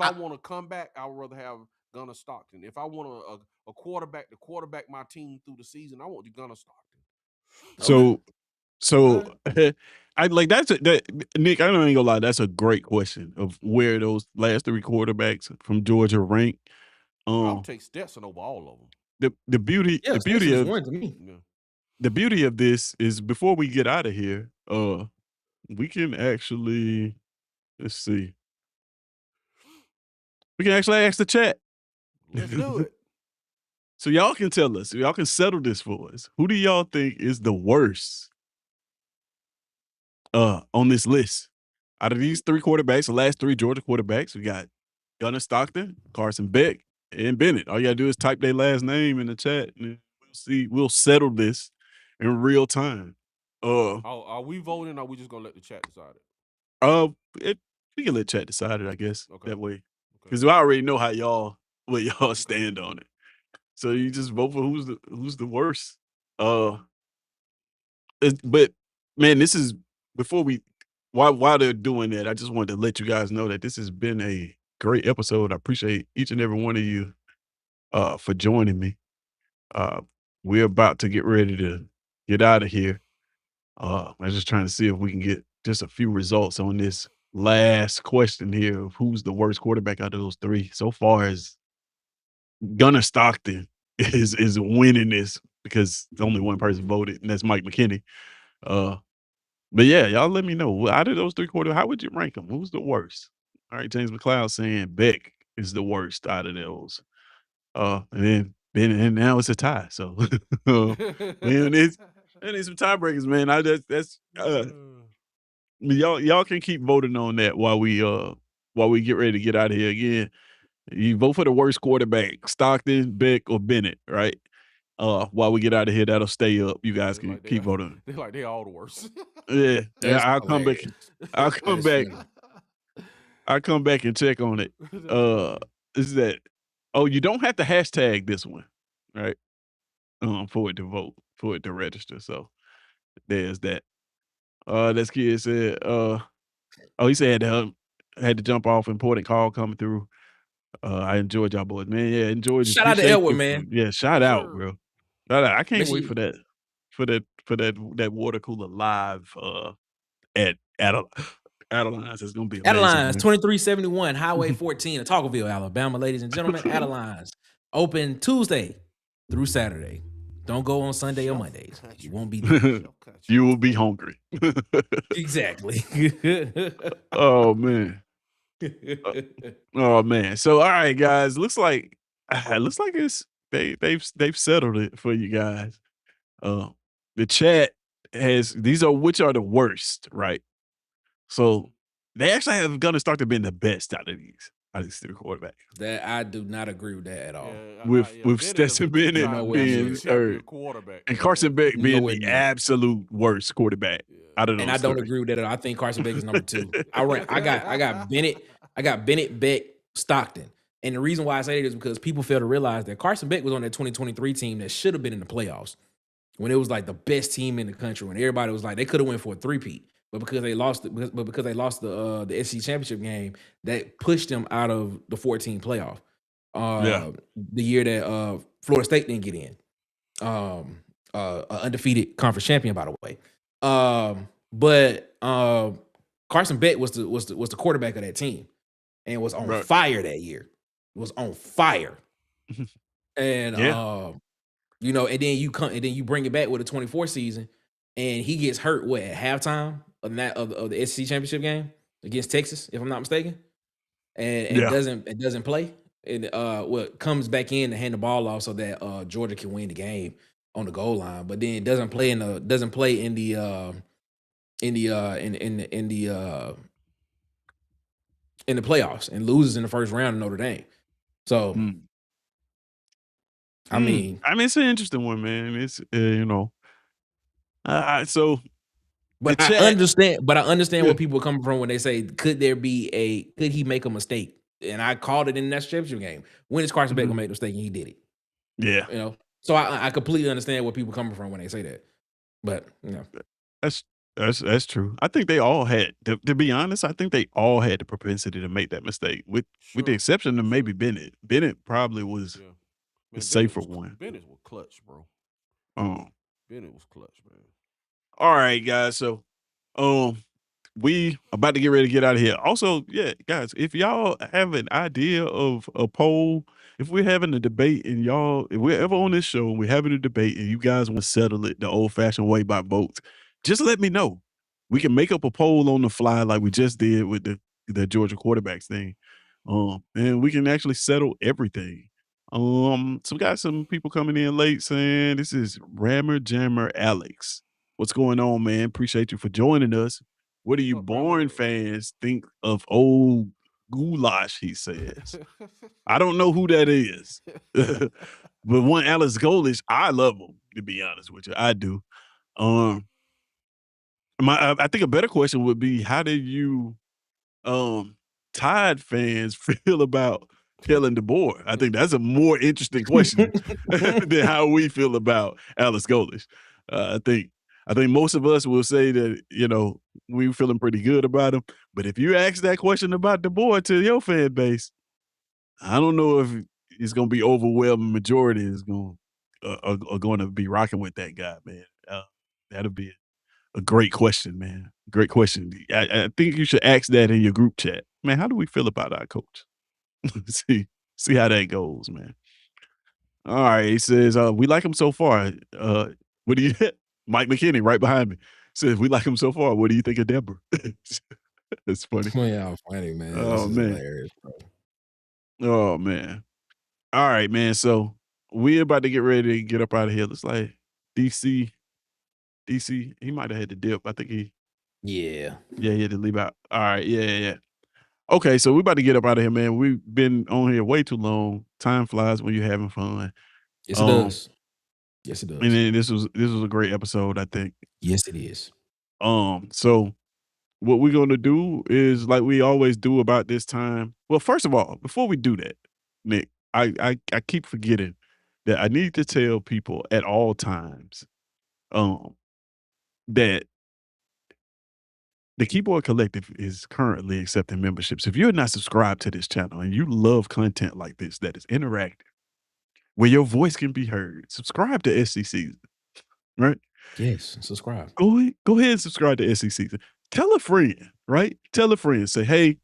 I want to come back, I would rather have Gunnar Stockton. If I want a quarterback to quarterback my team through the season, I want Gunnar Stockton. So I like that Nick, I don't even gonna lie, that's a great question of where those last three quarterbacks from Georgia rank. I'll take Stetson over all of them. the beauty Yeah, the Saints beauty was of one to me. Yeah. the beauty of this is before we get out of here, we can actually let's see. We can actually ask the chat. Let's do it. So y'all can tell us, y'all can settle this for us. Who do y'all think is the worst on this list? Out of these three quarterbacks, the last three Georgia quarterbacks, we got Gunnar Stockton, Carson Beck, and Bennett. All you gotta do is type their last name in the chat, and we'll settle this in real time. Are we voting or are we just gonna let the chat decide it? Uh, we can let chat decide it, I guess, Okay. that way, Okay. because I already know where y'all stand on it. So you just vote for who's the worst. But man, this is before we while they're doing that, I just wanted to let you guys know that this has been a great episode. I appreciate each and every one of you for joining me. Uh, we're about to get ready to get out of here. I'm just trying to see if we can get just a few results on this last question here of who's the worst quarterback out of those three. So far as Gunnar Stockton is winning this because only one person voted, and that's Mike McKinney. Uh, but yeah, y'all let me know. Out of those three quarters, how would you rank them? Who's the worst? All right, James McLeod saying Beck is the worst out of those. And then and now it's a tie. So man, I need some tiebreakers, man. That's y'all can keep voting on that while we get ready to get out of here again. You vote for the worst quarterback, Stockton, Beck, or Bennett, right? While we get out of here, that'll stay up. You guys can keep voting. They're all the worst. Yeah, That's I'll come back. hilarious. I'll come That's back. funny. I'll come back and check on it. That's Uh, funny. is that? Oh, you don't have to hashtag this one, right? For it to vote, for it to register. So there's that. This kid said, oh, he said had to jump off. Important call coming through. I enjoyed y'all boys, man. Yeah, enjoyed you. Shout out to Appreciate Edward, you. man. Yeah, shout Yes, out, sir. bro. Shout out. I Make can't sure wait for that. For that water cooler live at Adelines. It's gonna be amazing, Adelines, man. 2371 Highway 14 in Talkerville, Alabama, ladies and gentlemen. Adelines open Tuesday through Saturday. Don't go on Sunday or Shelf Mondays. country. You won't be there. Shelf country. You will be hungry. Exactly. Oh man. Oh man. So all right, guys. Looks like they've settled it for you guys. The chat has these are which are the worst, right? So they actually have gonna start to being the best out of these three quarterbacks. That I do not agree with that at all. Yeah, With Bennett is Stetson a Bennett No two-time way being near national it. champion third quarterback, and man. Carson Beck being Nowhere the near it. absolute worst quarterback out of And I those don't three. agree with that at all. I think Carson Beck is number two. I got Bennett, Beck, Stockton. And the reason why I say that is because people fail to realize that Carson Beck was on that 2023 team that should have been in the playoffs when it was like the best team in the country, when everybody was like they could have went for a three-peat. But because they lost the SEC championship game, that pushed them out of the 14 playoff. Yeah. The year that Florida State didn't get in. Undefeated conference champion, by the way. But Carson Beck was the quarterback of that team and was on Right. fire that year. Was on fire. And Yeah. and then you bring it back with the 24 season, and he gets hurt at halftime of the SEC championship game against Texas, if I'm not mistaken, and Yeah. doesn't play. And comes back in to hand the ball off so that Georgia can win the game on the goal line, but then doesn't play in the playoffs and loses in the first round of Notre Dame. So I mean, it's an interesting one, man. It's so the but I chat. understand Yeah. where people are coming from when they say, could he make a mistake? And I called it in that championship game. When is Carson Beck gonna make a mistake? And he did it. Yeah. So I completely understand where people coming from when they say that. But That's true. I think they all had to be honest, I think they all had the propensity to make that mistake with the exception of maybe Bennett. Bennett probably was the safer one. Bennett was clutch, bro. Bennett was clutch, man. All right, guys. So we about to get ready to get out of here. Also, yeah, guys, if y'all have an idea of a poll, if we're having a debate and if we're ever on this show and we're having a debate and you guys want to settle it the old fashioned way by votes, just let me know. We can make up a poll on the fly like we just did with the Georgia quarterbacks thing. And we can actually settle everything. So we got some people coming in late saying this is Rammer Jammer Alex. What's going on, man? Appreciate you for joining us. What do What's you up, born Rammer? fans think of old goulash? He says. I don't know who that is. But one Alex Golesh, I love him, to be honest with you. I do. Um, I think a better question would be how do you um Tide fans feel about Kellen DeBoer? I think that's a more interesting question than how we feel about Alex Golesh. I think most of us will say that, we feeling pretty good about him. But if you ask that question about DeBoer to your fan base, I don't know if it's gonna be overwhelming majority is going are going to be rocking with that guy, man. That'll be a great question, man. Great question. I think you should ask that in your group chat, man. How do we feel about our coach? see see how that goes, man. All right, he says we like him so far. What do you? Mike McKinney right behind me says we like him so far. What do you think of Denver? That's funny. Well, yeah, funny, man. This Oh is man. hilarious, bro. Oh man. All right, man. So we're about to get ready to get up out of here. Looks like DC, DC, he might have had to dip. I think Yeah. he had to leave out. All right, yeah. Okay, so we're about to get up out of here, man. We've been on here way too long. Time flies when you're having fun. Yes, it Um, does. Yes, it and does. then this was a great episode, I think. Yes, it is. So what we're gonna do is like we always do about this time. Well, first of all, before we do that, Nick, I keep forgetting that I need to tell people at all times um that the Keyboard Collective is currently accepting memberships. If you're not subscribed to this channel and you love content like this that is interactive, where your voice can be heard, subscribe to SECZN, right? Yes, subscribe. Go ahead and subscribe to SECZN. Tell a friend, right? Tell a friend, say, hey,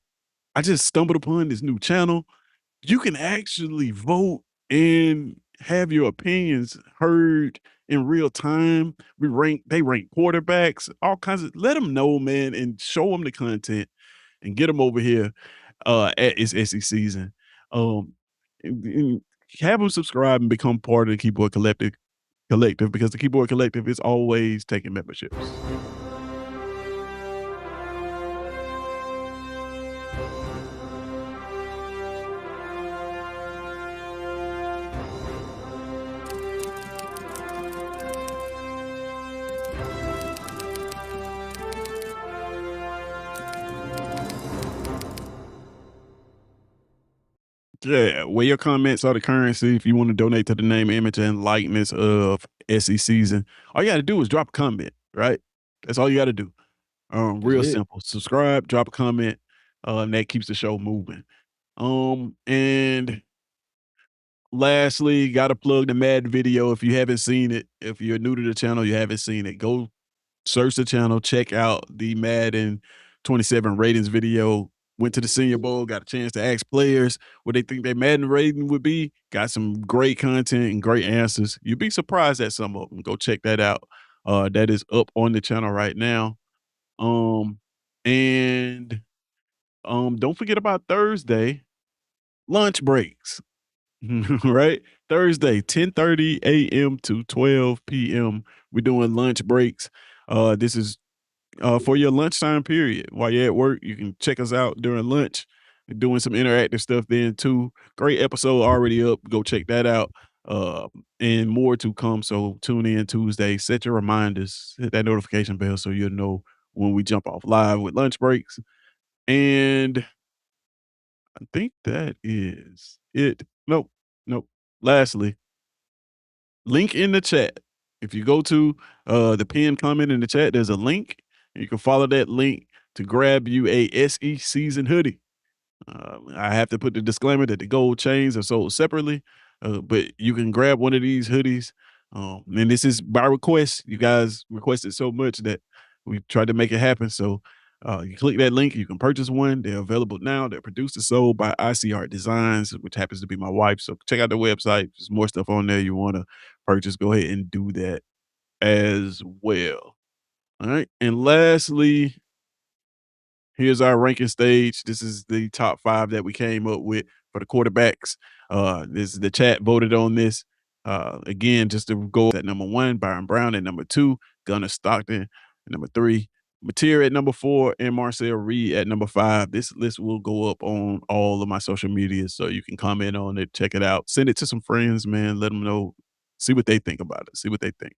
I just stumbled upon this new channel. You can actually vote and have your opinions heard in real time. They rank quarterbacks, all kinds of. Let them know, man, and show them the content and get them over here at its SEC season. And have them subscribe and become part of the Keyboard Collective because the Keyboard Collective is always taking memberships. Yeah, where your comments are the currency. If you want to donate to the name, image, and likeness of SE season, all you got to do is drop a comment, right? That's all you got to do. That's Real it. simple. Subscribe, drop a comment, and that keeps the show moving. And lastly, got to plug the Mad video if you haven't seen it. If you're new to the channel, you haven't seen it, go search the channel, check out the Madden 27 ratings video. Went to the Senior Bowl, got a chance to ask players what they think their Madden rating would be. Got some great content and great answers. You'd be surprised at some of them. Go check that out. That is up on the channel right now. And don't forget about Thursday lunch breaks. Right? Thursday, 10:30 a.m. to 12 p.m. We're doing lunch breaks. This is for your lunchtime period. While you're at work, you can check us out during lunch. We're doing some interactive stuff then too. Great episode already up. Go check that out. And more to come. So tune in Tuesday. Set your reminders. Hit that notification bell so you'll know when we jump off live with lunch breaks. And I think that is it. Nope. Lastly, link in the chat. If you go to the pinned comment in the chat, there's a link. And you can follow that link to grab you a SE season hoodie. I have to put the disclaimer that the gold chains are sold separately, but you can grab one of these hoodies. And this is by request. You guys requested so much that we tried to make it happen. So You click that link, you can purchase one. They're available now. They're produced and sold by IC Art Designs, which happens to be my wife. So check out the website. There's more stuff on there you want to purchase. Go ahead and do that as well. All right. And lastly, here's our ranking stage. This is the top 5 that we came up with for the quarterbacks. This is the chat voted on this. Again, just to go at number 1, Byron Brown at number 2, Gunnar Stockton at number 3, Mateer at number 4, and Marcel Reed at number 5. This list will go up on all of my social media, so you can comment on it, check it out, send it to some friends, man. Let them know, see what they think about it, see what they think.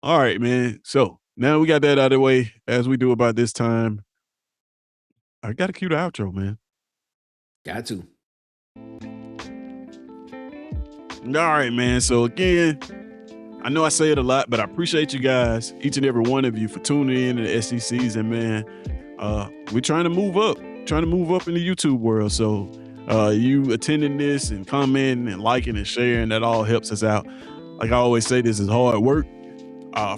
All right, man. So now we got that out of the way, as we do about this time. I got to cue the outro, man. Got to. All right, man. So again, I know I say it a lot, but I appreciate you guys, each and every one of you, for tuning in to the SECZN, man. We're trying to move up in the YouTube world. So you attending this and commenting and liking and sharing, that all helps us out. Like I always say, this is hard work.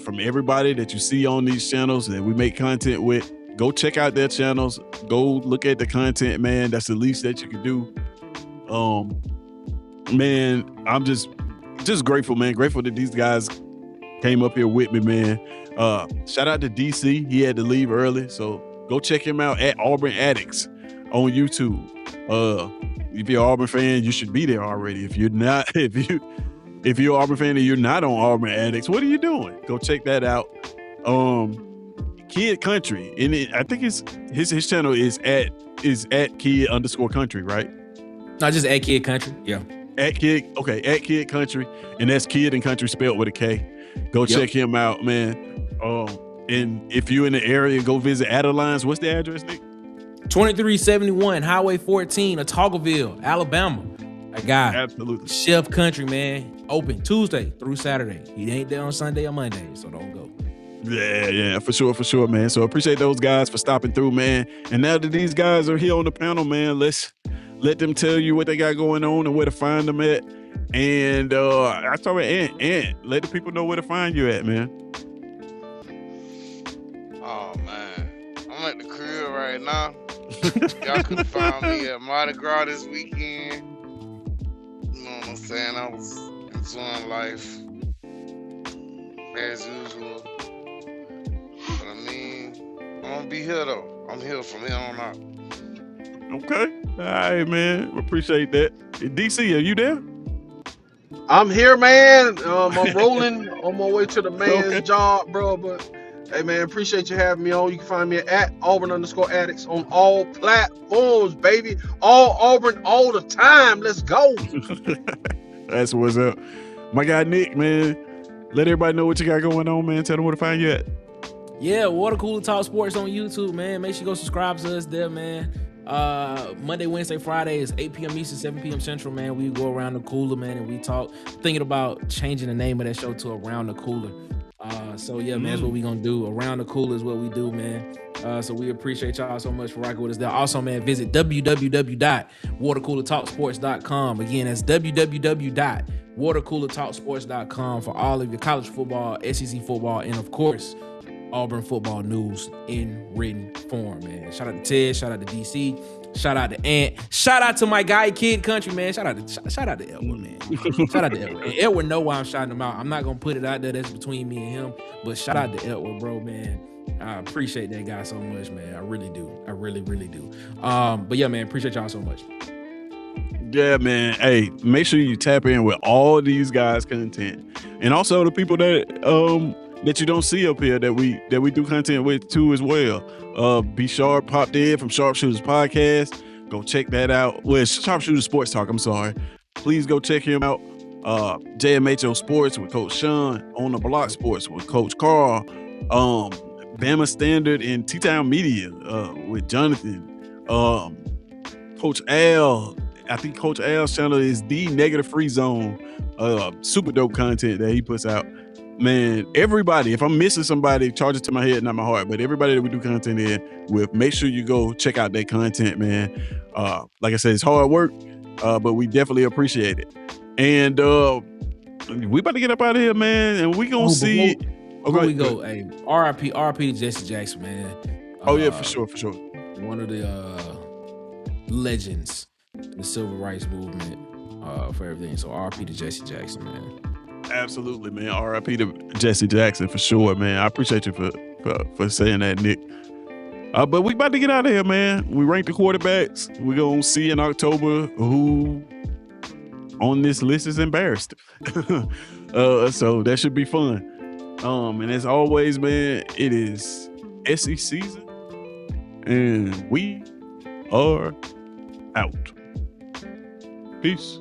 From everybody that you see on these channels that we make content with, go check out their channels. Go look at the content, man. That's the least that you can do. Man, I'm just grateful, man. Grateful that these guys came up here with me, man. Shout out to DC. He had to leave early, so go check him out at Auburn Addicts on YouTube. If you're an Auburn fan, you should be there already. If you're not, if you're an Auburn fan and you're not on Auburn Addicts, what are you doing? Go check that out. Kid Country, and I think his channel is at kid_country, right? Not just at Kid Country, yeah. At Kid Country, and that's Kid and Country spelled with a K. Go check him out, man. And if you're in the area, go visit Adelines. What's the address, Nick? 2371 Highway 14, Otagoville, Alabama. A guy, absolutely. Chef Country, man. Open Tuesday through Saturday. He ain't there on Sunday or Monday, so don't go. Yeah, for sure, man. So appreciate those guys for stopping through, man. And now that these guys are here on the panel, man, let's let them tell you what they got going on and where to find them at. And I start with Ant. Let the people know where to find you at, man. Oh man, I'm at the crib right now. Y'all could have found me at Mardi Gras this weekend. You know what I'm saying? I was enjoying life as usual. But I mean, I'm gonna be here though. I'm here from here on out. Okay. All right, man. Appreciate that. DC, are you there? I'm here, man. I'm rolling on my way to the man's job, bro. But hey, man, appreciate you having me on. You can find me at Auburn_Addicts on all platforms, baby. All Auburn, all the time. Let's go. That's what's up. My guy Nick, man. Let everybody know what you got going on, man. Tell them where to find you at. Yeah, Water Cooler Talk Sports on YouTube, man. Make sure you go subscribe to us there, man. Monday, Wednesday, Friday is 8 p.m. Eastern, 7 p.m. Central, man. We go around the cooler, man, and we talk. Thinking about changing the name of that show to Around the Cooler. So yeah, man, that's what we gonna do. Around the Cooler is what we do, man. So we appreciate y'all so much for rocking with us there. Also, man, visit www.watercoolertalksports.com. Again, that's www.watercoolertalksports.com for all of your college football, SEC football, and of course, Auburn football news in written form, man. Shout out to Ted, shout out to DC, shout out to Ant, shout out to my guy Kid Country, man. Shout out to Edward, man. Shout out to Edward. And Edward know why I'm shouting him out. I'm not gonna put it out there. That's between me and him. But shout out to Edward, bro, man. I appreciate that guy so much, man. I really do. I really, really do. But yeah, man, appreciate y'all so much. Yeah, man. Hey, make sure you tap in with all these guys' content, and also the people that you don't see up here that we do content with too as well. B Sharp popped in from Sharpshooters Podcast. Go check that out. Well, it's Sharpshooters Sports Talk. I'm sorry. Please go check him out. JMHO Sports with Coach Sean. On the Block Sports with Coach Carl. Bama Standard and T-Town Media with Jonathan. Coach Al. I think Coach Al's channel is The Negative Free Zone. Super dope content that he puts out. Man, everybody, if I'm missing somebody, charge it to my head, not my heart, but everybody that we do content in with, make sure you go check out that content, man. Like I said, it's hard work, but we definitely appreciate it. And we about to get up out of here, man, and we gonna see. Before we go, hey, RIP to Jesse Jackson, man. Oh yeah, for sure. One of the legends, the civil rights movement, for everything. So RP to Jesse Jackson, man. Absolutely, man. R.I.P. to Jesse Jackson for sure, man. I appreciate you for saying that, Nick. But we about to get out of here, man. We ranked the quarterbacks. We're gonna see in October who on this list is embarrassed. So that should be fun. And as always, man, it is SECZN, and we are out. Peace.